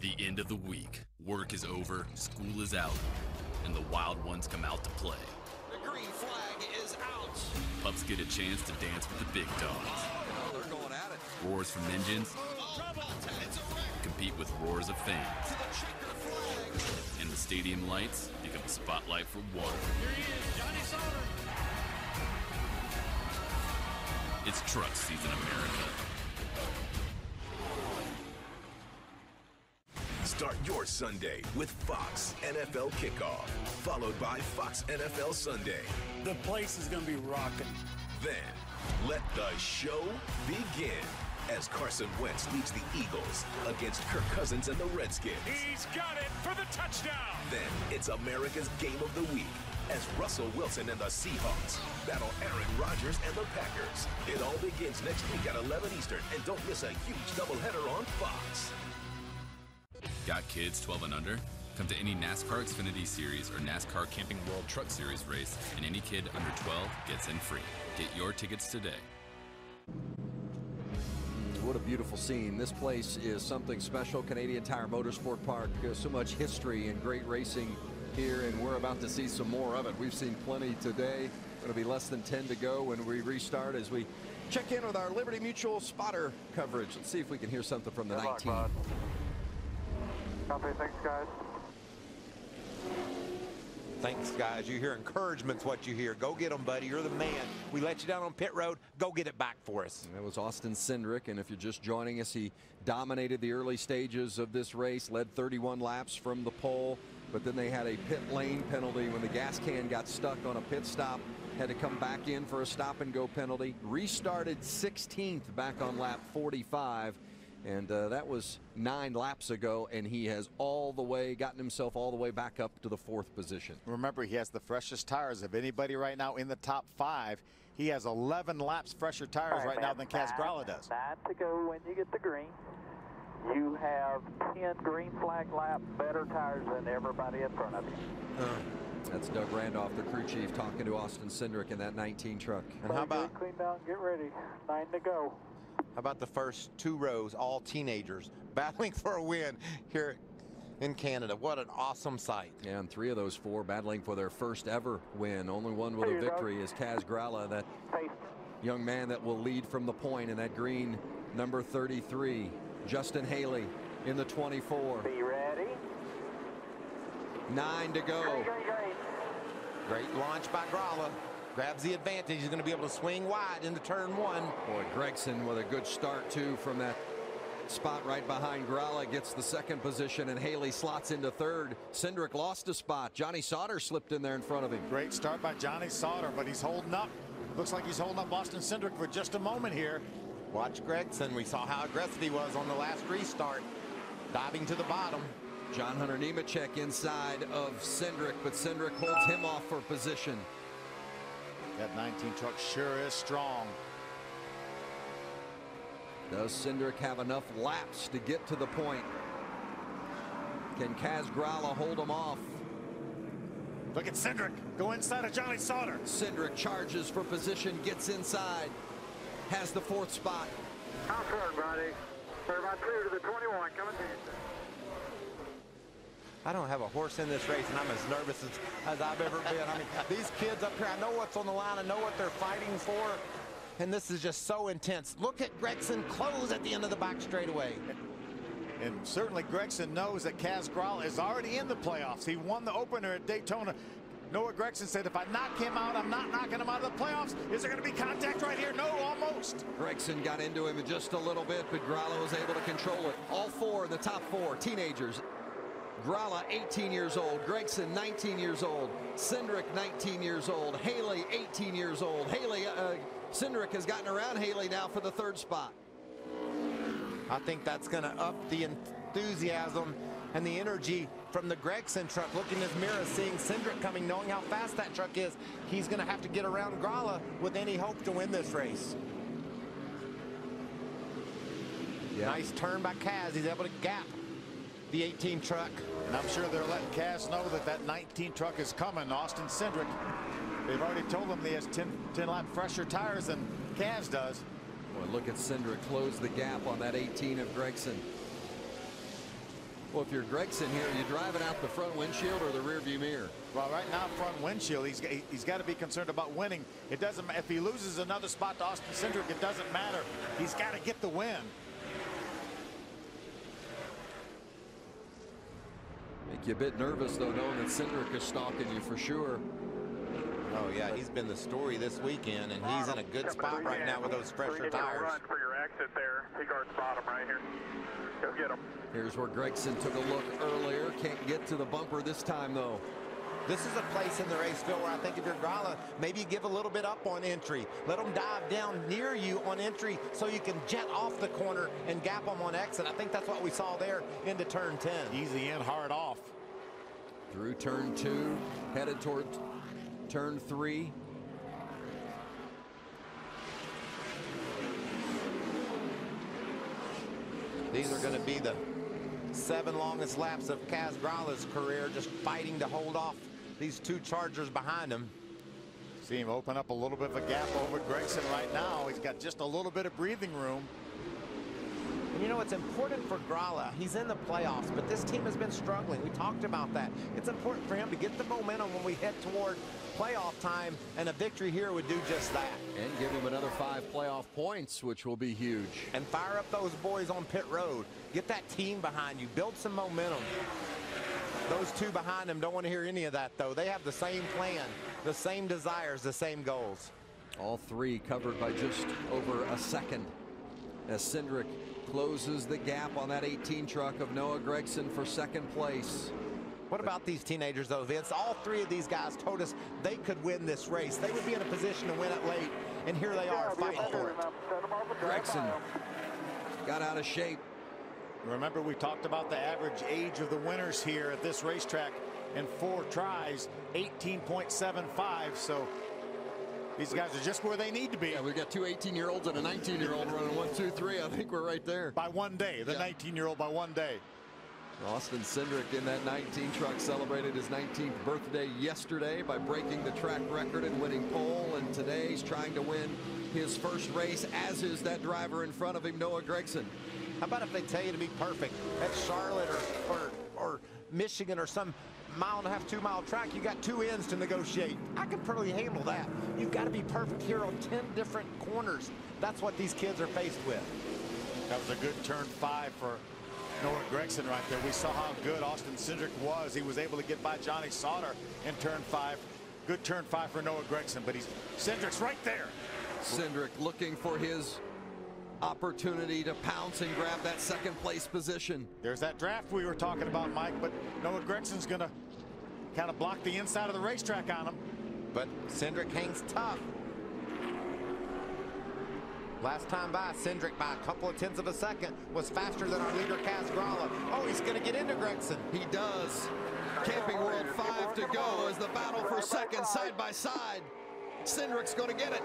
The end of the week. Work is over, school is out, and the wild ones come out to play. The green flag is out. Pups get a chance to dance with the big dogs. Oh, they're going at it. Roars from engines compete with roars of fans. And the stadium lights become a spotlight for water. Here he is, Johnny Sauter. It's truck season, America. Start your Sunday with Fox NFL Kickoff, followed by Fox NFL Sunday. The place is going to be rocking. Then, let the show begin as Carson Wentz leads the Eagles against Kirk Cousins and the Redskins. He's got it for the touchdown. Then, it's America's Game of the Week as Russell Wilson and the Seahawks battle Aaron Rodgers and the Packers. It all begins next week at 11 Eastern, and don't miss a huge doubleheader on Fox. Got kids 12 and under? Come to any NASCAR Xfinity Series or NASCAR Camping World Truck Series race, and any kid under 12 gets in free. Get your tickets today. What a beautiful scene. This place is something special. Canadian Tire Motorsport Park. So much history and great racing here, and we're about to see some more of it. We've seen plenty today. Going to be less than 10 to go when we restart as we check in with our Liberty Mutual spotter coverage. Let's see if we can hear something from the 19. Copy, thanks, guys. Thanks, guys. You hear encouragement's what you hear. Go get them, buddy. You're the man. We let you down on pit road. Go get it back for us. That was Austin Cindric, and if you're just joining us, he dominated the early stages of this race, led 31 laps from the pole, but then they had a pit lane penalty when the gas can got stuck on a pit stop. Had to come back in for a stop-and-go penalty. Restarted 16th back on lap 45. And that was 9 laps ago, and he has gotten himself all the way back up to the 4th position. Remember, he has the freshest tires of anybody right now in the top 5. He has 11 laps fresher tires right now than Kaz Grala does. 9 to go when you get the green. You have 10 green flag lap better tires than everybody in front of you. That's Doug Randolph, the crew chief, talking to Austin Cindric in that 19 truck. And how about clean down, get ready, 9 to go. How about the first 2 rows, all teenagers, battling for a win here in Canada? What an awesome sight. Yeah, and 3 of those 4 battling for their first ever win. Only one with a victory is Kaz Grala, that young man that will lead from the point in that green number 33. Justin Haley in the 24. Be ready. 9 to go. Great launch by Grala. Grabs the advantage. He's going to be able to swing wide into turn 1. Boy, Gregson with a good start, too, from that spot right behind Grala. Gets the 2nd position, and Haley slots into 3rd. Cindric lost a spot. Johnny Sauter slipped in there in front of him. Great start by Johnny Sauter, but he's holding up. Looks like he's holding up Austin Cindric for just a moment here. Watch Gregson. We saw how aggressive he was on the last restart. Diving to the bottom. John Hunter Nemechek inside of Cindric, but Cindric holds him off for position. That 19 truck sure is strong. Does Cindric have enough laps to get to the point? Can Kaz Grala hold him off? Look at Cindric go inside of Johnny Sauter. Cindric charges for position, gets inside, has the 4th spot. How's everybody? We're about 2 to the 21, coming to you. I don't have a horse in this race, and I'm as nervous as I've ever been. I mean, these kids up here, I know what's on the line. I know what they're fighting for. and this is just so intense. Look at Gregson close at the end of the back straightaway. And certainly Gregson knows that Kaz Grala is already in the playoffs. He won the opener at Daytona. Noah Gregson said, if I knock him out, I'm not knocking him out of the playoffs. Is there going to be contact right here? No, almost. Gregson got into him just a little bit, but Grala was able to control it. All four in the top four, teenagers. Grala, 18 years old. Gregson, 19 years old. Cindric, 19 years old. Haley, 18 years old. Cindric has gotten around Haley now for the third spot. I think that's going to up the enthusiasm and the energy from the Gregson truck. Looking in his mirror, seeing Cindric coming, knowing how fast that truck is. He's going to have to get around Grala with any hope to win this race. Yeah. Nice turn by Kaz. He's able to gap the 18 truck. And I'm sure they're letting Kaz know that that 19 truck is coming. Austin Cindric. They've already told him he has 10 lap fresher tires than Kaz does. Boy, look at Cindric close the gap on that 18 of Gregson. Well, if you're Gregson here, you driving out the front windshield or the rear view mirror? Well, right now, front windshield. He's got to be concerned about winning. It doesn't matter if he loses another spot to Austin Cindric. It doesn't matter. He's got to get the win. Make you a bit nervous, though, knowing that Cindric is stalking you for sure. Oh, yeah, he's been the story this weekend, and he's in a good spot right now with those fresher tires. Run for your exit there. He guards bottom right here. Go get him. Here's where Gregson took a look earlier. Can't get to the bumper this time, though. This is a place in the race, Phil, where I think if you're Grala, maybe you give a little bit up on entry. Let them dive down near you on entry so you can jet off the corner and gap them on exit. I think that's what we saw there into turn 10. Easy in, hard off. Through turn 2, headed toward turn 3. These are going to be the 7 longest laps of Kaz Grala's career, just fighting to hold off these 2 Chargers behind him. See him open up a little bit of a gap over Gregson right now. He's got just a little bit of breathing room. And you know, it's important for Grala. He's in the playoffs, but this team has been struggling. We talked about that. It's important for him to get the momentum when we head toward playoff time, and a victory here would do just that. And give him another 5 playoff points, which will be huge. And fire up those boys on pit road. Get that team behind you. Build some momentum. Those 2 behind him don't want to hear any of that, though. They have the same plan, the same desires, the same goals. All 3 covered by just over a second as Cindric closes the gap on that 18 truck of Noah Gregson for 2nd place. What about these teenagers, though, Vince? All 3 of these guys told us they could win this race. They would be in a position to win it late, and here they are fighting for it. Gregson got out of shape. Remember, we talked about the average age of the winners here at this racetrack in 4 tries, 18.75. So these guys are just where they need to be. Yeah, we've got 2 18-year-olds and a 19-year-old running 1, 2, 3. I think we're right there. By 1 day, the 19-year-old by 1 day. Austin Cindric in that 19 truck celebrated his 19th birthday yesterday by breaking the track record and winning pole, and today he's trying to win his first race, as is that driver in front of him, Noah Gregson. How about if they tell you to be perfect at Charlotte or Michigan or some 1.5 2 mile track? You got 2 ends to negotiate. I can probably handle that. You've got to be perfect here on 10 different corners. That's what these kids are faced with. That was a good turn 5 for Noah Gregson right there. We saw how good Austin Cindric was. He was able to get by Johnny Sauter in turn 5. Good turn 5 for Noah Gregson, but Cindric's right there. Cindric looking for his opportunity to pounce and grab that 2nd place position. There's that draft we were talking about, Mike, but Noah Gregson's going to kind of block the inside of the racetrack on him. But Cindric hangs tough. Last time by, Cindric by a couple of tenths of a second was faster than our leader, Kaz Grala. Oh, he's going to get into Gregson. He does. Camping World 5 to go as the battle for 2nd side by side. Cindric's going to get it.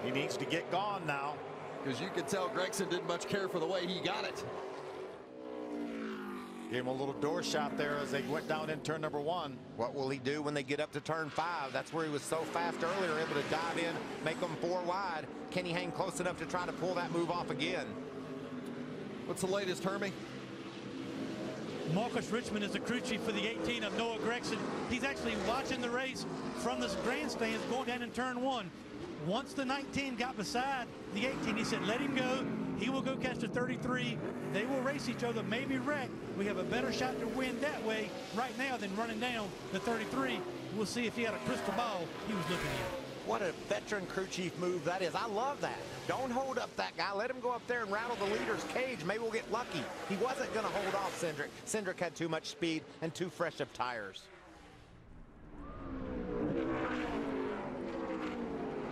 He needs to get gone now. Because you could tell Gregson didn't much care for the way he got it. Gave him a little door shot there as they went down in turn number 1. What will he do when they get up to turn 5? That's where he was so fast earlier, able to dive in, make them 4 wide. Can he hang close enough to try to pull that move off again? What's the latest, Hermie? Marcus Richmond is the crew chief for the 18 of Noah Gregson. He's actually watching the race from the grandstands going down in turn 1. Once the 19 got beside the 18, he said, let him go. He will go catch the 33. They will race each other, maybe wreck. We have a better shot to win that way right now than running down the 33. We'll see if he had a crystal ball he was looking at. What a veteran crew chief move that is. I love that. Don't hold up that guy. Let him go up there and rattle the leader's cage. Maybe we'll get lucky. He wasn't going to hold off Cindric. Cindric had too much speed and too fresh of tires.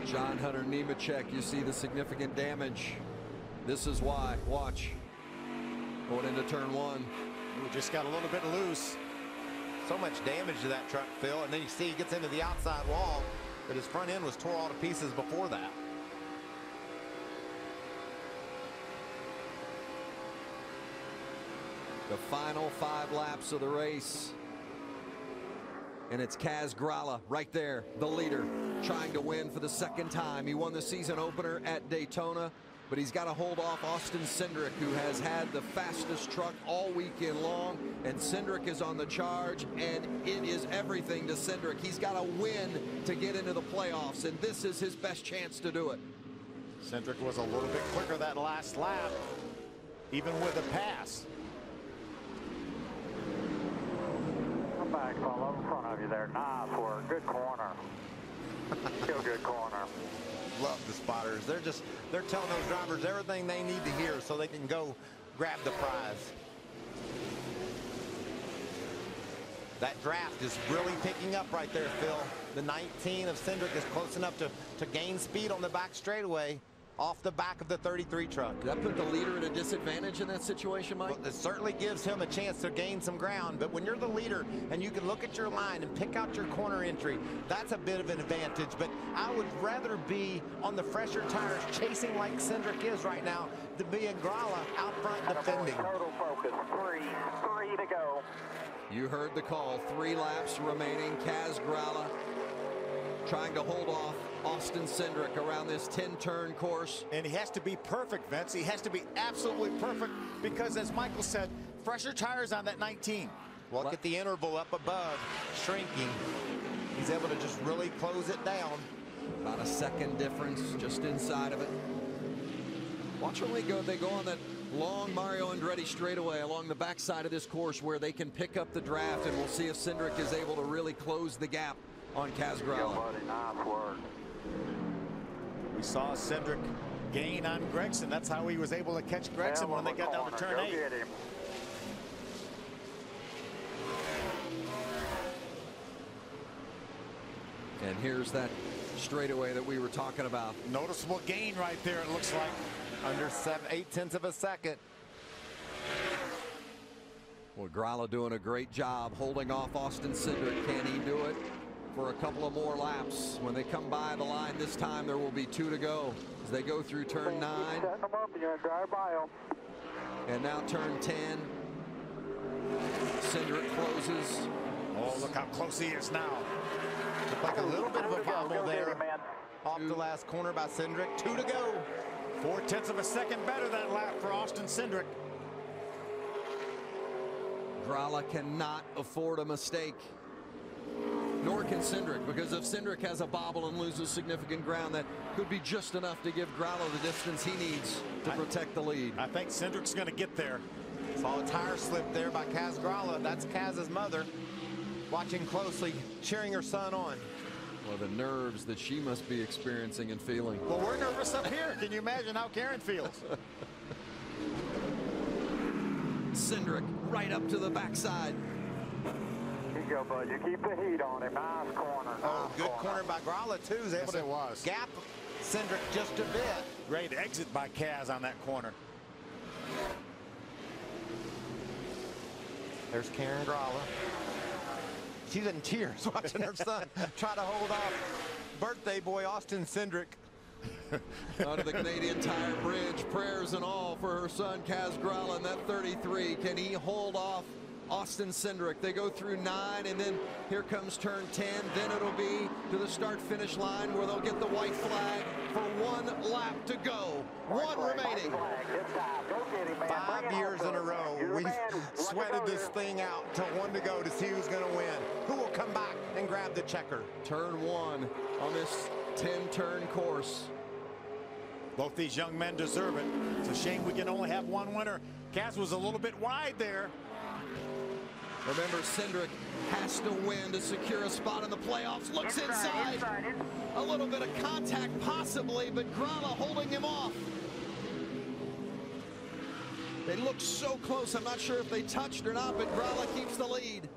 John Hunter Nemechek, you see the significant damage. This is why. Watch. Going into turn 1. We just got a little bit loose. So much damage to that truck, Phil. And then you see he gets into the outside wall, but his front end was tore all to pieces before that. The final 5 laps of the race. And it's Kaz Grala right there, the leader, trying to win for the 2nd time. He won the season opener at Daytona, but he's got to hold off Austin Cindric, who has had the fastest truck all weekend long. And Cindric is on the charge, and it is everything to Cindric. He's got to win to get into the playoffs, and this is his best chance to do it. Cindric was a little bit quicker that last lap, even with a pass. Come back, follow in front of you there. Nice work. Good corner. Still good corner. Love the spotters. They're telling those drivers everything they need to hear so they can go grab the prize. That draft is really picking up right there, Phil. The 19 of Cindric is close enough to gain speed on the back straightaway off the back of the 33 truck. Did that put the leader at a disadvantage in that situation, Mike? Well, it certainly gives him a chance to gain some ground, but when you're the leader and you can look at your line and pick out your corner entry, that's a bit of an advantage. But I would rather be on the fresher tires chasing like Cindric is right now than being Grala out front defending. Total focus. 3 to go. You heard the call. 3 laps remaining. Kaz Grala trying to hold off Austin Cindric around this 10-turn course. And he has to be perfect, Vince. He has to be absolutely perfect because, as Michael said, fresher tires on that 19. Look at the interval up above, shrinking. He's able to just really close it down. About a 2nd difference just inside of it. Watch when they go on that long Mario Andretti straightaway along the backside of this course where they can pick up the draft, and we'll see if Cindric is able to really close the gap on Kaz Grala. Nice work. We saw Cindric gain on Gregson. That's how he was able to catch Gregson when they got down to turn 8. And here's that straightaway that we were talking about. Noticeable gain right there, it looks like. Under 8/10 of a second. Well, Grala doing a great job holding off Austin Cindric. Can he do it for a couple of more laps? When they come by the line this time, there will be 2 to go as they go through turn 9. Setting them up and you're gonna drive by them. And now turn 10. Cindric closes. Oh, look how close he is now. Looked like a little bit of a bobble there. Off the last corner by Cindric. 2 to go. 4/10 of a second better that lap for Austin Cindric. Grala cannot afford a mistake. Nor can Cindric, because if Cindric has a bobble and loses significant ground, that could be just enough to give Grala the distance he needs to protect the lead. I think Cindric's going to get there. Saw a tire slip there by Kaz Grala. That's Kaz's mother, watching closely, cheering her son on. Well, the nerves that she must be experiencing and feeling. Well, we're nervous up here. Can you imagine how Karen feels? Cindric right up to the backside. Here you go, bud. You keep the heat on him. Nice corner. Oh, good corner by Grala, too. He's able to gap Cindric just a bit. Great exit by Kaz on that corner. There's Karen Grala. She's in tears watching her son try to hold off birthday boy Austin Cindric. Out of the Canadian Tire Bridge, prayers and all for her son Kaz Grala in that 33. Can he hold off Austin Cindric? They go through 9, and then here comes turn 10. Then it'll be to the start-finish line where they'll get the white flag for 1 lap to go. 1 remaining. 5 years in a row, we've sweated this thing out till 1 to go to see who's going to win. Who will come back and grab the checker? Turn 1 on this 10-turn course. Both these young men deserve it. It's a shame we can only have one winner. Kaz was a little bit wide there. Remember, Cindric has to win to secure a spot in the playoffs. Looks inside. A little bit of contact possibly, but Gralla holding him off. They look so close. I'm not sure if they touched or not, but Gralla keeps the lead.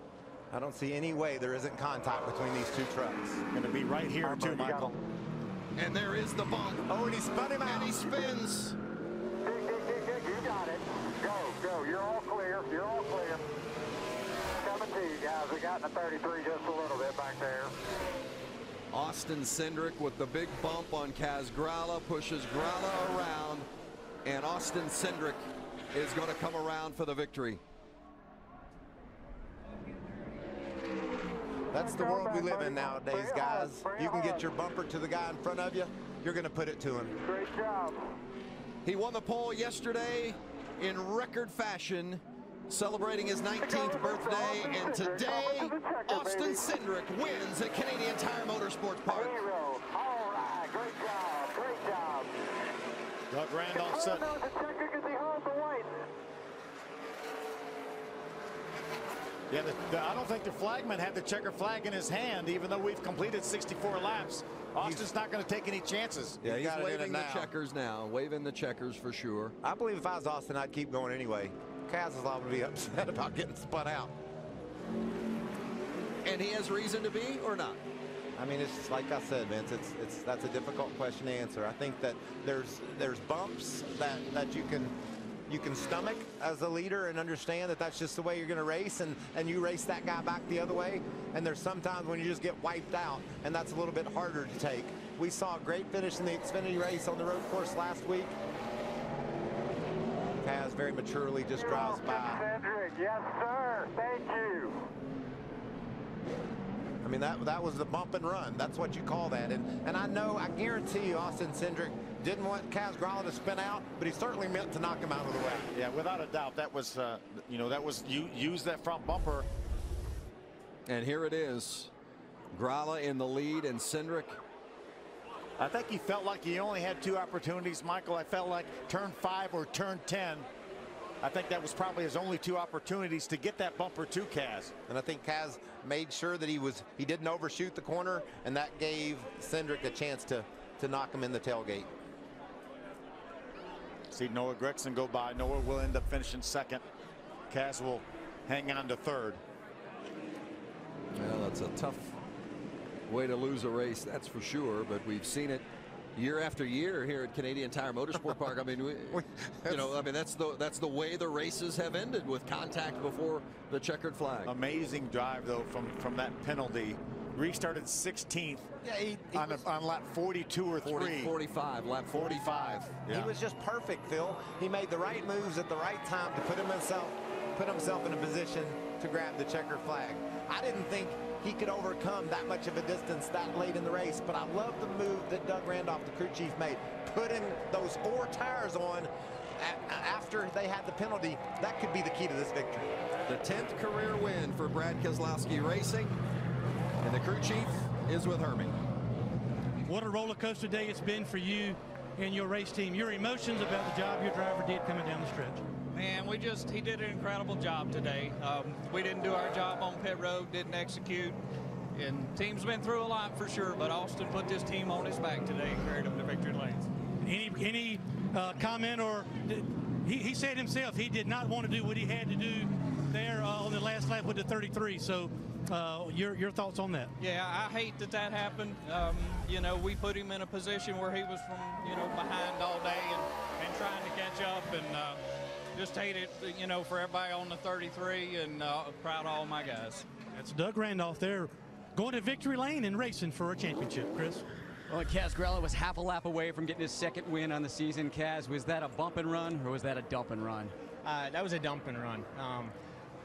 I don't see any way there isn't contact between these two trucks. Going to be right here too, Michael. And there is the bump. Oh, and he spun him out. And he spins. Dig, you got it. Go. You're all clear. You're all clear. Coming to you guys. We got in the 33 just a little bit back there. Austin Cindric with the big bump on Kaz Gralla pushes Gralla around, and Austin Cindric is going to come around for the victory. That's the world we live in nowadays, guys. You can get your bumper to the guy in front of you. You're going to put it to him. Great job. He won the pole yesterday in record fashion, celebrating his 19th birthday, and today Austin Cindric wins at Canadian Tire Motorsports Park. All right, great job. Doug Randolph said. Yeah, I don't think the flagman had the checker flag in his hand, even though we've completed 64 laps. Austin's not going to take any chances. Yeah, he's got waving the checkers now. Waving the checkers for sure. I believe if I was Austin, I'd keep going anyway. Kaz is liable to be upset about getting spun out. And he has reason to be, or not? I mean, it's like I said, Vince. That's a difficult question to answer. I think that there's bumps that you can stomach as a leader and understand that that's just the way you're going to race, and you race that guy back the other way. And there's sometimes when you just get wiped out, and that's a little bit harder to take. We saw a great finish in the Xfinity race on the road course last week. Kaz very maturely just drives by. Cindric, yes, sir. Thank you. I mean, that was the bump and run. That's what you call that. And I guarantee you Austin Cindric didn't want Kaz Gralla to spin out, but he certainly meant to knock him out of the way. Yeah, without a doubt, that was, you use that front bumper. And here it is. Gralla in the lead, and Cindric. I think he felt like he only had 2 opportunities, Michael. I felt like turn 5 or turn 10. I think that was probably his only 2 opportunities to get that bumper to Kaz. And I think Kaz made sure that he didn't overshoot the corner, and that gave Cindric a chance to knock him in the tailgate. See Noah Gregson go by. Noah will end up finishing second. Kaz will hang on to third. Well, that's a tough way to lose a race, that's for sure, but we've seen it year after year here at Canadian Tire Motorsport Park. I mean, that's the way the races have ended, with contact before the checkered flag. Amazing drive though from that penalty. Restarted 16th. Yeah, on lap 42 or 45, lap 45. Yeah. He was just perfect, Phil. He made the right moves at the right time to put himself in a position to grab the checkered flag. I didn't think he could overcome that much of a distance that late in the race, but I love the move that Doug Randolph, the crew chief, made, putting those 4 tires on after they had the penalty. That could be the key to this victory. The 10th career win for Brad Keselowski Racing, and the crew chief is with Hermie. What a roller coaster day it's been for you and your race team. Your emotions about the job your driver did coming down the stretch. Man, he did an incredible job today. We didn't do our job on pit road, didn't execute, and team's been through a lot for sure, but Austin put this team on his back today and carried them to victory lanes. Any comment, or he said himself he did not want to do what he had to do there on the last lap with the 33, so your thoughts on that? Yeah, I hate that happened. We put him in a position where he was behind all day and trying to catch up, and just hate it, for everybody on the 33, and proud of all my guys. That's Doug Randolph there, going to victory lane and racing for a championship, Chris. Well, Kaz Gralla was half a lap away from getting his 2nd win on the season. Kaz, was that a bump and run, or was that a dump and run? That was a dump and run.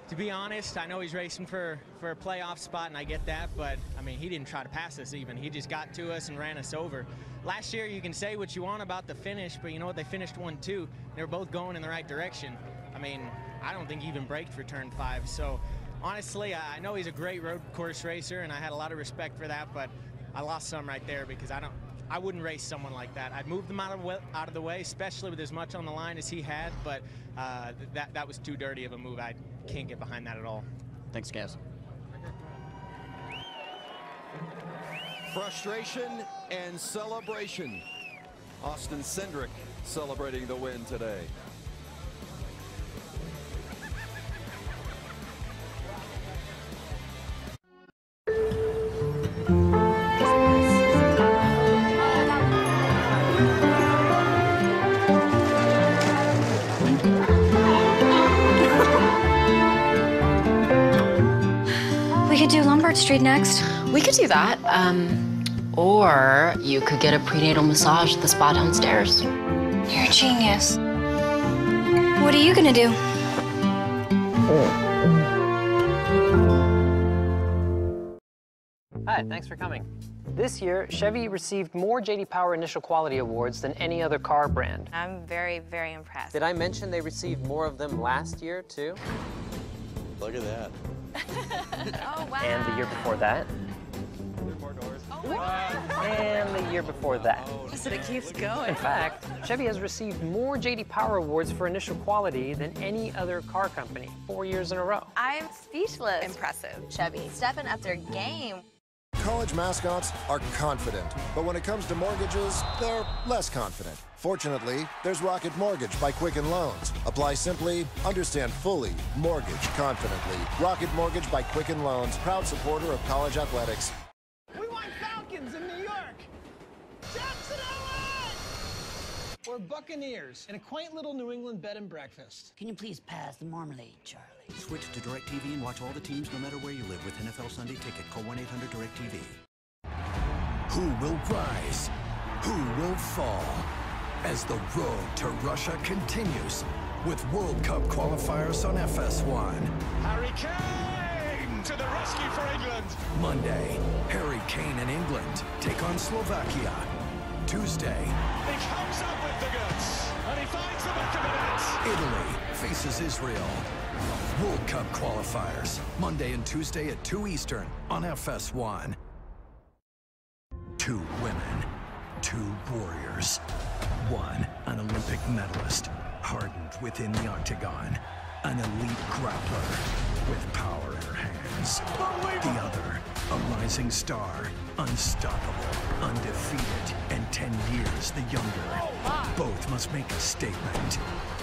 To be honest, I know he's racing for a playoff spot, and I get that, but, I mean, he didn't try to pass us even. He just got to us and ran us over. Last year, you can say what you want about the finish, but you know what? They finished 1-2. They were both going in the right direction. I mean, I don't think he even braked for turn 5. So honestly, I know he's a great road course racer, and I had a lot of respect for that, but I lost some right there because I wouldn't race someone like that. I'd move them out of the way, especially with as much on the line as he had, but that was too dirty of a move. I can't get behind that at all. Thanks, Gaz. Frustration and celebration. Austin Cindric celebrating the win today. We could do Lombard Street next. We could do that. Or you could get a prenatal massage at the spa downstairs. You're a genius. What are you gonna do? Hi, thanks for coming. This year, Chevy received more J.D. Power Initial Quality Awards than any other car brand. I'm very, very impressed. Did I mention they received more of them last year, too? Look at that. Oh, wow. And the year before that. And the year before that. Listen, it keeps going. In fact, Chevy has received more J.D. Power Awards for initial quality than any other car company, 4 years in a row. I'm speechless. Impressive. Chevy, stepping up their game. College mascots are confident, but when it comes to mortgages, they're less confident. Fortunately, there's Rocket Mortgage by Quicken Loans. Apply simply, understand fully, mortgage confidently. Rocket Mortgage by Quicken Loans, proud supporter of college athletics. We want Falcons in New York. Jackson, LA! Or Buccaneers in a quaint little New England bed and breakfast. Can you please pass the marmalade, Charlie? Switch to DirecTV and watch all the teams no matter where you live with NFL Sunday Ticket. Call 1-800-DirecTV. Who will rise? Who will fall? As the road to Russia continues with World Cup qualifiers on FS1. Harry Kane to the rescue for England. Monday, Harry Kane and England take on Slovakia. Tuesday, He comes up with the goods, and he finds the back of the net. Italy faces Israel. World Cup qualifiers, Monday and Tuesday at 2 Eastern on FS1. 2 women, 2 warriors. 1, an Olympic medalist, hardened within the octagon. An elite grappler with power in her hands. The other, a rising star, unstoppable, undefeated, and 10 years the younger. Both must make a statement,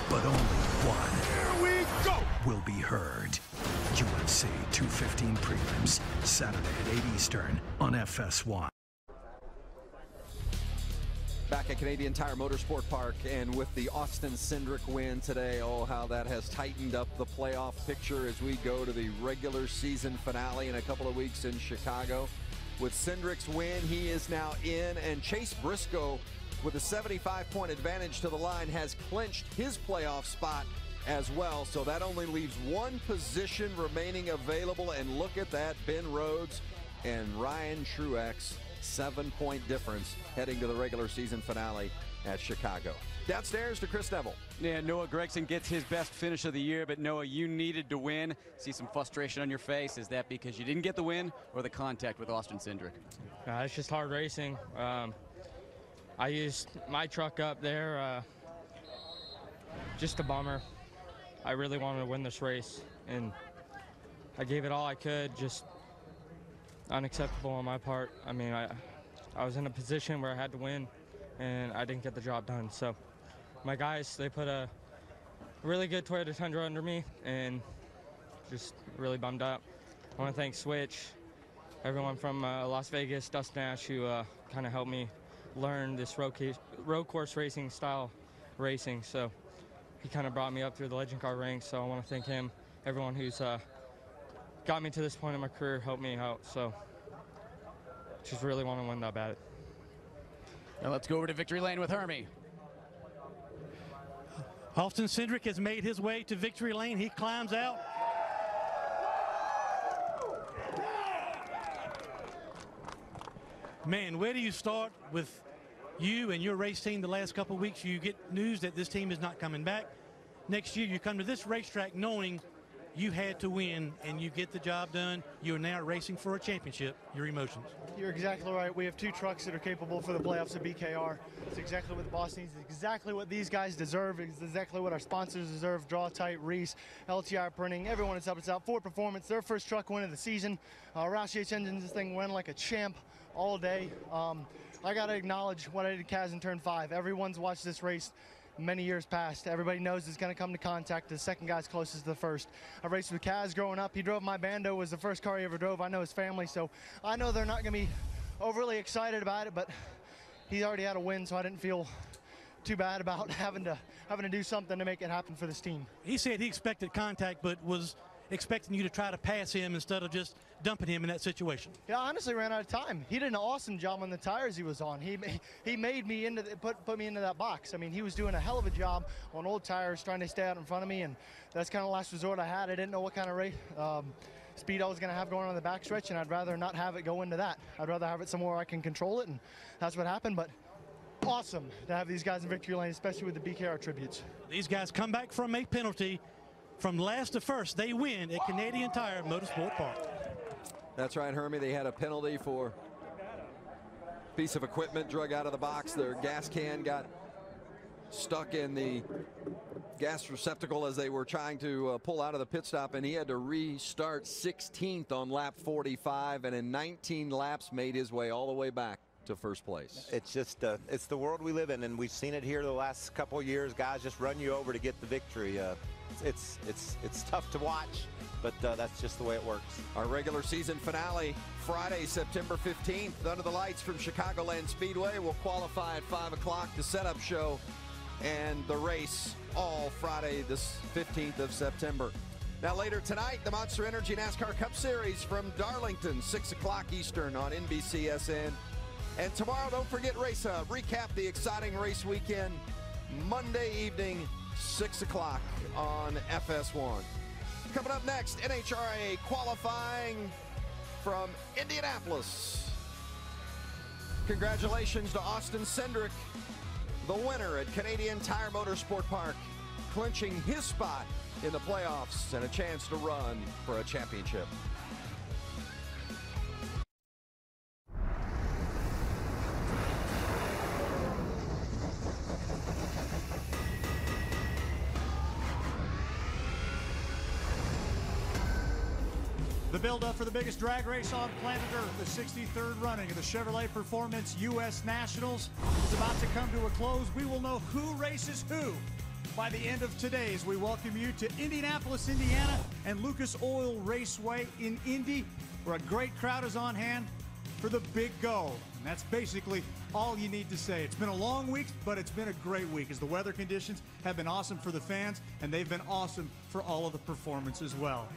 but only one. Here we go! Will be heard. UFC 215 prelims, Saturday at 8 Eastern on FS1. Back at Canadian Tire Motorsport Park, and with the Austin Cindric win today, oh, how that has tightened up the playoff picture as we go to the regular season finale in a couple of weeks in Chicago. With Cindric's win, he is now in, and Chase Briscoe, with a 75-point advantage to the line, has clinched his playoff spot as well. So that only leaves one position remaining available, and look at that, Ben Rhodes and Ryan Truex. 7-point difference heading to the regular season finale at Chicago. Downstairs to Chris Neville. Yeah, Noah Gragson gets his best finish of the year, but Noah, you needed to win. See some frustration on your face. Is that because you didn't get the win or the contact with Austin Cindric? It's just hard racing. I used my truck up there, just a bummer. I really wanted to win this race, and I gave it all I could. Just unacceptable on my part. I mean, I was in a position where I had to win, and I didn't get the job done. So my guys, they put a really good Toyota Tundra under me, and just really bummed out. I want to thank Switch, everyone from Las Vegas, Dust Nash, who kind of helped me learn this road course racing style racing. So he kind of brought me up through the legend car ranks. So I want to thank him, everyone who's got me to this point in my career, helped me out, so just really want to win that bad. Now let's go over to victory lane with Hermie. Austin Cindric has made his way to victory lane. He climbs out. Man, where do you start with you and your race team the last couple of weeks? You get news that this team is not coming back. next year you come to this racetrack knowing you had to win, and you get the job done. You are now racing for a championship. Your emotions. You're exactly right. We have 2 trucks that are capable for the playoffs at BKR. It's exactly what the boss needs. It's exactly what these guys deserve. It's exactly what our sponsors deserve. Draw Tight, Reese, LTI Printing, everyone that's up. It's out. Ford Performance, their first truck win of the season. Roush H Engines, this thing went like a champ all day. I got to acknowledge what I did Kaz in turn 5. Everyone's watched this race many years past. Everybody knows it's going to come to contact. The second guy's closest to the first. I raced with Kaz growing up. He drove my Bando, was the first car he ever drove. I know his family, so I know they're not going to be overly excited about it, but he already had a win, so I didn't feel too bad about having to do something to make it happen for this team. He said he expected contact, but was expecting you to try to pass him instead of just dumping him in that situation. Yeah, I honestly ran out of time. He did an awesome job on the tires he was on. He made me into put me into that box. I mean, he was doing a hell of a job on old tires, trying to stay out in front of me, and that's kind of the last resort I had. I didn't know what kind of race speed I was going to have going on the backstretch, and I'd rather not have it go into that. I'd rather have it somewhere I can control it, and that's what happened. But awesome to have these guys in victory lane, especially with the BKR tributes. These guys come back from a penalty. From last to first, they win at Canadian Tire Motorsport Park. That's right, Hermie. They had a penalty for a piece of equipment drug out of the box. Their gas can got stuck in the gas receptacle as they were trying to pull out of the pit stop, and he had to restart 16th on lap 45, and in 19 laps made his way all the way back to first place. It's just it's the world we live in, and we've seen it here the last couple of years. Guys just run you over to get the victory. It's tough to watch, but that's just the way it works. Our regular season finale Friday, September 15th, under the lights from Chicagoland Speedway. We'll qualify at 5 o'clock, the setup show and the race all Friday, this 15th of September. Now later tonight, the Monster Energy NASCAR Cup Series from Darlington, 6 o'clock Eastern on NBCSN. And tomorrow, don't forget Race Hub. Recap the exciting race weekend Monday evening, 6 o'clock on FS1. Coming up next, NHRA qualifying from Indianapolis. Congratulations to Austin Cindric, the winner at Canadian Tire Motorsport Park, clinching his spot in the playoffs and a chance to run for a championship. The build-up for the biggest drag race on planet Earth, the 63rd running of the Chevrolet Performance U.S. Nationals, is about to come to a close. We will know who races who by the end of today as we welcome you to Indianapolis, Indiana, and Lucas Oil Raceway in Indy, where a great crowd is on hand for the big go. And that's basically all you need to say. It's been a long week, but it's been a great week as the weather conditions have been awesome for the fans, and they've been awesome for all of the performance as well.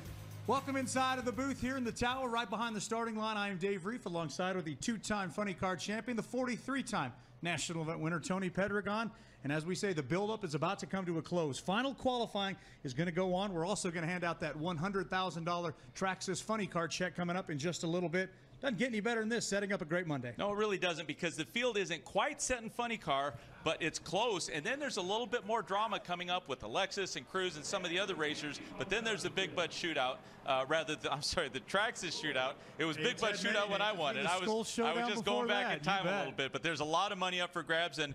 Welcome inside of the booth here in the tower, right behind the starting line. I am Dave Reef, alongside with the 2-time funny car champion, the 43-time national event winner, Tony Pedregon. And as we say, the buildup is about to come to a close. Final qualifying is going to go on. We're also going to hand out that $100,000 Traxxas funny car check coming up in just a little bit. Doesn't get any better than this, setting up a great Monday. No, it really doesn't, because the field isn't quite set in funny car, but it's close. And then there's a little bit more drama coming up with Alexis and Cruz and some of the other racers. But then there's the Big Bud Shootout, the Traxxas Shootout. It was Big Bud Shootout when I won it. I was just going back in time a little bit. But there's a lot of money up for grabs. And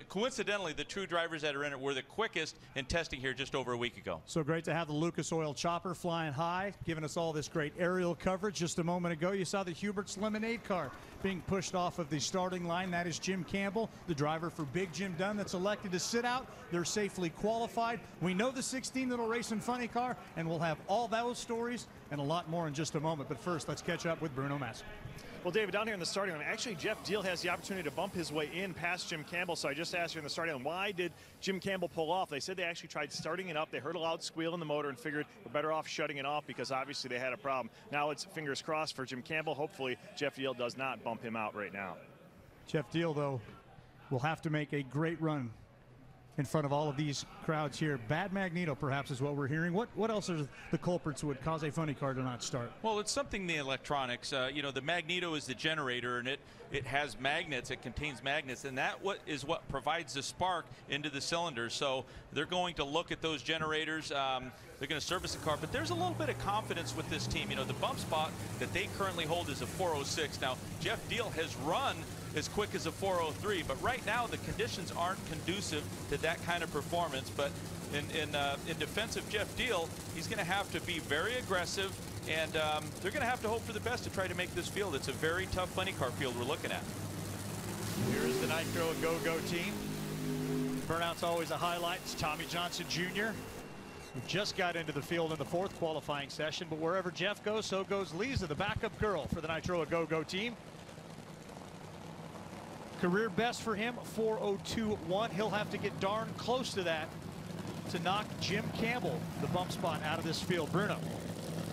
coincidentally, the two drivers that are in it were the quickest in testing here just over a week ago. So great to have the Lucas Oil Chopper flying high, giving us all this great aerial coverage. Just a moment ago, you saw the Hubert's Lemonade car being pushed off of the starting line. That is Jim Campbell, the driver for Big Jim Dunn, that's elected to sit out. They're safely qualified. We know the 16 that'll race in funny car, and we'll have all those stories and a lot more in just a moment. But first, let's catch up with Bruno Massa. Well, David, down here in the starting line, actually Jeff Deal has the opportunity to bump his way in past Jim Campbell. So I just asked you in the starting line, why did Jim Campbell pull off? They said they actually tried starting it up. They heard a loud squeal in the motor and figured we're better off shutting it off because obviously they had a problem. Now it's fingers crossed for Jim Campbell. Hopefully Jeff Deal does not bump him out right now. Jeff Deal, though, will have to make a great run in front of all of these crowds here. Bad magneto, perhaps, is what we're hearing. What else are the culprits would cause a funny car to not start? Well, it's something in the electronics. You know, the magneto is the generator, and it has magnets. It contains magnets, and that is what provides the spark into the cylinder. So they're going to look at those generators. They're going to service the car, but there's a little bit of confidence with this team. You know, the bump spot that they currently hold is a 406. Now, Jeff Deal has run as quick as a 403, but right now the conditions aren't conducive to that kind of performance. But in defense of Jeff Deal, he's going to have to be very aggressive, and they're going to have to hope for the best to try to make this field. It's a very tough funny car field we're looking at. Here's the Nitro Go-Go team. Burnout's always a highlight. It's Tommy Johnson Jr., who just got into the field in the 4th qualifying session, but wherever Jeff goes, so goes Lisa, the backup girl for the Nitro Go-Go team. Career best for him, 4:02.1. He'll have to get darn close to that to knock Jim Campbell, the bump spot, out of this field. Bruno.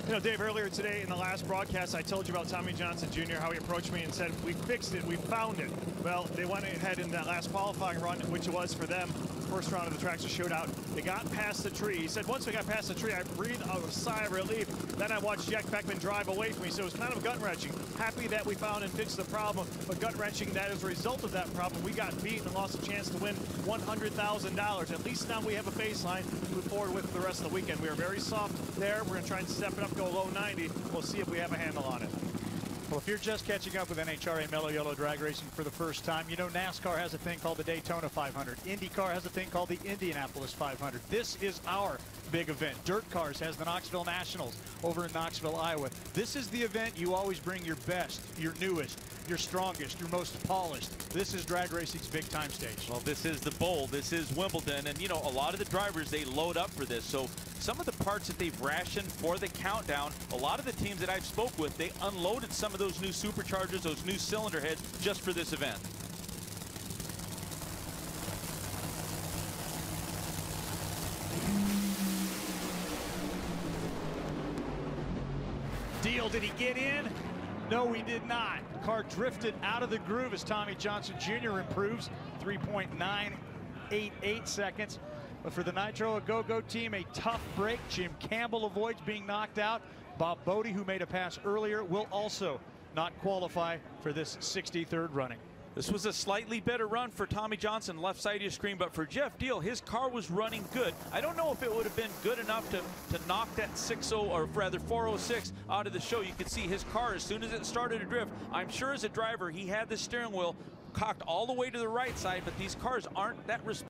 You know, Dave, earlier today in the last broadcast, I told you about Tommy Johnson Jr., how he approached me and said, we fixed it, we found it. Well, they went ahead in that last qualifying run, which it was for them, first round of the Tractor Shootout. They got past the tree. He said, once we got past the tree, I breathed a sigh of relief. Then I watched Jack Beckman drive away from me, so it was kind of gut-wrenching. Happy that we found and fixed the problem, but gut-wrenching that as a result of that problem, we got beat and lost a chance to win $100,000. At least now we have a baseline to move forward with the rest of the weekend. We are very soft there. We're going to try and step it up, go low 90. We'll see if we have a handle on it. Well, if you're just catching up with NHRA Mellow Yellow drag racing for the first time, you know NASCAR has a thing called the Daytona 500. IndyCar has a thing called the Indianapolis 500. This is our big event. Dirt Cars has the Knoxville Nationals over in Knoxville, Iowa. This is the event you always bring your best, your newest, your strongest, your most polished. This is drag racing's big time stage. Well, this is the Bowl. This is Wimbledon. And, you know, a lot of the drivers, they load up for this. So some of the parts that they've rationed for the countdown, a lot of the teams that I've spoke with, they unloaded some of those new superchargers, those new cylinder heads just for this event. Deal, did he get in? No, he did not. The car drifted out of the groove as Tommy Johnson Jr. improves 3.988 seconds. But for the Nitro Go-Go team, a tough break. Jim Campbell avoids being knocked out. Bob Bodie, who made a pass earlier, will also not qualify for this 63rd running. This was a slightly better run for Tommy Johnson, left side of your screen, but for Jeff Deal, his car was running good. I don't know if it would have been good enough to knock that 60, or rather 406 out of the show. You could see his car, as soon as it started to drift, I'm sure as a driver, he had the steering wheel cocked all the way to the right side, but these cars aren't that responsive.